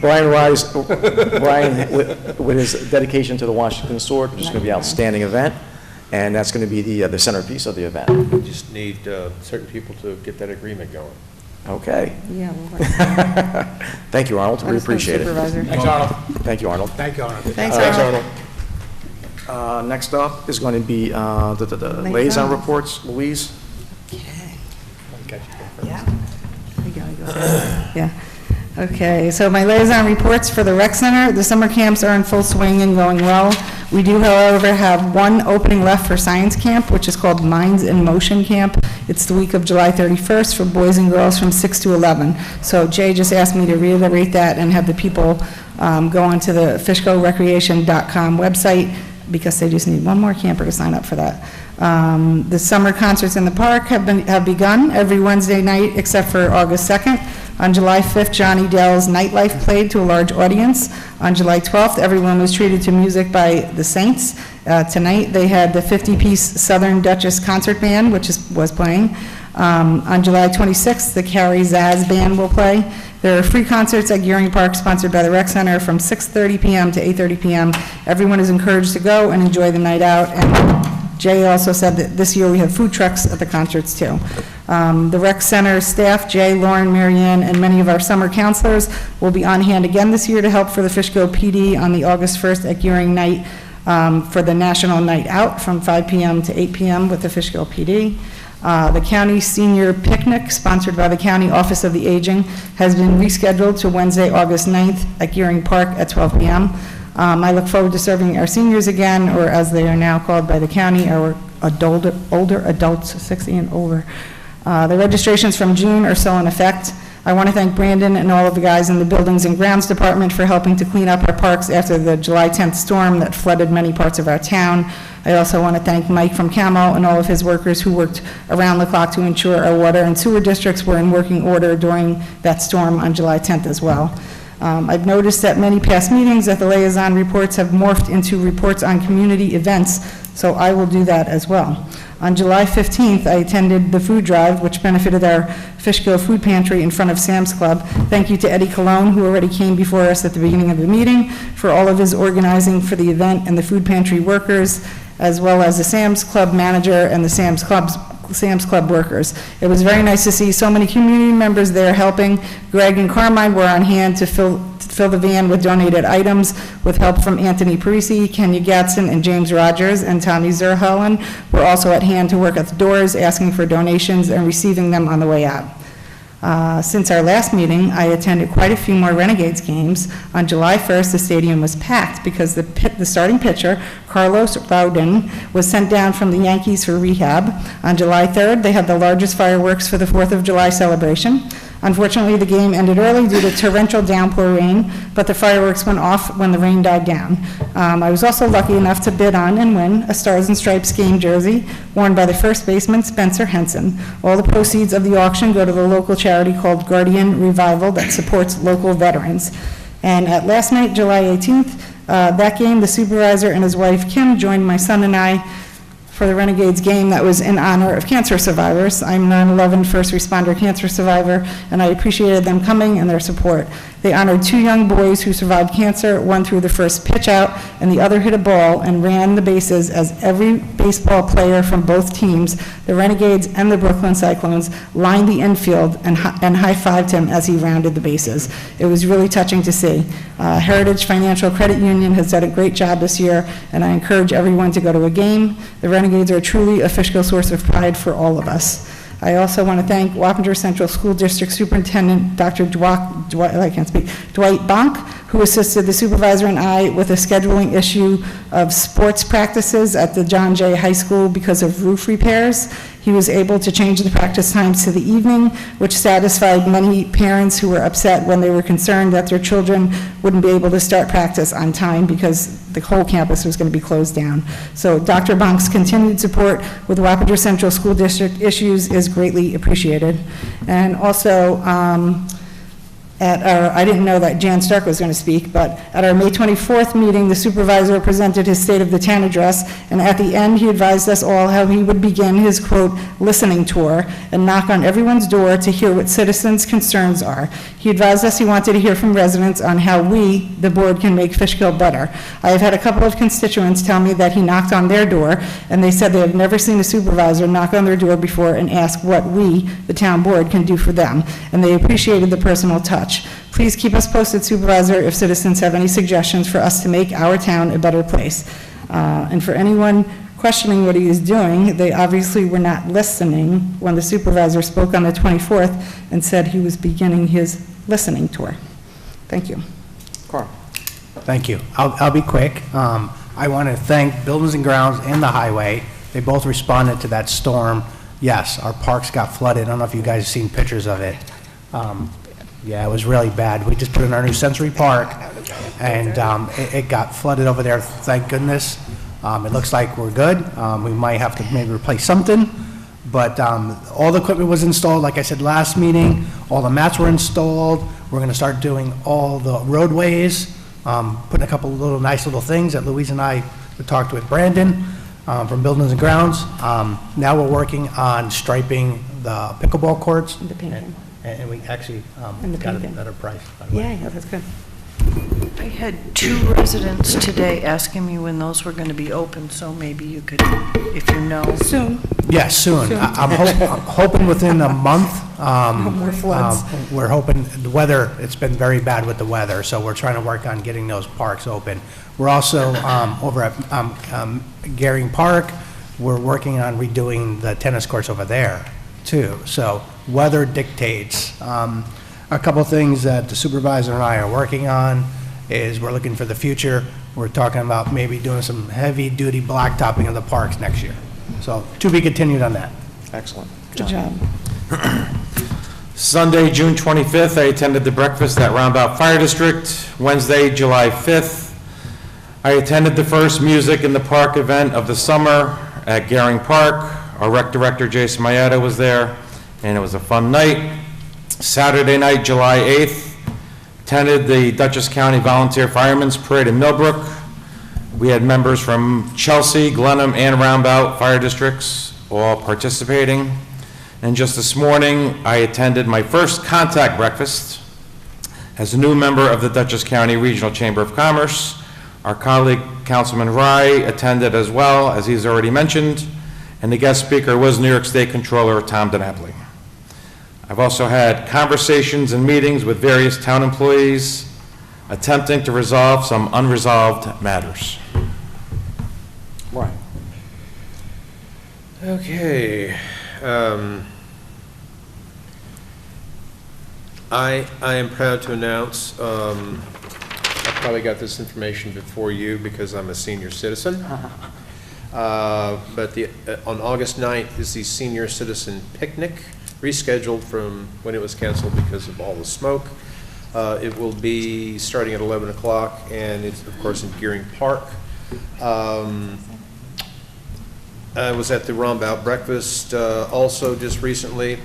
Speaker 1: Brian Rise, Brian, with his dedication to the Washington Sword, which is going to be an outstanding event, and that's going to be the centerpiece of the event.
Speaker 5: We just need certain people to get that agreement going.
Speaker 1: Okay.
Speaker 3: Yeah. We'll
Speaker 1: Thank you, Arnold. We appreciate it.
Speaker 3: Supervisor.
Speaker 6: thanks, Arnold.
Speaker 1: Thank you, Arnold.
Speaker 6: Thank you, Arnold.
Speaker 3: Thanks, Arnold.
Speaker 1: Next up is going to be the liaison reports. Louise?
Speaker 3: Yeah. Yeah. Okay, so my liaison reports for the rec center. The summer camps are in full swing and going well. We do, however, have one opening left for science camp, which is called Minds in Motion Camp. It's the week of July 31st for boys and girls from 6 to 11. So Jay just asked me to reiterate that and have the people go onto the fishkillrecreation.com website, because they just need one more camper to sign up for that. The summer concerts in the park have begun every Wednesday night except for August 2nd. On July 5th, Johnny Dell's Nightlife played to a large audience. On July 12th, everyone was treated to music by the Saints. Tonight, they had the 50-piece Southern Duchess Concert Band, which was playing. On July 26th, the Carrie Zaz Band will play. There are free concerts at Gearing Park, sponsored by the Rec Center, from 6:30 p.m. to 8:30 p.m. Everyone is encouraged to go and enjoy the night out. And Jay also said that this year we have food trucks at the concerts too. The Rec Center staff, Jay, Lauren, Marianne, and many of our summer counselors will be on hand again this year to help for the Fishkill PD on the August 1st at Gearing night for the National Night Out from 5 p.m. to 8 p.m. with the Fishkill PD. The county senior picnic, sponsored by the County Office of the Aging, has been rescheduled to Wednesday, August 9th at Gearing Park at 12 p.m. I look forward to serving our seniors again, or as they are now called by the county, our older adults, 60 and over. The registrations from June are still in effect. I want to thank Brandon and all of the guys in the Buildings and Grounds Department for helping to clean up our parks after the July 10th storm that flooded many parts of our town. I also want to thank Mike from Camo and all of his workers who worked around the clock to ensure our water and sewer districts were in working order during that storm on July 10th as well. I've noticed that many past meetings that the liaison reports have morphed into reports on community events, so I will do that as well. On July 15th, I attended the food drive, which benefited our Fishkill Food Pantry in front of Sam's Club. Thank you to Eddie Colon, who already came before us at the beginning of the meeting, for all of his organizing for the event, and the food pantry workers, as well as the Sam's Club manager and the Sam's Club workers. It was very nice to see so many community members there helping. Greg and Carmine were on hand to fill fill the van with donated items with help from Anthony Parisi, Kenya Gatson, and James Rogers, and Tommy Zerhellen were also at hand to work at the doors, asking for donations and receiving them on the way out. Since our last meeting, I attended quite a few more Renegades games. On July 1st, the stadium was packed because the starting pitcher, Carlos Rowden, was sent down from the Yankees for rehab. On July 3rd, they had the largest fireworks for the 4th of July celebration. Unfortunately, the game ended early due to torrential downpour rain, but the fireworks went off when the rain died down. I was also lucky enough to bid on and win a Stars and Stripes game jersey worn by the first baseman, Spencer Henson. All the proceeds of the auction go to the local charity called Guardian Revival that supports local veterans. And at last night, July 18th, that game, the supervisor and his wife, Kim, joined my son and I for the Renegades game that was in honor of cancer survivors. I'm a 9/11 first responder cancer survivor, and I appreciated them coming and their support. They honored 2 young boys who survived cancer. One threw the first pitch out, and the other hit a ball and ran the bases as every baseball player from both teams, the Renegades and the Brooklyn Cyclones, lined the infield and high-fived him as he rounded the bases. It was really touching to see. Heritage Financial Credit Union has done a great job this year, and I encourage everyone to go to a game. The Renegades are truly a Fishkill source of pride for all of us. I also want to thank Wappinger Central School District Superintendent Dr. Dwight Bonk, who assisted the supervisor and I with a scheduling issue of sports practices at the John Jay High School because of roof repairs. He was able to change the practice times to the evening, which satisfied many parents who were upset when they were concerned that their children wouldn't be able to start practice on time because the whole campus was going to be closed down. So Dr. Bonk's continued support with Wappinger Central School District issues is greatly appreciated. And also, I didn't know that Jan Stark was going to speak, but at our May 24th meeting, the supervisor presented his State of the Town address, and at the end, he advised us all how he would begin his, quote, listening tour and knock on everyone's door to hear what citizens' concerns are. He advised us he wanted to hear from residents on how we, the board, can make Fishkill better. I have had a couple of constituents tell me that he knocked on their door, and they said they have never seen a supervisor knock on their door before and ask what we, the town board, can do for them, and they appreciated the personal touch. Please keep us posted, Supervisor, if citizens have any suggestions for us to make our town a better place. And for anyone questioning what he is doing, they obviously were not listening when the supervisor spoke on the 24th and said he was beginning his listening tour. Thank you.
Speaker 1: Carl.
Speaker 6: Thank you. I'll be quick. I want to thank Buildings and Grounds and the Highway. They both responded to that storm. Yes, our parks got flooded. I don't know if you guys have seen pictures of it. Yeah, it was really bad. We just put in our new Sensory Park, and it got flooded over there, thank goodness. It looks like we're good. We might have to maybe replace something, but all the equipment was installed, like I said last meeting. All the mats were installed. We're going to start doing all the roadways, putting a couple little nice little things that Louise and I talked with Brandon from Buildings and Grounds. Now we're working on striping the pickleball courts.
Speaker 3: The painting.
Speaker 6: And we actually got a better price, by the way.
Speaker 3: Yeah, that's good.
Speaker 20: I had 2 residents today asking me when those were going to be open, so maybe you could, if you know.
Speaker 3: Soon.
Speaker 6: Yes, soon. I'm hoping within a month.
Speaker 3: More floods.
Speaker 6: We're hoping, the weather, it's been very bad with the weather, so we're trying to work on getting those parks open. We're also over at Garing Park, we're working on redoing the tennis courts over there, too. So weather dictates. A couple things that the supervisor and I are working on is we're looking for the future. We're talking about maybe doing some heavy-duty blacktopping of the parks next year. So to be continued on that.
Speaker 1: Excellent.
Speaker 3: Good job.
Speaker 16: Sunday, June 25th, I attended the breakfast at Roundabout Fire District. Wednesday, July 5th, I attended the first Music in the Park event of the summer at Garing Park. Our rec director, Jason Mayetta, was there, and it was a fun night. Saturday night, July 8th, attended the Dutchess County Volunteer Firemen's Parade in Millbrook. We had members from Chelsea, Glenham, and Roundabout Fire Districts all participating. And just this morning, I attended my first contact breakfast as a new member of the Dutchess County Regional Chamber of Commerce. Our colleague, Councilman Rye, attended as well, as he's already mentioned, and the guest speaker was New York State Controller Tom DiNapoli. I've also had conversations and meetings with various town employees, attempting to resolve some unresolved matters.
Speaker 1: Right.
Speaker 5: Okay. I am proud to announce, I probably got this information before you because I'm a senior citizen. But on August 9th is the Senior Citizen Picnic, rescheduled from when it was canceled because of all the smoke. It will be starting at 11 o'clock, and it's, of course, in Gearing Park. I was at the Rombout Breakfast also just recently.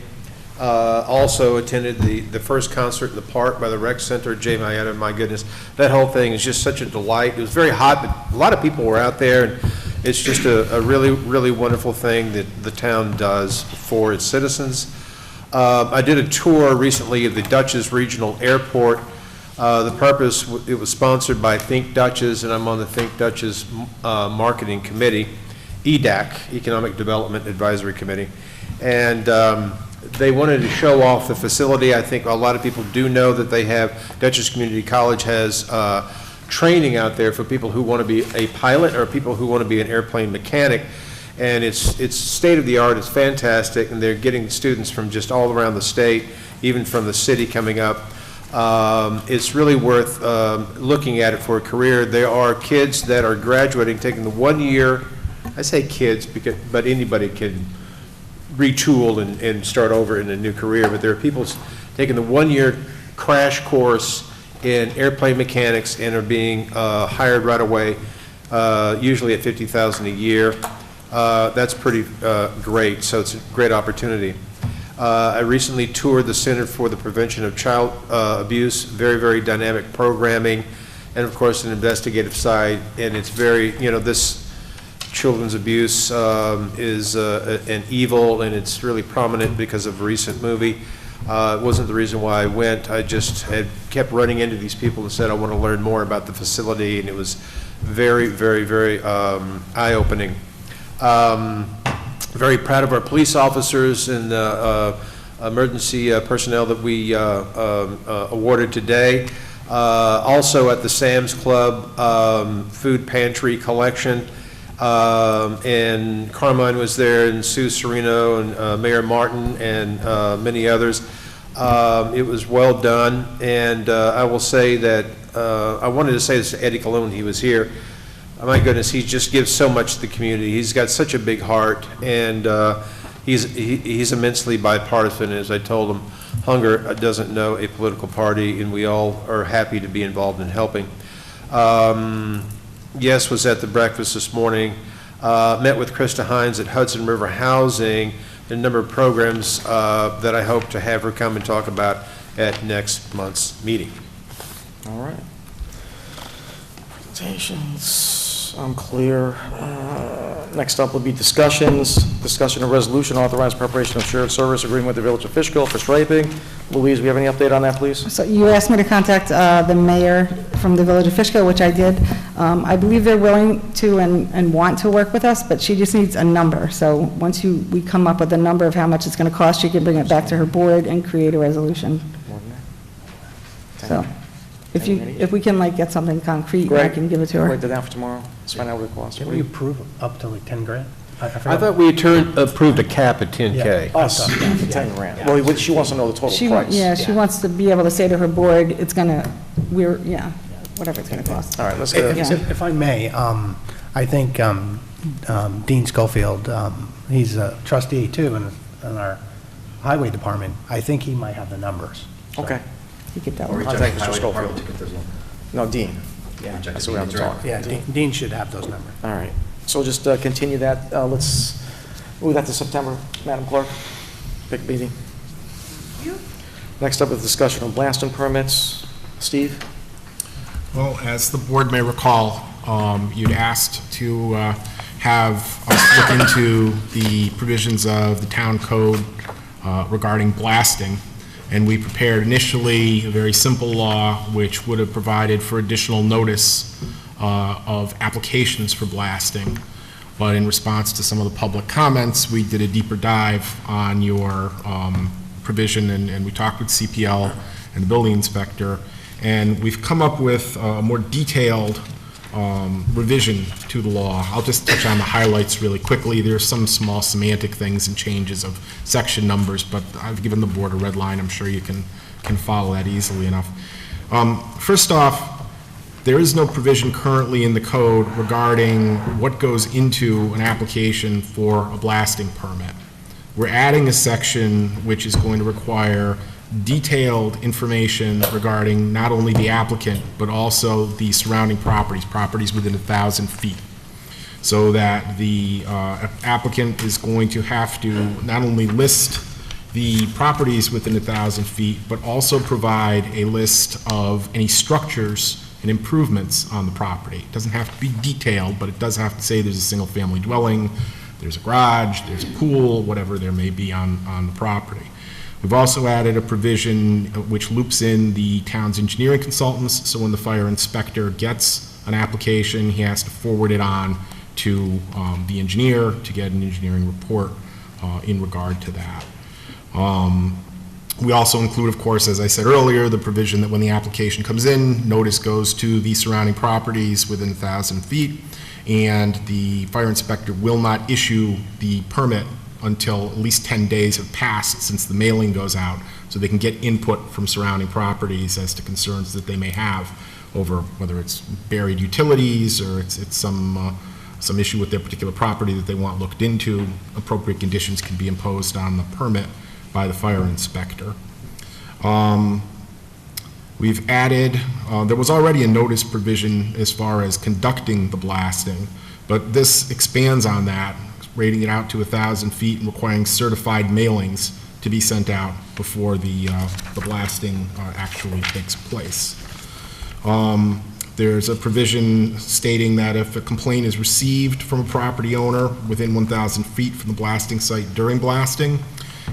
Speaker 5: Also attended the first concert in the park by the rec center. Jay Mayetta, my goodness, that whole thing is just such a delight. It was very hot, but a lot of people were out there, and it's just a really, really wonderful thing that the town does for its citizens. I did a tour recently of the Dutchess Regional Airport. The purpose, it was sponsored by Think Dutchess, and I'm on the Think Dutchess Marketing Committee, EDAC, Economic Development Advisory Committee. And they wanted to show off the facility. I think a lot of people do know that they have, Dutchess Community College has training out there for people who want to be a pilot or people who want to be an airplane mechanic. And it's state-of-the-art, it's fantastic, and they're getting students from just all around the state, even from the city coming up. It's really worth looking at it for a career. There are kids that are graduating, taking the 1 year, I say kids, because, but anybody can retool and start over in a new career, but there are people taking the 1 year crash course in airplane mechanics and are being hired right away, usually at $50,000 a year. That's pretty great, so it's a great opportunity. I recently toured the Center for the Prevention of Child Abuse, very, very dynamic programming, and of course an investigative side, and it's very, you know, this children's abuse is an evil, and it's really prominent because of a recent movie. It wasn't the reason why I went. I just had kept running into these people and said I want to learn more about the facility, and it was very, very, very eye-opening. Very proud of our police officers and the emergency personnel that we awarded today. Also at the Sam's Club food pantry collection. And Carmine was there, and Sue Serino, and Mayor Martin, and many others. It was well done, and I will say that I wanted to say this to Eddie Colon. He was here. My goodness, he just gives so much to the community. He's got such a big heart, and he's immensely bipartisan. As I told him, hunger doesn't know a political party, and we all are happy to be involved in helping. Yes, was at the breakfast this morning. Met with Krista Hines at Hudson River Housing. There are a number of programs that I hope to have her come and talk about at next month's meeting.
Speaker 1: All right. Presentations, I'm clear. Next up will be discussions. Discussion of resolution authorizing preparation of shared service agreement with the Village of Fishkill for striping. Louise, we have any update on that, please?
Speaker 3: So you asked me to contact the mayor from the Village of Fishkill, which I did. I believe they're willing to and want to work with us, but she just needs a number. So once we come up with a number of how much it's going to cost, she can bring it back to her board and create a resolution. So if we can like get something concrete, I can give it to her.
Speaker 1: Write that down for tomorrow. Let's find out what it costs.
Speaker 6: Can we approve up to like 10 grand?
Speaker 5: I thought we approved a cap at 10K.
Speaker 1: Us, for 10 grand. Well, she wants to know the total price.
Speaker 3: Yeah, she wants to be able to say to her board, it's going to, whatever it's going to cost.
Speaker 1: All right, let's go.
Speaker 6: If I may, I think Dean Schofield, he's a trustee too in our highway department. I think he might have the numbers. So.
Speaker 1: Okay.
Speaker 3: You get that
Speaker 1: Or
Speaker 3: one.
Speaker 1: contact Mr. Schofield. No, Dean.
Speaker 6: Yeah,
Speaker 1: that's what we have to talk.
Speaker 6: Yeah, Dean should have those numbers.
Speaker 1: All right. So we'll just continue that. Let's move that to September, Madam Clerk. Big meeting. Next up is discussion on blasting permits. Steve?
Speaker 14: Well, as the board may recall, you'd asked to have us look into the provisions of the town code regarding blasting. And we prepared initially a very simple law which would have provided for additional notice of applications for blasting. But in response to some of the public comments, we did a deeper dive on your provision, and we talked with CPL and the building inspector, And we've come up with a more detailed revision to the law. I'll just touch on the highlights really quickly. There's some small semantic things and changes of section numbers, but I've given the board a red line. I'm sure you can follow that easily enough. First off, there is no provision currently in the code regarding what goes into an application for a blasting permit. We're adding a section which is going to require detailed information regarding not only the applicant, but also the surrounding properties within 1,000 feet. So that the applicant is going to have to not only list the properties within 1,000 feet, but also provide a list of any structures and improvements on the property. It doesn't have to be detailed, but it does have to say there's a single-family dwelling, there's a garage, there's a pool, whatever there may be on the property. We've also added a provision which loops in the town's engineering consultants, so when the fire inspector gets an application, he has to forward it on to the engineer to get an engineering report in regard to that. We also include, of course, as I said earlier, the provision that when the application comes in, notice goes to the surrounding properties within 1,000 feet, and the fire inspector will not issue the permit until at least 10 days have passed since the mailing goes out, so they can get input from surrounding properties as to concerns that they may have over whether it's buried utilities or it's some issue with their particular property that they want looked into. Appropriate conditions can be imposed on the permit by the fire inspector. We've added, there was already a notice provision as far as conducting the blasting, but this expands on that, rating it out to 1,000 feet and requiring certified mailings to be sent out before the blasting actually takes place. There's a provision stating that if a complaint is received from a property owner within 1,000 feet from the blasting site during blasting,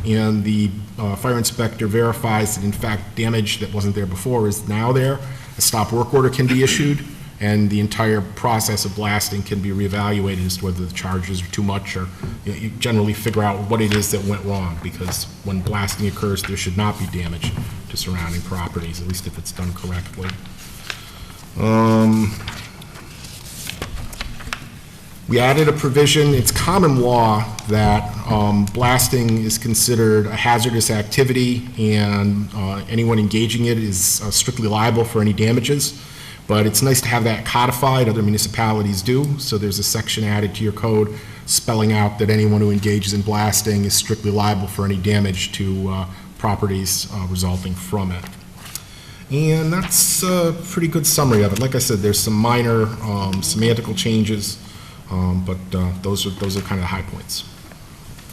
Speaker 14: and the fire inspector verifies that in fact damage that wasn't there before is now there, a stop work order can be issued, and the entire process of blasting can be reevaluated as to whether the charges are too much, or you generally figure out what it is that went wrong, because when blasting occurs there should not be damage to surrounding properties, at least if it's done correctly. We added a provision, it's common law that blasting is considered a hazardous activity, and anyone engaging in it is strictly liable for any damages. But it's nice to have that codified. Other municipalities do, so there's a section added to your code spelling out that anyone who engages in blasting is strictly liable for any damage to properties resulting from it. And that's a pretty good summary of it. Like I said, there's some minor semantical changes, but those are kind of the high points.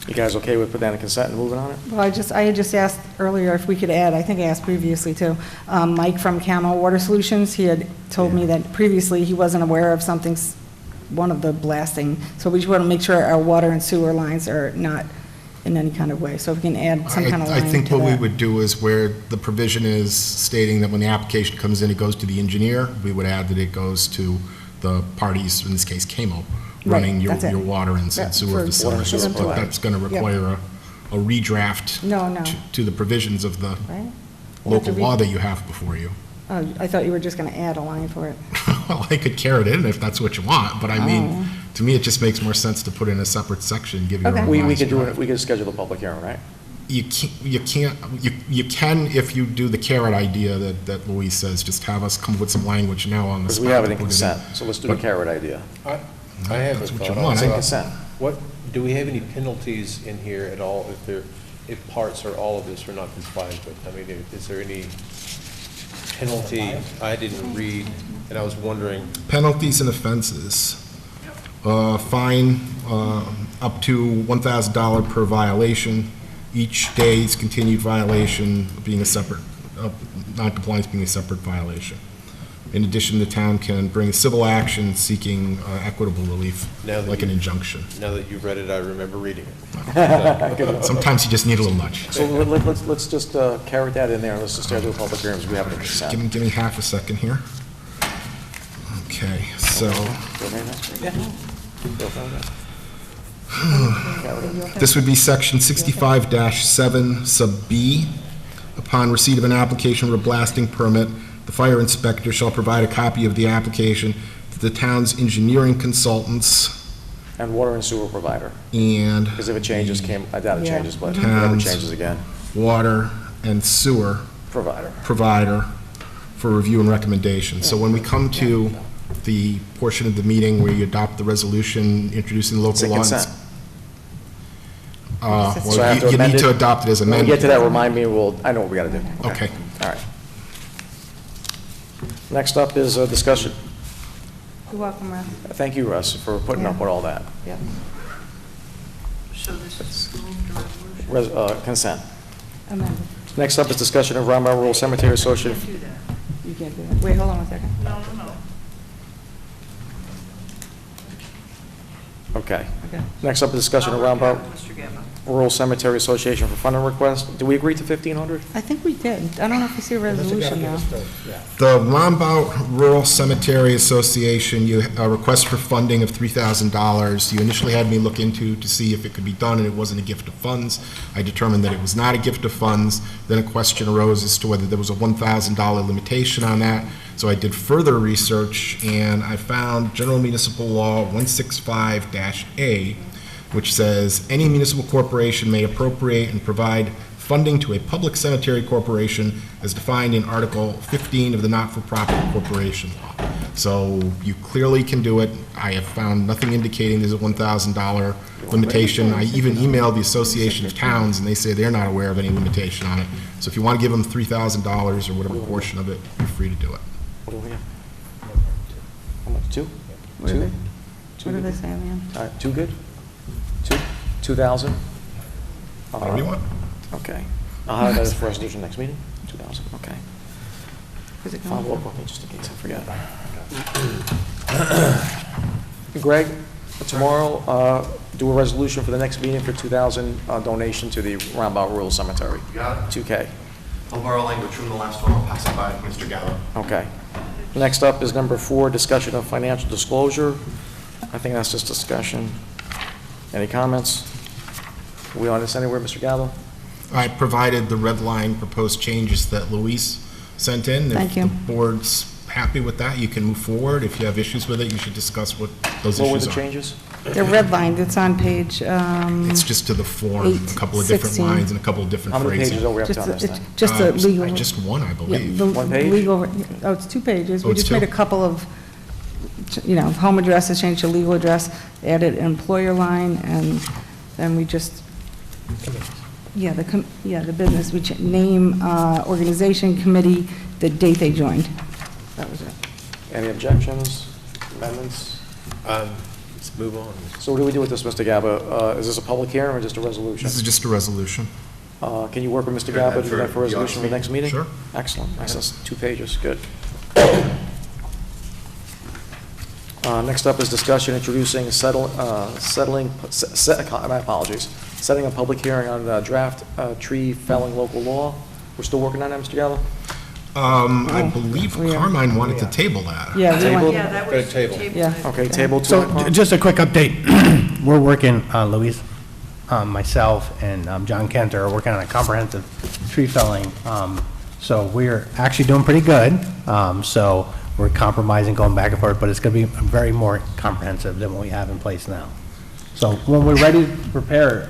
Speaker 1: You guys okay with putting that in consent and moving on it?
Speaker 3: Well, I had just asked earlier if we could add, I think I asked previously too, Mike from Camel Water Solutions, he had told me that previously he wasn't aware of something, one of the blasting, so we just want to make sure our water and sewer lines are not in any kind of way, so if we can add some kind of line to that.
Speaker 14: I think what we would do is where the provision is stating that when the application comes in, it goes to the engineer, we would add that it goes to the parties, in this case, CAMO, running your water and sewer facilities. But that's going to require a redraft to the provisions of the local law that you have before you.
Speaker 3: Oh, I thought you were just going to add a line for it.
Speaker 14: Well, I could carry it in if that's what you want, but I mean, to me, it just makes more sense to put in a separate section, give you a revised
Speaker 1: We could do
Speaker 14: draft.
Speaker 1: it, we could schedule a public hearing, right?
Speaker 14: You can if you do the carrot idea that Louise says, just have us come up with some language now on the
Speaker 1: Because
Speaker 14: spot.
Speaker 1: we have it in
Speaker 14: to put
Speaker 1: consent, so let's do the carrot idea.
Speaker 5: I have
Speaker 14: That's
Speaker 5: a
Speaker 14: what
Speaker 5: thought
Speaker 14: you want,
Speaker 5: on
Speaker 14: eh?
Speaker 5: that.
Speaker 1: Consent.
Speaker 5: Do we have any penalties in here at all if parts or all of this are not compliant with? I mean, is there any penalty? I didn't read, and I was wondering.
Speaker 14: Penalties and offenses. Fine up to $1,000 per violation. Each day's continued violation being a separate, non-compliance being a separate violation. In addition, the town can bring a civil action seeking equitable relief, like an injunction.
Speaker 5: Now that you've read it, I remember reading it.
Speaker 14: Sometimes you just need a little nudge.
Speaker 1: So let's just carrot that in there, and let's just start doing public hearings, we have it in consent.
Speaker 14: Give me half a second here. Okay, so. This would be section 65-7 sub B. Upon receipt of an application for a blasting permit, the fire inspector shall provide a copy of the application to the town's engineering consultants
Speaker 1: And water and sewer provider.
Speaker 14: and
Speaker 1: Because if it changes, I doubt it
Speaker 3: Yeah.
Speaker 1: changes, but if it ever
Speaker 14: Towns.
Speaker 1: changes again,
Speaker 14: water and sewer
Speaker 1: provider.
Speaker 14: provider for review and recommendation. So when we come to the portion of the meeting where you adopt the resolution introducing the
Speaker 1: It's a
Speaker 14: local laws.
Speaker 1: consent. So I have
Speaker 14: Well,
Speaker 1: to
Speaker 14: you
Speaker 1: amend
Speaker 14: need to adopt it as
Speaker 1: When we
Speaker 14: amended.
Speaker 1: get to that, remind me, I know what we got to do.
Speaker 14: Okay.
Speaker 1: All right. Next up is a discussion.
Speaker 3: You're welcome, Russ.
Speaker 1: Thank you, Russ, for putting up with all that.
Speaker 3: Yeah.
Speaker 20: So this is moved to resolution?
Speaker 1: Consent.
Speaker 3: Amended.
Speaker 1: Next up is discussion of Round Mountain Rural Cemetery Association.
Speaker 20: Do that.
Speaker 3: You can't do that. Wait, hold on a second.
Speaker 20: No.
Speaker 1: Okay.
Speaker 3: Okay.
Speaker 1: Next up is discussion of Round Mountain
Speaker 20: Mr. Gavin.
Speaker 1: Rural Cemetery Association for funding request. Do we agree to 1,500?
Speaker 3: I think we did. I don't know if you see a resolution now.
Speaker 14: The Rombout Rural Cemetery Association, you, a request for funding of $3,000. You initially had me look into to see if it could be done, and it wasn't a gift of funds. I determined that it was not a gift of funds. Then a question arose as to whether there was a $1,000 limitation on that. So I did further research, and I found General Municipal Law 165-A, which says, any municipal corporation may appropriate and provide funding to a public cemetery corporation as defined in Article 15 of the Not-for-Profit Corporation Law. So you clearly can do it. I have found nothing indicating there's a $1,000 limitation. I even emailed the Association of Towns, and they say they're not aware of any limitation on it. So if you want to give them $3,000 or whatever portion of it, you're free to do it.
Speaker 1: What do we have? How much, two?
Speaker 3: What
Speaker 1: Two?
Speaker 3: did they say, man?
Speaker 1: All right, two good? 2,000?
Speaker 14: Whatever you want.
Speaker 1: Okay. I'll have that as for resolution next meeting, 2,000, okay.
Speaker 3: Is it going?
Speaker 1: Follow up with me just in case I forget. Greg, tomorrow, do a resolution for the next meeting for 2,000 donation to the Roundabout Rural Cemetery.
Speaker 21: You got it.
Speaker 1: 2K.
Speaker 21: I'll borrow language from the last one. I'll pass it by to Mr. Gallo.
Speaker 1: Okay. Next up is number 4, discussion of financial disclosure. I think that's just discussion. Any comments? Are we on this anywhere, Mr. Gallo?
Speaker 14: I provided the red line proposed changes that Luis sent in.
Speaker 3: Thank you.
Speaker 14: If the board's happy with that, you can move forward. If you have issues with it, you should discuss what those
Speaker 1: What were
Speaker 14: issues
Speaker 1: the
Speaker 14: are.
Speaker 1: changes?
Speaker 3: They're redlined. It's on page,
Speaker 14: It's just to the form, a couple of different
Speaker 3: 816.
Speaker 14: lines and a couple of different
Speaker 1: How many
Speaker 14: phrases.
Speaker 1: pages are we up to
Speaker 3: just,
Speaker 1: on this
Speaker 3: it's
Speaker 1: thing?
Speaker 3: just a legal.
Speaker 14: Just one, I
Speaker 3: Yeah,
Speaker 14: believe.
Speaker 3: the
Speaker 1: One page?
Speaker 3: legal, oh, it's 2 pages.
Speaker 14: Oh,
Speaker 3: We
Speaker 14: it's
Speaker 3: just made a
Speaker 14: 2?
Speaker 3: couple of, home address is changed to legal address, added an employer line, and then we just, the business, we name, organization, committee, the date they joined. That was it.
Speaker 1: Any objections, amendments?
Speaker 5: Let's move on.
Speaker 1: So what do we do with this, Mr. Gaba? Is this a public hearing or just a resolution?
Speaker 14: This is just a resolution.
Speaker 1: Can you work with Mr.
Speaker 21: Sure,
Speaker 1: Gaba to
Speaker 21: for
Speaker 1: do that for a resolution for the next meeting?
Speaker 14: Sure.
Speaker 1: Excellent. That's 2 pages, good. Next up is discussion introducing my apologies, setting a public hearing on draft tree felling local law. We're still working on that, Mr. Gallo?
Speaker 14: I believe Carmine wanted to table that.
Speaker 3: Yeah, we
Speaker 1: Table?
Speaker 3: want-
Speaker 20: Yeah, that was tabled.
Speaker 3: Yeah.
Speaker 1: Okay, table 2.
Speaker 6: So just a quick update. We're working, Luis, myself, and John Kenter are working on a comprehensive tree felling. So we're actually doing pretty good. So we're compromising, going back and forth, but it's going to be very more comprehensive than what we have in place now. So when we're ready to prepare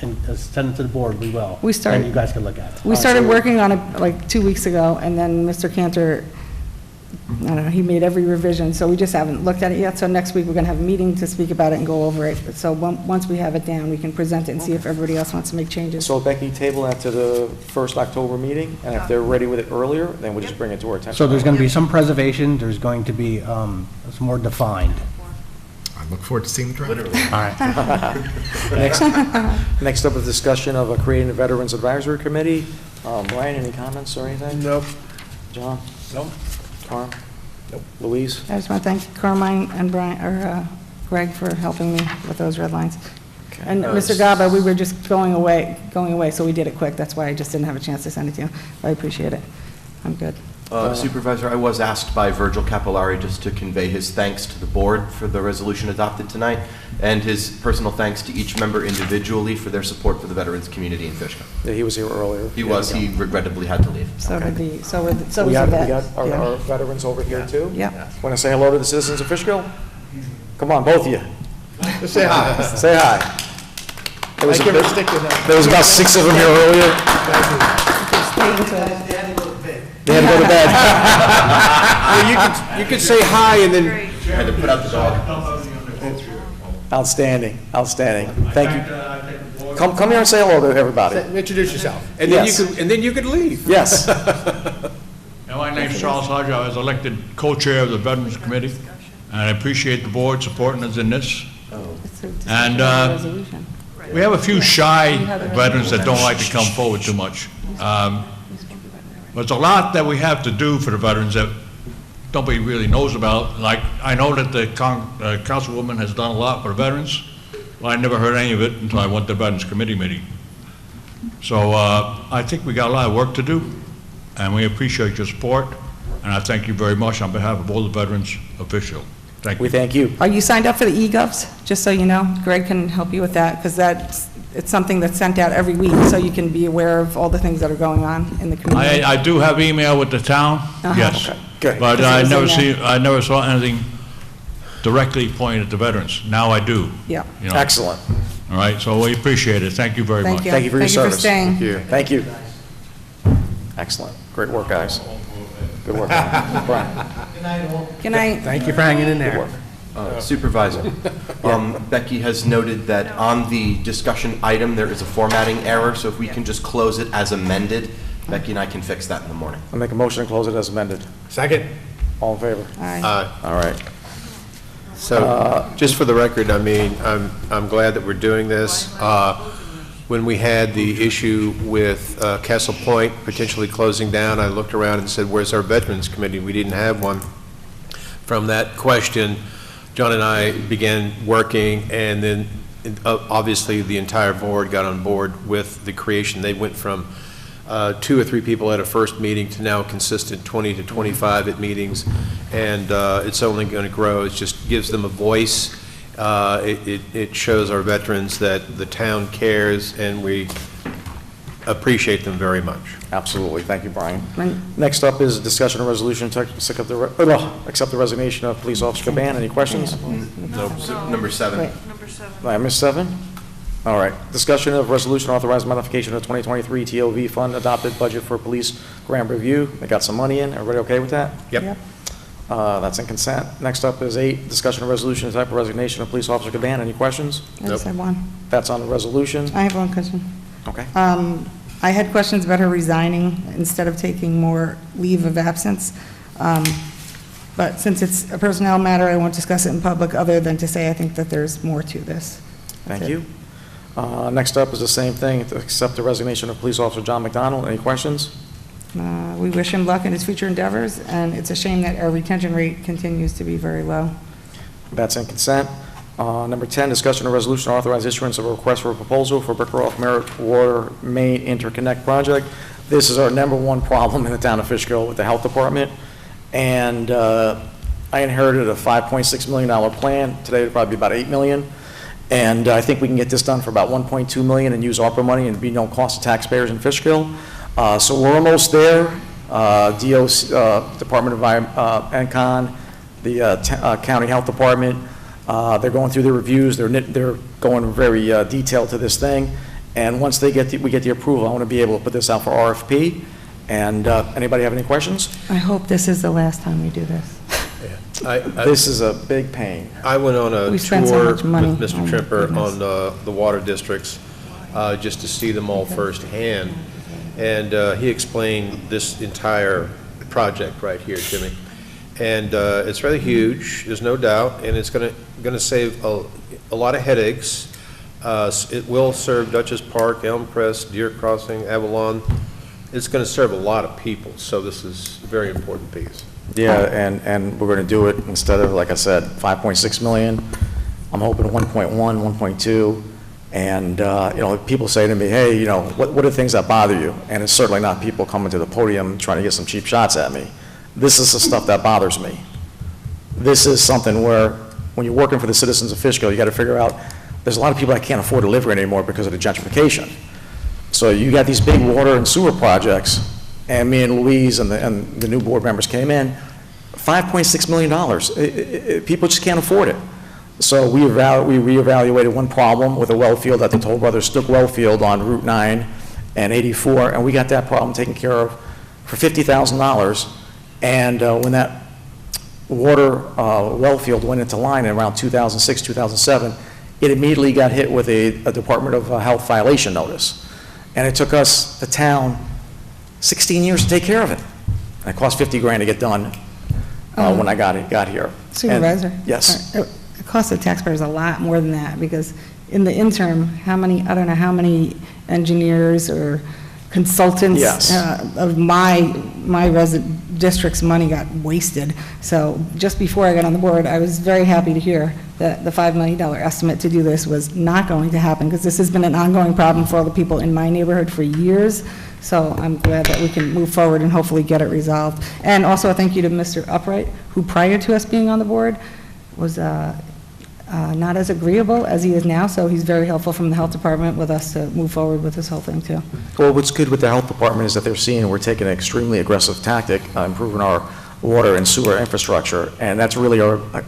Speaker 6: and send it to the board, we will.
Speaker 3: We started-
Speaker 6: And you guys can look at it.
Speaker 3: We started working on it like 2 weeks ago, and then Mr. Cantor, I don't know, he made every revision, so we just haven't looked at it yet. So next week, we're going to have a meeting to speak about it and go over it. So once we have it down, we can present it and see if everybody else wants to make changes.
Speaker 1: So Becky, table that to the first October meeting, and if they're ready with it earlier, then we'll just bring it to our attention.
Speaker 6: So there's going to be some preservation, there's going to be some more defined.
Speaker 14: I look forward to seeing the draft.
Speaker 6: All right.
Speaker 1: Next up is discussion of creating a Veterans Advisory Committee. Brian, any comments or anything?
Speaker 5: Nope.
Speaker 1: John?
Speaker 5: Nope.
Speaker 1: Carm? Nope. Louise?
Speaker 3: I just want to thank Carmine and Greg for helping me with those red lines. And Mr. Gaba, we were just going away, so we did it quick. That's why I just didn't have a chance to send it to you. I appreciate it. I'm good.
Speaker 21: Supervisor, I was asked by Virgil Capillari just to convey his thanks to the board for the resolution adopted tonight, and his personal thanks to each member individually for their support for the veterans community in Fishkill.
Speaker 1: Yeah, he was here earlier.
Speaker 21: He was. He regrettably had to leave.
Speaker 3: So did the, so was
Speaker 1: We
Speaker 3: the
Speaker 1: got
Speaker 3: vet.
Speaker 1: our veterans over here too?
Speaker 3: Yeah.
Speaker 1: Want to say hello to the citizens of Fishkill? Come on, both of you.
Speaker 13: Just say hi.
Speaker 1: Say hi. There was,
Speaker 13: Thank you for sticking up.
Speaker 1: there was about 6 of them here earlier. They had to go to bed.
Speaker 5: You could say hi and then.
Speaker 21: Had to put out the dog.
Speaker 1: Outstanding, outstanding. Thank you. Come here and say hello to everybody.
Speaker 13: Introduce yourself.
Speaker 5: And then you could leave.
Speaker 1: Yes.
Speaker 7: My name's Charles Hodge. I was elected co-chair of the Veterans Committee, and I appreciate the board supporting us in this. And we have a few shy veterans that don't like to come forward too much. There's a lot that we have to do for the veterans that nobody really knows about. Like, I know that the councilwoman has done a lot for the veterans. Well, I never heard any of it until I went to the Veterans Committee meeting. So I think we got a lot of work to do, and we appreciate your support, and I thank you very much on behalf of all the veterans of Fishkill. Thank you.
Speaker 1: We thank you.
Speaker 3: Are you signed up for the eGovs? Just so you know, Greg can help you with that, because it's something that's sent out every week, so you can be aware of all the things that are going on in the community.
Speaker 7: I do have email with the town, yes.
Speaker 1: Okay, good.
Speaker 7: But
Speaker 3: Because it was in
Speaker 7: I never saw anything directly pointed at the veterans. Now I do.
Speaker 3: Yeah.
Speaker 7: You know.
Speaker 1: Excellent.
Speaker 7: All right, so we appreciate it. Thank you very much.
Speaker 3: Thank you.
Speaker 1: Thank you for your service.
Speaker 3: staying.
Speaker 1: Thank you. Excellent. Great work, guys. Good work. Brian.
Speaker 3: Good night.
Speaker 6: Thank you for hanging in there.
Speaker 21: Supervisor, Becky has noted that on the discussion item, there is a formatting error, so if we can just close it as amended, Becky and I can fix that in the morning.
Speaker 1: I'll make a motion to close it as amended.
Speaker 13: Second.
Speaker 1: All in favor?
Speaker 3: Aye.
Speaker 1: All right.
Speaker 5: So, just for the record, I mean, I'm glad that we're doing this. When we had the issue with Castle Point potentially closing down, I looked around and said, where's our Veterans Committee? We didn't have one. From that question, John and I began working, and then obviously the entire board got on board with the creation. They went from 2 or 3 people at a first meeting to now a consistent 20 to 25 at meetings, and it's only going to grow. It just gives them a voice. It shows our veterans that the town cares, and we appreciate them very much.
Speaker 1: Absolutely. Thank you, Brian.
Speaker 3: Right.
Speaker 1: Next up is a discussion and resolution to accept the resignation of Police Officer Caban. Any questions?
Speaker 21: No, number 7.
Speaker 3: Wait.
Speaker 1: I missed 7? All right. Discussion of resolution authorizing modification of 2023 TOV fund adopted budget for police grant review. They got some money in. Everybody okay with that?
Speaker 5: Yep.
Speaker 1: That's in consent. Next up is 8, discussion of resolution type of resignation of Police Officer Caban. Any questions?
Speaker 3: I just had one.
Speaker 1: That's on the resolution.
Speaker 3: I have one question.
Speaker 1: Okay.
Speaker 3: I had questions about her resigning instead of taking more leave of absence. But since it's a personnel matter, I won't discuss it in public other than to say I think that there's more to this. That's
Speaker 1: Thank
Speaker 3: it.
Speaker 1: you. Next up is the same thing, to accept the resignation of Police Officer John McDonald. Any questions?
Speaker 3: We wish him luck in his future endeavors, and it's a shame that our retention rate continues to be very low.
Speaker 1: That's in consent. Number 10, discussion of resolution to authorize issuance of a request for a proposal for Brickroff Merritt Water Main Interconnect Project. This is our #1 problem in the town of Fishkill with the health department. And I inherited a $5.6 million plan. Today it'll probably be about $8 million. And I think we can get this done for about $1.2 million and use ARPA money and be no cost to taxpayers in Fishkill. So we're almost there. DOC, Department of ENCON, the County Health Department, they're going through the reviews. They're going very detailed to this thing. And once we get the approval, I want to be able to put this out for RFP. And anybody have any questions?
Speaker 3: I hope this is the last time we do this.
Speaker 1: This is a big pain.
Speaker 5: I went on a
Speaker 3: We spend so
Speaker 5: tour
Speaker 3: much money.
Speaker 5: with Mr.
Speaker 3: Oh, my
Speaker 5: Trimper
Speaker 3: goodness.
Speaker 5: on the water districts, just to see them all firsthand. And he explained this entire project right here, Jimmy. And it's rather huge, there's no doubt, and it's going to save a lot of headaches. It will serve Dutchess Park, Elm Crest, Deer Crossing, Avalon. It's going to serve a lot of people, so this is a very important piece.
Speaker 1: Yeah, and we're going to do it instead of, like I said, $5.6 million. I'm hoping 1.1, 1.2, And, people say to me, hey, what are the things that bother you? And it's certainly not people coming to the podium trying to get some cheap shots at me. This is the stuff that bothers me. This is something where, when you're working for the citizens of Fishkill, you got to figure out, there's a lot of people that can't afford to live here anymore because of the gentrification. So you got these big water and sewer projects, and me and Louise and the new board members came in, $5.6 million. People just can't afford it. So we reevaluated one problem with a well field at the Toll Brothers Stook well field on Route 9 and 84, and we got that problem taken care of for $50,000. And when that water well field went into line in around 2006, 2007, it immediately got hit with a Department of Health violation notice. And it took us, the town, 16 years to take care of it. And it cost $50,000 to get done when I got here.
Speaker 3: Supervisor?
Speaker 1: And, yes.
Speaker 3: It costs the taxpayers a lot more than that, because in the interim, I don't know how many engineers or consultants
Speaker 1: Yes.
Speaker 3: Of my district's money got wasted. So just before I got on the board, I was very happy to hear that the $5 million estimate to do this was not going to happen, because this has been an ongoing problem for all the people in my neighborhood for years. So I'm glad that we can move forward and hopefully get it resolved. And also a thank you to Mr. Upright, who prior to us being on the board was not as agreeable as he is now, so he's very helpful from the health department with us to move forward with this whole thing too.
Speaker 1: Well, what's good with the health department is that they're seeing we're taking an extremely aggressive tactic, improving our water and sewer infrastructure, and that's really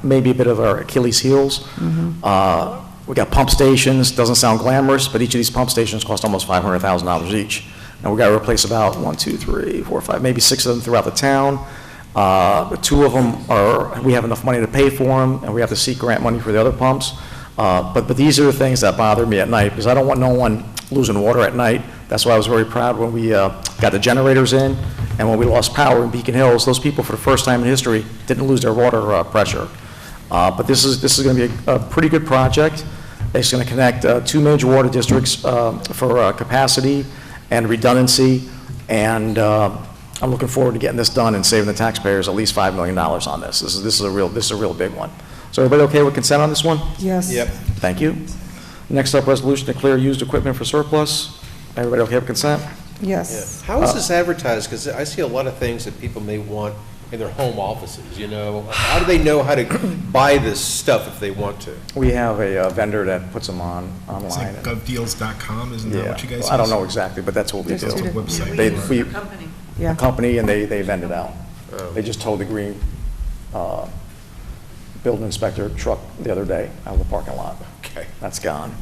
Speaker 1: maybe a bit of our Achilles heels. We got pump stations, doesn't sound glamorous, but each of these pump stations cost almost $500,000 each. And we got to replace about 1, 2, 3, 4, 5, maybe 6 of them throughout the town. 2 of them we have enough money to pay for them, and we have to seek grant money for the other pumps. But these are the things that bother me at night, because I don't want no one losing water at night. That's why I was very proud when we got the generators in, and when we lost power in Beacon Hills, those people for the first time in history didn't lose their water pressure. But this is going to be a pretty good project. It's going to connect 2 major water districts for capacity and redundancy, and I'm looking forward to getting this done and saving the taxpayers at least $5 million on this. This is a real big one. So everybody okay with consent on this one?
Speaker 3: Yes.
Speaker 5: Yep.
Speaker 1: Thank you. Next up, resolution to declare used equipment for surplus. Everybody okay with consent?
Speaker 3: Yes.
Speaker 5: How is this advertised? Because I see a lot of things that people may want in their home offices, How do they know how to buy this stuff if they want to?
Speaker 1: We have a vendor that puts them online.
Speaker 14: It's like govdeals.com, isn't that what you guys use?
Speaker 1: I don't know exactly, but that's what we do.
Speaker 14: That's a website.
Speaker 3: Yeah.
Speaker 1: A company, and they vend it out.
Speaker 5: Oh.
Speaker 1: They just towed the green building inspector truck the other day out of the parking lot.
Speaker 5: Okay.
Speaker 1: That's gone.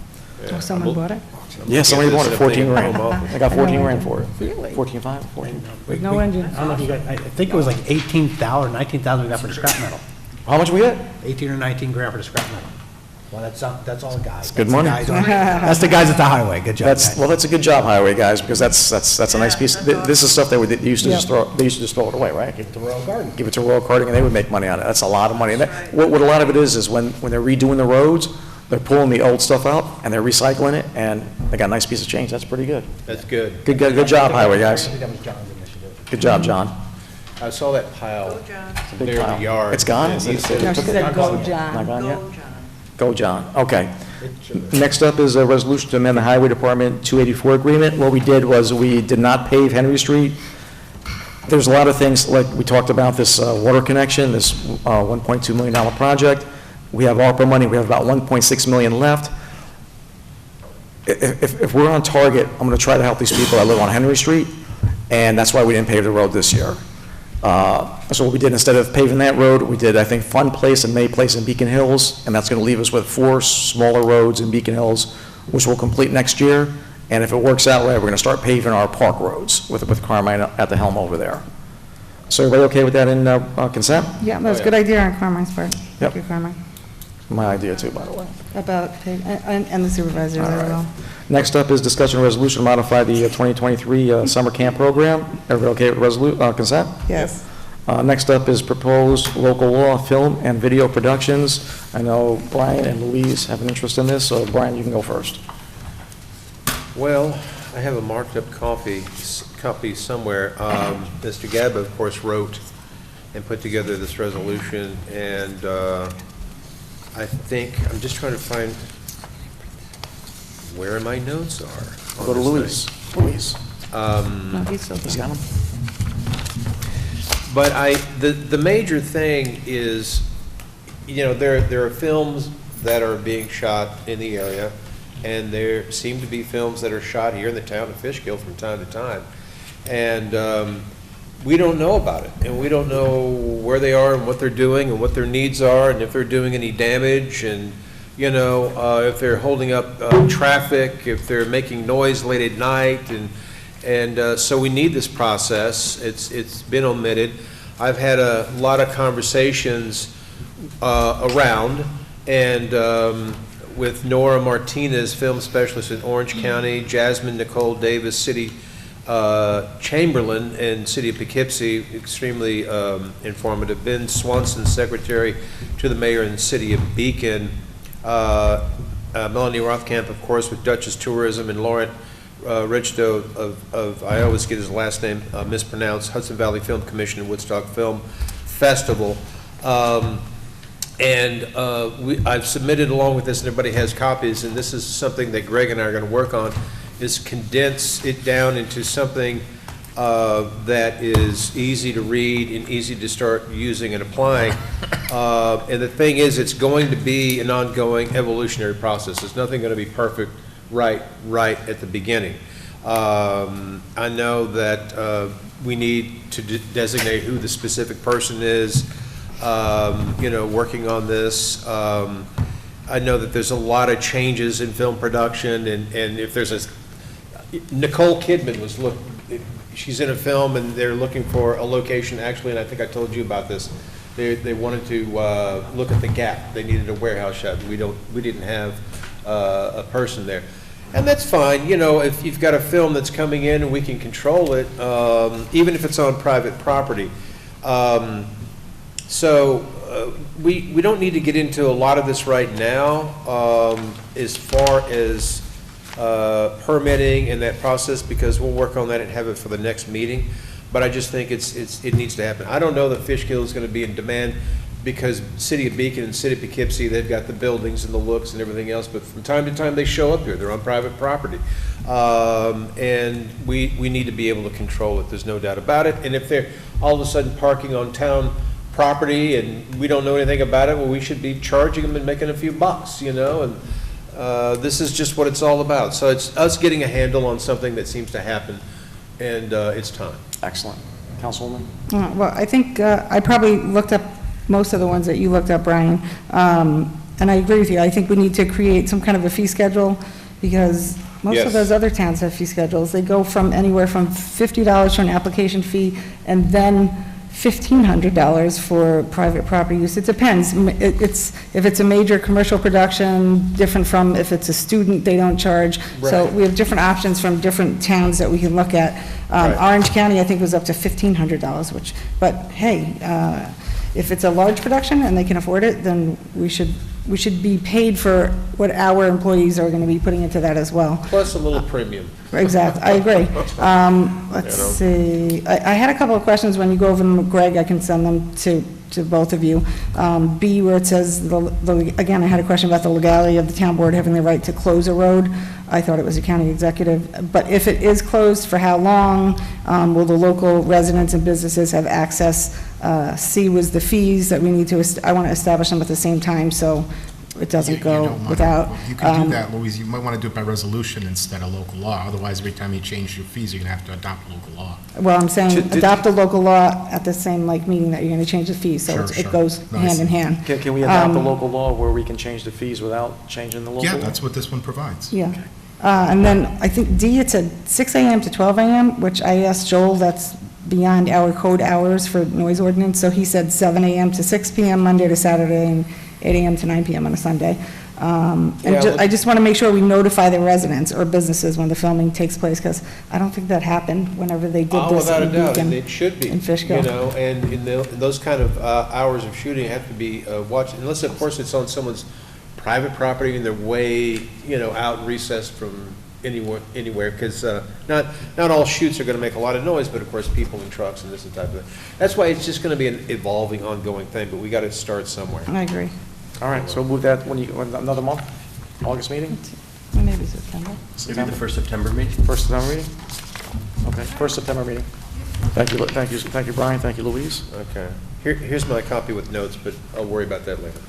Speaker 3: Oh, someone bought it?
Speaker 1: Yeah, somebody bought it, 14 grand.
Speaker 5: I
Speaker 1: I got 14 grand for it.
Speaker 3: Really?
Speaker 1: 14.5, 14.
Speaker 3: With no engine.
Speaker 6: I don't know if you got, I think it was like 18,000 or 19,000 we got for the scrap metal.
Speaker 1: How much we get?
Speaker 6: 18 or 19 grand for the scrap metal. Well, that's all guys.
Speaker 1: Good money.
Speaker 6: That's the guys at the highway. Good job, guys.
Speaker 1: Well, that's a good job, highway guys, because that's a nice piece. This is stuff they used to just throw, they used to just throw it away, right?
Speaker 6: Give it to Royal Garden.
Speaker 1: Give it to Royal Karting, and they would make money on it. That's a lot of money. And that, what a lot of it is when they're redoing the roads, they're pulling the old stuff out, and they're recycling it, and they got a nice piece of change. That's pretty good.
Speaker 5: That's good.
Speaker 1: Good job, highway guys.
Speaker 6: I think that was John's initiative.
Speaker 1: Good job, John.
Speaker 5: I saw that pile
Speaker 1: Big
Speaker 5: there in
Speaker 1: pile.
Speaker 5: the yard.
Speaker 1: It's gone?
Speaker 5: And he said
Speaker 3: No,
Speaker 5: it
Speaker 3: she
Speaker 5: took-
Speaker 3: said go,
Speaker 1: Not
Speaker 3: John.
Speaker 1: gone yet? Go, John. Okay. Next up is a resolution to amend the Highway Department 284 agreement. What we did was we did not pave Henry Street. There's a lot of things, like we talked about this water connection, this $1.2 million project. We have ARPA money. We have about $1.6 million left. If we're on target, I'm going to try to help these people that live on Henry Street, and that's why we didn't pave the road this year. So what we did, instead of paving that road, we did, I think, Fun Place and May Place in Beacon Hills, and that's going to leave us with 4 smaller roads in Beacon Hills, which we'll complete next year. And if it works out right, we're going to start paving our park roads with Carmine at the helm over there. So everybody okay with that in consent?
Speaker 3: Yeah, that was a good idea on Carmine's part.
Speaker 1: Yep.
Speaker 3: Thank you, Carmine.
Speaker 1: My idea too, by the way.
Speaker 3: About, and the supervisor
Speaker 1: All
Speaker 3: as
Speaker 1: right.
Speaker 3: well.
Speaker 1: Next up is discussion resolution to modify the 2023 summer camp program. Everybody okay with consent?
Speaker 3: Yes.
Speaker 1: Next up is proposed local law, film and video productions. I know Brian and Louise have an interest in this, so Brian, you can go first.
Speaker 5: Well, I have a marked up copy somewhere. Mr. Gaba, of course, wrote and put together this resolution, and I think, I'm just trying to find, where my notes are. on
Speaker 1: Go to
Speaker 5: this
Speaker 1: Louise.
Speaker 5: thing.
Speaker 1: Louise.
Speaker 3: No, he's still
Speaker 1: He's got 'em.
Speaker 5: But the major thing is, there are films that are being shot in the area, and there seem to be films that are shot here in the town of Fishkill from time to time. And we don't know about it, and we don't know where they are and what they're doing and what their needs are, and if they're doing any damage, and, if they're holding up traffic, if they're making noise late at night, and so we need this process. It's been omitted. I've had a lot of conversations around, and with Nora Martinez, film specialist in Orange County, Jasmine Nicole Davis, city Chamberlain in City of Poughkeepsie, extremely informative. Ben Swanson, secretary to the mayor in the City of Beacon. Melanie Rothkamp, of course, with Dutchess Tourism, and Laurent Richdo of, I always get his last name mispronounced, Hudson Valley Film Commission and Woodstock Film Festival. I've submitted along with this, and everybody has copies, and this is something that Greg and I are going to work on, is condense it down into something that is easy to read and easy to start using and applying. And the thing is, it's going to be an ongoing evolutionary process. There's nothing going to be perfect right at the beginning. I know that we need to designate who the specific person is, working on this. I know that there's a lot of changes in film production, and if there's Nicole Kidman she's in a film, and they're looking for a location, actually, and I think I told you about this. They wanted to look at the Gap. They needed a warehouse shop. We didn't have a person there. And that's fine, if you've got a film that's coming in and we can control it, even if it's on private property. We don't need to get into a lot of this right now as far as permitting and that process, because we'll work on that and have it for the next meeting. But I just think it needs to happen. I don't know that Fishkill is going to be in demand, because City of Beacon and City of Poughkeepsie, they've got the buildings and the looks and everything else, but from time to time they show up here. They're on private property. And we need to be able to control it, there's no doubt about it. And if they're all of a sudden parking on town property and we don't know anything about it, well, we should be charging them and making a few bucks, and this is just what it's all about. So it's us getting a handle on something that seems to happen, and it's time.
Speaker 1: Excellent. Councilwoman?
Speaker 3: Well, I think I probably looked up most of the ones that you looked up, Brian. And I agree with you. I think we need to create some kind of a fee schedule, because most of those other towns have fee schedules. They go from anywhere from $50 for an application fee and then $1,500 for private property use. It depends. If it's a major commercial production, different from if it's a student, they don't charge.
Speaker 5: Right.
Speaker 3: So we have different options from different towns that we can look at. Orange County, I think, was up to $1,500, but hey, if it's a large production and they can afford it, then we should be paid for what our employees are going to be putting into that as well.
Speaker 5: Plus a little premium.
Speaker 3: Exactly, I agree. Let's see, I had a couple of questions. When you go over them, Greg, I can send them to both of you. B, where it says, again, I had a question about the legality of the town board having the right to close a road. I thought it was a county executive, but if it is closed, for how long? Will the local residents and businesses have access? C was the fees that we need to, I want to establish them at the same time, so it doesn't go without.
Speaker 14: You can do that, Louise. You might want to do it by resolution instead of local law. Otherwise, every time you change your fees, you're going to have to adopt local law.
Speaker 3: Well, I'm saying adopt the local law at the same meeting that you're going to change the fees, so it goes hand in hand.
Speaker 1: Can we adopt the local law where we can change the fees without changing the local law?
Speaker 14: Yeah, that's what this one provides.
Speaker 3: Yeah. And then I think D, it said 6 a.m. to 12 a.m., which I asked Joel, that's beyond our code hours for noise ordinance, so he said 7 a.m. to 6 p.m. Monday to Saturday, and 8 a.m. to 9 p.m. on a Sunday. I just want to make sure we notify the residents or businesses when the filming takes place, because I don't think that happened whenever they did this
Speaker 5: Without a
Speaker 3: in
Speaker 5: doubt,
Speaker 3: Beacon,
Speaker 5: and it should be.
Speaker 3: in Fishkill.
Speaker 5: And in those kind of hours of shooting have to be watched, unless, of course, it's on someone's private property and they're way, out recessed from anywhere, because not all shoots are going to make a lot of noise, but of course people in trucks and this and type of thing. That's why it's just going to be an evolving, ongoing thing, but we got to start somewhere.
Speaker 3: I agree.
Speaker 1: All right, so we'll move that when another month, August meeting?
Speaker 3: Maybe
Speaker 21: Maybe the first September meeting?
Speaker 1: First September meeting? Okay, first September meeting. Thank you, thank you, Brian, thank you, Louise.
Speaker 5: Okay. Here's my copy with notes, but I'll worry about that later.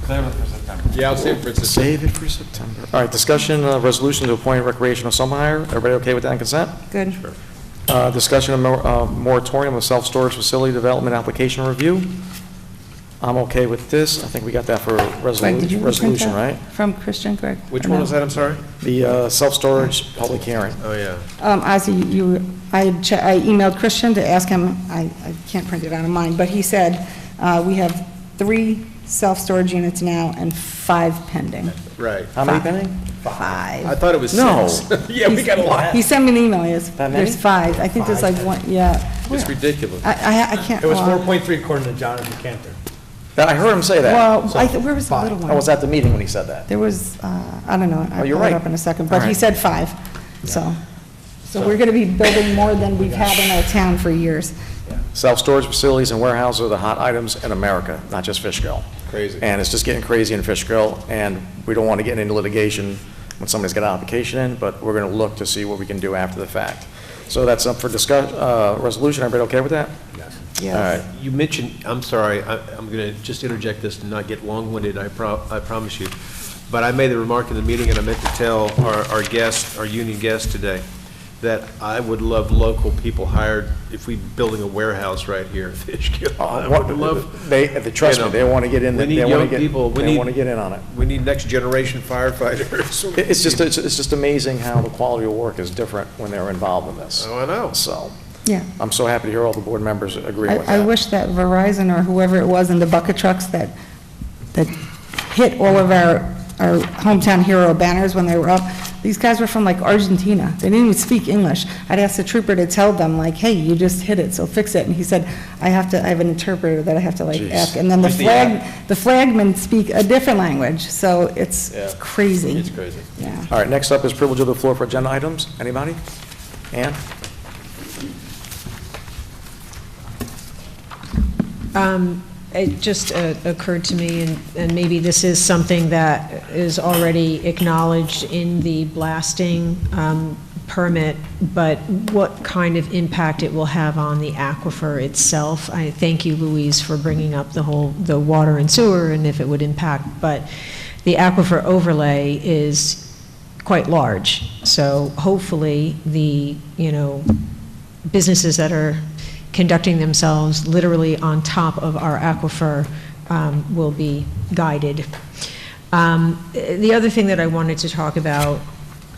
Speaker 16: Save it for September.
Speaker 5: Yeah, I'll save it for September.
Speaker 1: Save it for September. All right, discussion, resolution to appoint recreational summer hire. Everybody okay with that on consent?
Speaker 3: Good.
Speaker 1: Sure. Discussion of moratorium of self-storage facility development application review. I'm okay with this. I think we got that for
Speaker 3: Greg, did you print
Speaker 1: resolution,
Speaker 3: that
Speaker 1: right?
Speaker 3: From Christian, Greg?
Speaker 5: Which
Speaker 3: Or
Speaker 5: one
Speaker 3: no?
Speaker 5: was that, I'm sorry?
Speaker 1: The self-storage public hearing.
Speaker 5: Oh, yeah.
Speaker 3: Ozzy, I emailed Christian to ask him, I can't print it out of mine, but he said, we have 3 self-storage units now and 5 pending.
Speaker 5: Right.
Speaker 1: How many pending?
Speaker 3: 5.
Speaker 5: I thought it was
Speaker 1: No.
Speaker 5: 6. Yeah, we got a lot.
Speaker 3: He sent me an email, yes.
Speaker 1: That many?
Speaker 3: There's 5. I think there's like one, yeah.
Speaker 5: It's ridiculous.
Speaker 3: I can't.
Speaker 6: It was
Speaker 3: well,
Speaker 6: 4.3 according to Jonathan Cantor.
Speaker 1: I heard him say that.
Speaker 3: Well, where was the little one?
Speaker 1: I was at the meeting when he said that.
Speaker 3: There was, I don't know, I'll
Speaker 1: you're
Speaker 3: pull it
Speaker 1: right.
Speaker 3: up in a second,
Speaker 1: All
Speaker 3: but he
Speaker 1: right.
Speaker 3: said 5, so. So we're gonna be building more than we've had in our town for years.
Speaker 1: Self-storage facilities and warehouses are the hot items in America, not just Fishkill.
Speaker 5: Crazy.
Speaker 1: And it's just getting crazy in Fishkill, and we don't want to get into litigation when somebody's got an application in, but we're going to look to see what we can do after the fact. So that's up for resolution. Everybody okay with that?
Speaker 3: Yes.
Speaker 1: All right.
Speaker 5: You mentioned, I'm sorry, I'm going to just interject this and not get long-winded, I promise you. But I made the remark in the meeting, and I meant to tell our guest, our union guest today, that I would love local people hired if we building a warehouse right here in Fishkill. I would love.
Speaker 1: Trust me, they want to get in.
Speaker 5: We need
Speaker 1: they
Speaker 5: young
Speaker 1: want to get,
Speaker 5: people.
Speaker 1: They want to get in on it.
Speaker 5: We need next generation firefighters.
Speaker 1: It's just amazing how the quality of work is different when they're involved in this.
Speaker 5: Oh, I know.
Speaker 1: So.
Speaker 3: Yeah.
Speaker 1: I'm so happy to hear all the board members agree with
Speaker 3: I
Speaker 1: that.
Speaker 3: wish that Verizon or whoever it was in the bucket trucks that hit all of our hometown hero banners when they were up, these guys were from like Argentina. They didn't even speak English. I'd asked the trooper to tell them like, hey, you just hit it, so fix it. And he said, I have an interpreter that I have to like
Speaker 1: Jeez.
Speaker 3: ask. And then the flagmen speak a different language, so it's crazy.
Speaker 5: It's crazy.
Speaker 3: Yeah.
Speaker 1: All right, next up is privilege of the floor for agenda items. Anybody? Ann?
Speaker 12: It just occurred to me, and maybe this is something that is already acknowledged in the blasting permit, but what kind of impact it will have on the aquifer itself. I thank you, Louise, for bringing up the water and sewer and if it would impact, but the aquifer overlay is quite large. So hopefully the, businesses that are conducting themselves literally on top of our aquifer will be guided. The other thing that I wanted to talk about,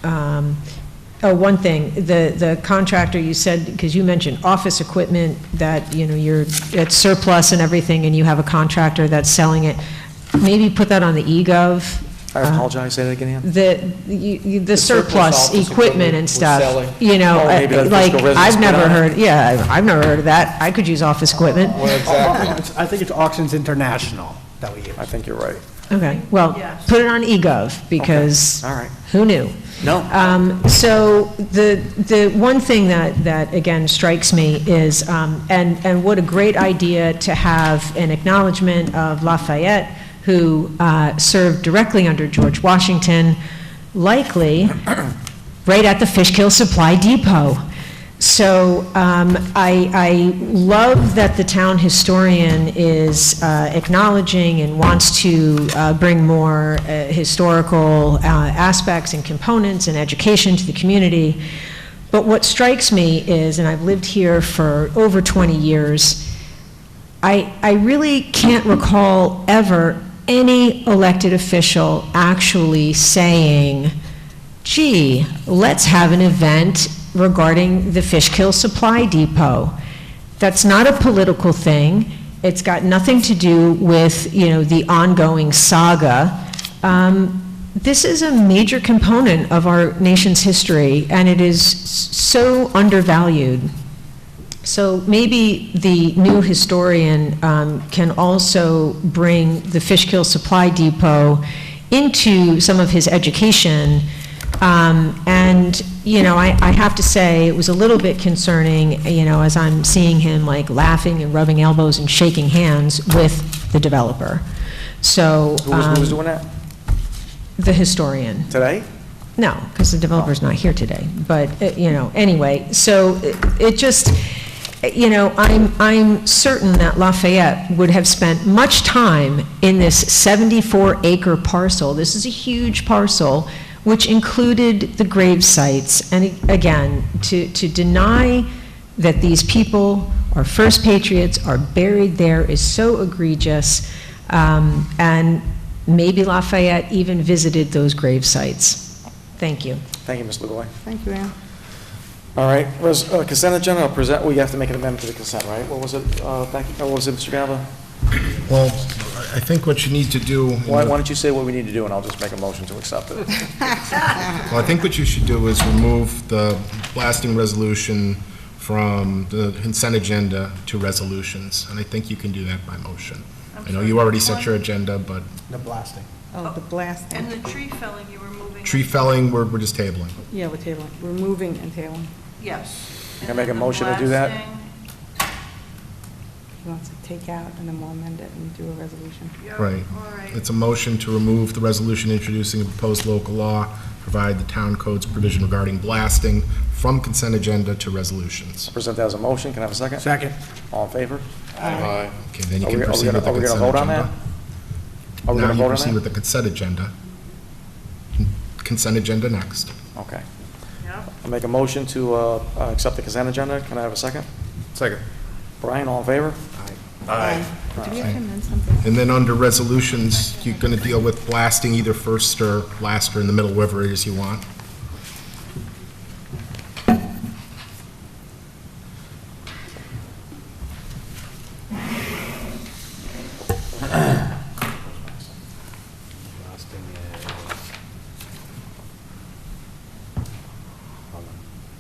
Speaker 12: one thing, the contractor, you said, because you mentioned office equipment that, you're at surplus and everything, and you have a contractor that's selling it, maybe put that on the eGov.
Speaker 1: I apologize, say that again, Ann?
Speaker 12: The surplus equipment and stuff,
Speaker 1: maybe that's
Speaker 12: like,
Speaker 1: fiscal
Speaker 12: I've never
Speaker 1: residence
Speaker 12: I've never heard of that. I could use office equipment.
Speaker 6: Well, exactly. I think it's Auctions International that we use.
Speaker 1: I think you're right.
Speaker 12: Okay, well, put it on eGov, because
Speaker 1: All right.
Speaker 12: who knew?
Speaker 1: No.
Speaker 12: So the one thing that again strikes me is, and what a great idea to have an acknowledgement of Lafayette, who served directly under George Washington, likely right at the Fishkill Supply Depot. So I love that the town historian is acknowledging and wants to bring more historical aspects and components and education to the community. But what strikes me is, and I've lived here for over 20 years, I really can't recall ever any elected official actually saying, gee, let's have an event regarding the Fishkill Supply Depot. That's not a political thing. It's got nothing to do with, the ongoing saga. This is a major component of our nation's history, and it is so undervalued. So maybe the new historian can also bring the Fishkill Supply Depot into some of his education. And, I have to say, it was a little bit concerning, as I'm seeing him like laughing and rubbing elbows and shaking hands with the developer. So.
Speaker 1: Who was doing that?
Speaker 12: The historian.
Speaker 1: Today?
Speaker 12: No, because the developer's not here today, but, anyway, so it just, I'm certain that Lafayette would have spent much time in this 74-acre parcel. This is a huge parcel, which included the grave sites. And again, to deny that these people are First Patriots, are buried there is so egregious, and maybe Lafayette even visited those grave sites. Thank you.
Speaker 1: Thank you, Ms. LeGoy.
Speaker 3: Thank you, Ann.
Speaker 1: All right, consent agenda, I'll present, we have to make an amendment to the consent, right? What was it, what was it, Mr. Galva?
Speaker 14: Well, I think what you need to do...
Speaker 1: Why don't you say what we need to do, and I'll just make a motion to accept it.
Speaker 14: Well, I think what you should do is remove the blasting resolution from the consent agenda to resolutions, and I think you can do that by motion. I know you already set your agenda, but...
Speaker 6: The blasting.
Speaker 3: Oh, the blasting.
Speaker 20: And the tree felling, you were moving.
Speaker 14: Tree felling, we're just tabling.
Speaker 3: Yeah, we're tabling, we're moving and tabling.
Speaker 20: Yes.
Speaker 1: Can I make a motion to do that?
Speaker 3: He wants to take out, and then we'll amend it and do a resolution.
Speaker 14: Right. It's a motion to remove the resolution introducing a proposed local law, provide the town code's provision regarding blasting from consent agenda to resolutions.
Speaker 1: Present that as a motion, can I have a second?
Speaker 6: Second.
Speaker 1: All in favor?
Speaker 14: Aye. Okay, then you
Speaker 1: Are
Speaker 14: can
Speaker 1: we- are we
Speaker 14: proceed
Speaker 1: gonna-
Speaker 14: with the
Speaker 1: are we gonna
Speaker 14: consent
Speaker 1: vote on
Speaker 14: agenda.
Speaker 1: that? Are we
Speaker 14: Now
Speaker 1: gonna
Speaker 14: you
Speaker 1: vote on
Speaker 14: proceed
Speaker 1: that?
Speaker 14: with the consent agenda. Consent agenda next.
Speaker 1: Okay. I'll make a motion to accept the consent agenda. Can I have a second?
Speaker 5: Second.
Speaker 1: Brian, all in favor?
Speaker 3: Aye. Do we have to amend something?
Speaker 14: And then under resolutions, you're going to deal with blasting either first or last or in the middle, wherever it is you want.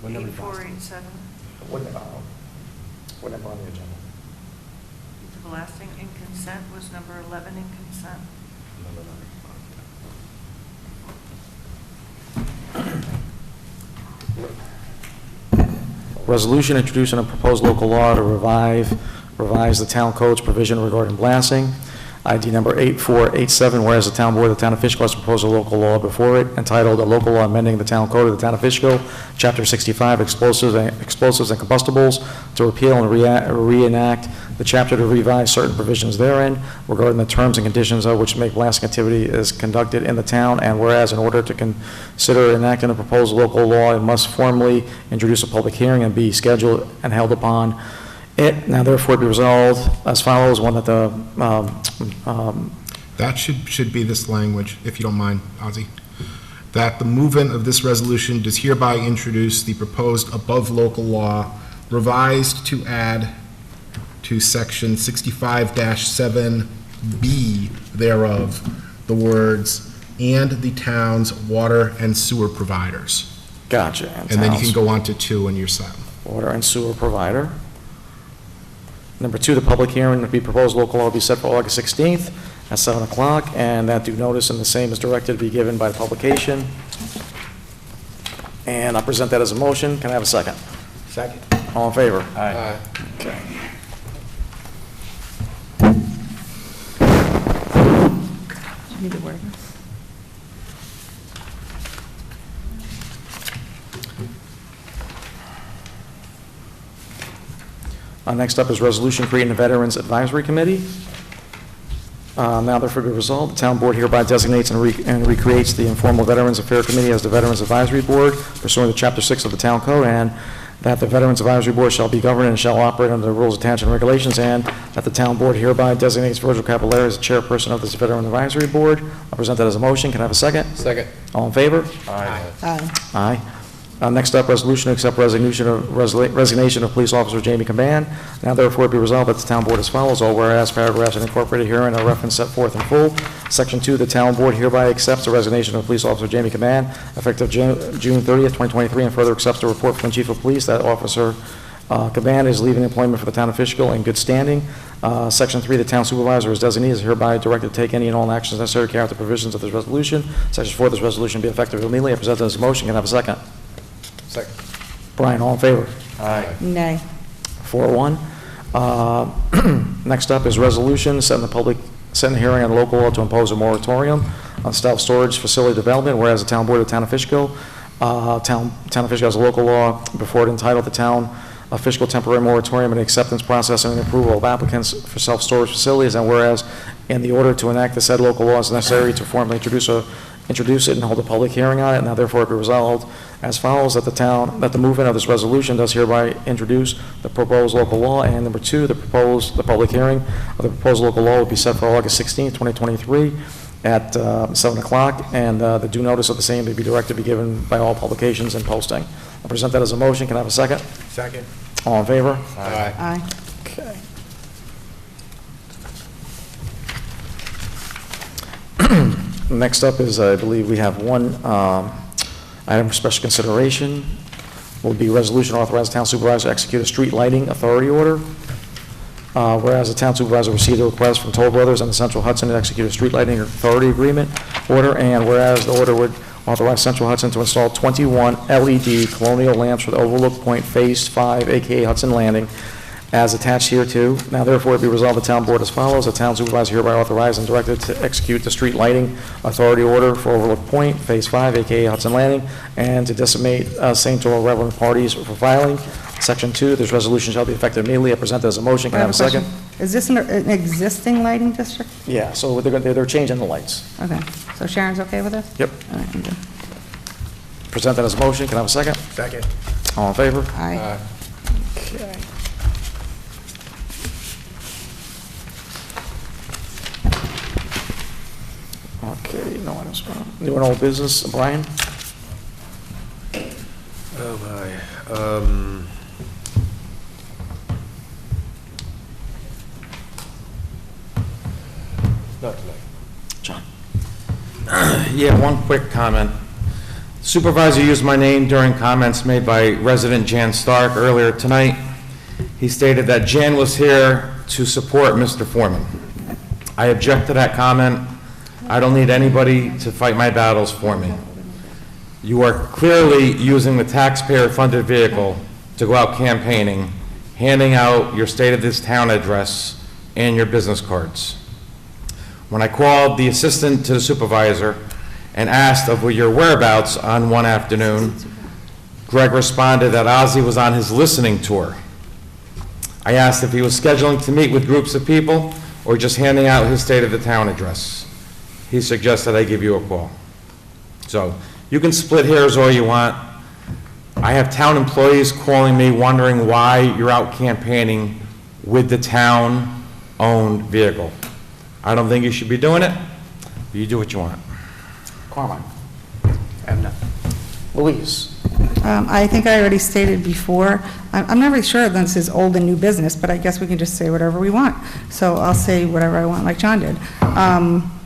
Speaker 1: What number?
Speaker 20: 8487,
Speaker 1: What number on the agenda?
Speaker 20: the blasting in consent was number 11 in consent.
Speaker 1: Resolution introducing a proposed local law to revise the town code's provision regarding blasting. ID number 8487, whereas the town board of the town of Fishkill has proposed a local law before it entitled "A Local Law Amending the Town Code of the Town of Fishkill, Chapter 65, Explosives and Combustibles, to repeal and reenact the chapter to revise certain provisions therein regarding the terms and conditions of which make blasting activity is conducted in the town, and whereas in order to consider enacting a proposed local law, it must formally introduce a public hearing and be scheduled and held upon it. Now therefore be resolved as follows: one, that the
Speaker 14: That should be this language, if you don't mind, Ozzy. That the movement of this resolution does hereby introduce the proposed above local law revised to add to section 65-7B thereof the words, "and the town's water and sewer providers."
Speaker 1: Gotcha.
Speaker 14: And then you can go on to 2 and you're set.
Speaker 1: Water and sewer provider. Number 2, the public hearing to be proposed local law will be set for August 16th at 7 o'clock, and that due notice and the same is directed to be given by the publication. And I'll present that as a motion. Can I have a second?
Speaker 6: Second.
Speaker 1: All in favor?
Speaker 5: Aye.
Speaker 1: Okay.
Speaker 3: You need the word.
Speaker 1: Next up is resolution creating the Veterans Advisory Committee. Now therefore be resolved, the town board hereby designates and recreates the informal Veterans Affairs Committee as the Veterans Advisory Board pursuant to Chapter 6 of the Town Code, and that the Veterans Advisory Board shall be governed and shall operate under the rules attached and regulations, and that the town board hereby designates Virgil Capillari as the chairperson of this Veteran Advisory Board. I'll present that as a motion. Can I have a second?
Speaker 5: Second.
Speaker 1: All in favor?
Speaker 5: Aye.
Speaker 3: Aye.
Speaker 1: Aye. Next up, resolution to accept resignation of police officer Jamie Caban. Now therefore be resolved that the town board as follows. All whereas paragraphs incorporated herein are referenced set forth in full. Section 2, the town board hereby accepts the resignation of police officer Jamie Caban effective June 30th, 2023, and further accepts the report from the chief of police that Officer Caban is leaving employment for the town of Fishkill in good standing. Section 3, the town supervisor as designee is hereby directed to take any and all actions necessary to carry out the provisions of this resolution. Section 4, this resolution be effective immediately. I present this as a motion. Can I have a second?
Speaker 5: Second.
Speaker 1: Brian, all in favor?
Speaker 5: Aye.
Speaker 3: Nay.
Speaker 1: 4-1. Next up is resolution setting the hearing on local law to impose a moratorium on self-storage facility development, whereas the town board of the town of Fishkill, town of Fishkill has a local law before it entitled the town of Fishkill temporary moratorium and acceptance process and approval of applicants for self-storage facilities, and whereas in the order to enact the said local law is necessary to formally introduce it and hold a public hearing on it, now therefore be resolved as follows, that the movement of this resolution does hereby introduce the proposed local law, and number two, the public hearing of the proposed local law will be set for August 16th, 2023 at 7 o'clock, and the due notice of the same may be directed to be given by all publications and posting. I'll present that as a motion. Can I have a second?
Speaker 13: Second.
Speaker 1: All in favor?
Speaker 13: Aye.
Speaker 3: Aye.
Speaker 1: Okay. Next up is, I believe we have one item for special consideration. Will be resolution authorizing town supervisor to execute a street lighting authority order. Whereas the town supervisor received a request from Toll Brothers and the Central Hudson to execute a street lighting authority agreement order, and whereas the order would authorize Central Hudson to install 21 LED colonial lamps for the Overlook Point Phase 5, aka Hudson Landing, as attached here too. Now therefore be resolved the town board as follows. The town supervisor hereby authorized and directed to execute the street lighting authority order for Overlook Point Phase 5, aka Hudson Landing, and to disseminate same to all relevant parties for filing. Section 2, this resolution shall be effective immediately. I present it as a motion. Can I have a second?
Speaker 3: Is this an existing lighting district?
Speaker 1: Yeah, so they're changing the lights.
Speaker 3: Okay, so Sharon's okay with this?
Speaker 1: Yep.
Speaker 3: All right, I'm good.
Speaker 1: Present that as a motion. Can I have a second?
Speaker 13: Second.
Speaker 1: All in favor?
Speaker 3: Aye.
Speaker 1: Okay. Okay, no items. New and old business. Brian?
Speaker 5: Oh, my.
Speaker 16: Not tonight.
Speaker 1: John?
Speaker 16: Yeah, one quick comment. Supervisor used my name during comments made by resident Jan Stark earlier tonight. He stated that Jan was here to support Mr. Foreman. I object to that comment. I don't need anybody to fight my battles for me. You are clearly using the taxpayer-funded vehicle to go out campaigning, handing out your State of this town address and your business cards. When I called the assistant to the supervisor and asked of your whereabouts on one afternoon, Greg responded that Ozzy was on his listening tour. I asked if he was scheduling to meet with groups of people or just handing out his State of the Town address. He suggested I give you a call. So you can split hairs all you want. I have town employees calling me wondering why you're out campaigning with the town-owned vehicle. I don't think you should be doing it. You do what you want.
Speaker 1: Carmine? Edna? Louise?
Speaker 3: I think I already stated before, I'm not really sure this is old and new business, but I guess we can just say whatever we want. So I'll say whatever I want like John did.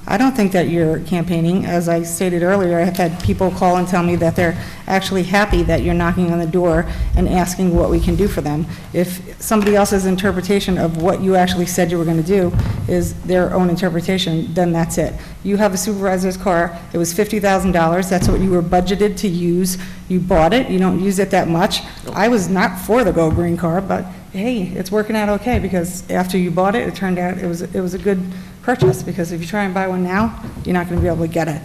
Speaker 3: I don't think that you're campaigning. As I stated earlier, I've had people call and tell me that they're actually happy that you're knocking on the door and asking what we can do for them. If somebody else's interpretation of what you actually said you were going to do is their own interpretation, then that's it. You have a supervisor's car. It was $50,000. That's what you were budgeted to use. You bought it. You don't use it that much. I was not for the Go Green car, but hey, it's working out okay because after you bought it, it turned out it was a good purchase, because if you try and buy one now, you're not going to be able to get it.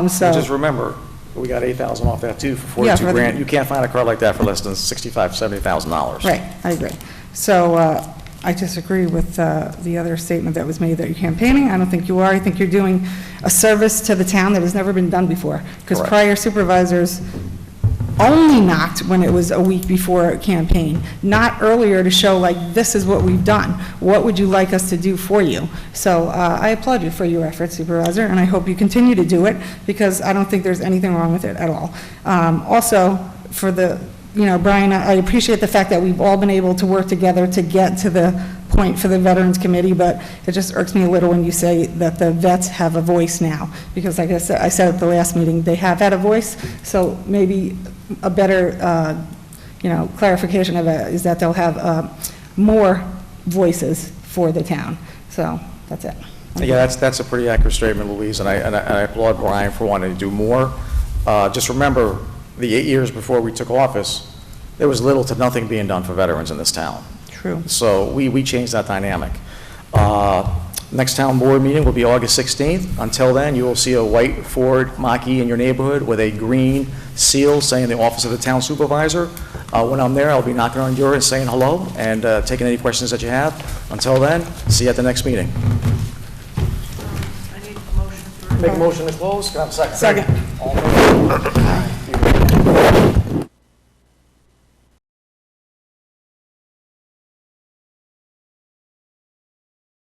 Speaker 3: So
Speaker 1: Just remember, we got $8,000 off that too for $42
Speaker 3: Yeah,
Speaker 1: grand. You can't find a car like that for less than $65,000, $70,000.
Speaker 3: Right, I agree. So I disagree with the other statement that was made that you're campaigning. I don't think you are. I think you're doing a service to the town that has never been done before, because
Speaker 1: Correct.
Speaker 3: prior supervisors only knocked when it was a week before a campaign, not earlier, to show like, this is what we've done. What would you like us to do for you? So I applaud you for your efforts, Supervisor, and I hope you continue to do it, because I don't think there's anything wrong with it at all. Also, for the, Brian, I appreciate the fact that we've all been able to work together to get to the point for the Veterans Committee, but it just irks me a little when you say that the vets have a voice now, because like I said at the last meeting, they have had a voice, so maybe a better, clarification of it is that they'll have more voices for the town. So that's it.
Speaker 1: Yeah, that's a pretty accurate statement, Louise, and I applaud Brian for wanting to do more. Just remember, the 8 years before we took office, there was little to nothing being done for veterans in this town.
Speaker 3: True.
Speaker 1: So we changed that dynamic. Next town board meeting will be August 16th. Until then, you will see a white Ford Mach-E in your neighborhood with a green seal saying the office of the town supervisor. When I'm there, I'll be knocking on your door and saying hello and taking any questions that you have. Until then, see you at the next meeting.
Speaker 20: I need a motion for...
Speaker 1: Make a motion to close. Can I have a second?
Speaker 3: Second.
Speaker 1: All in favor?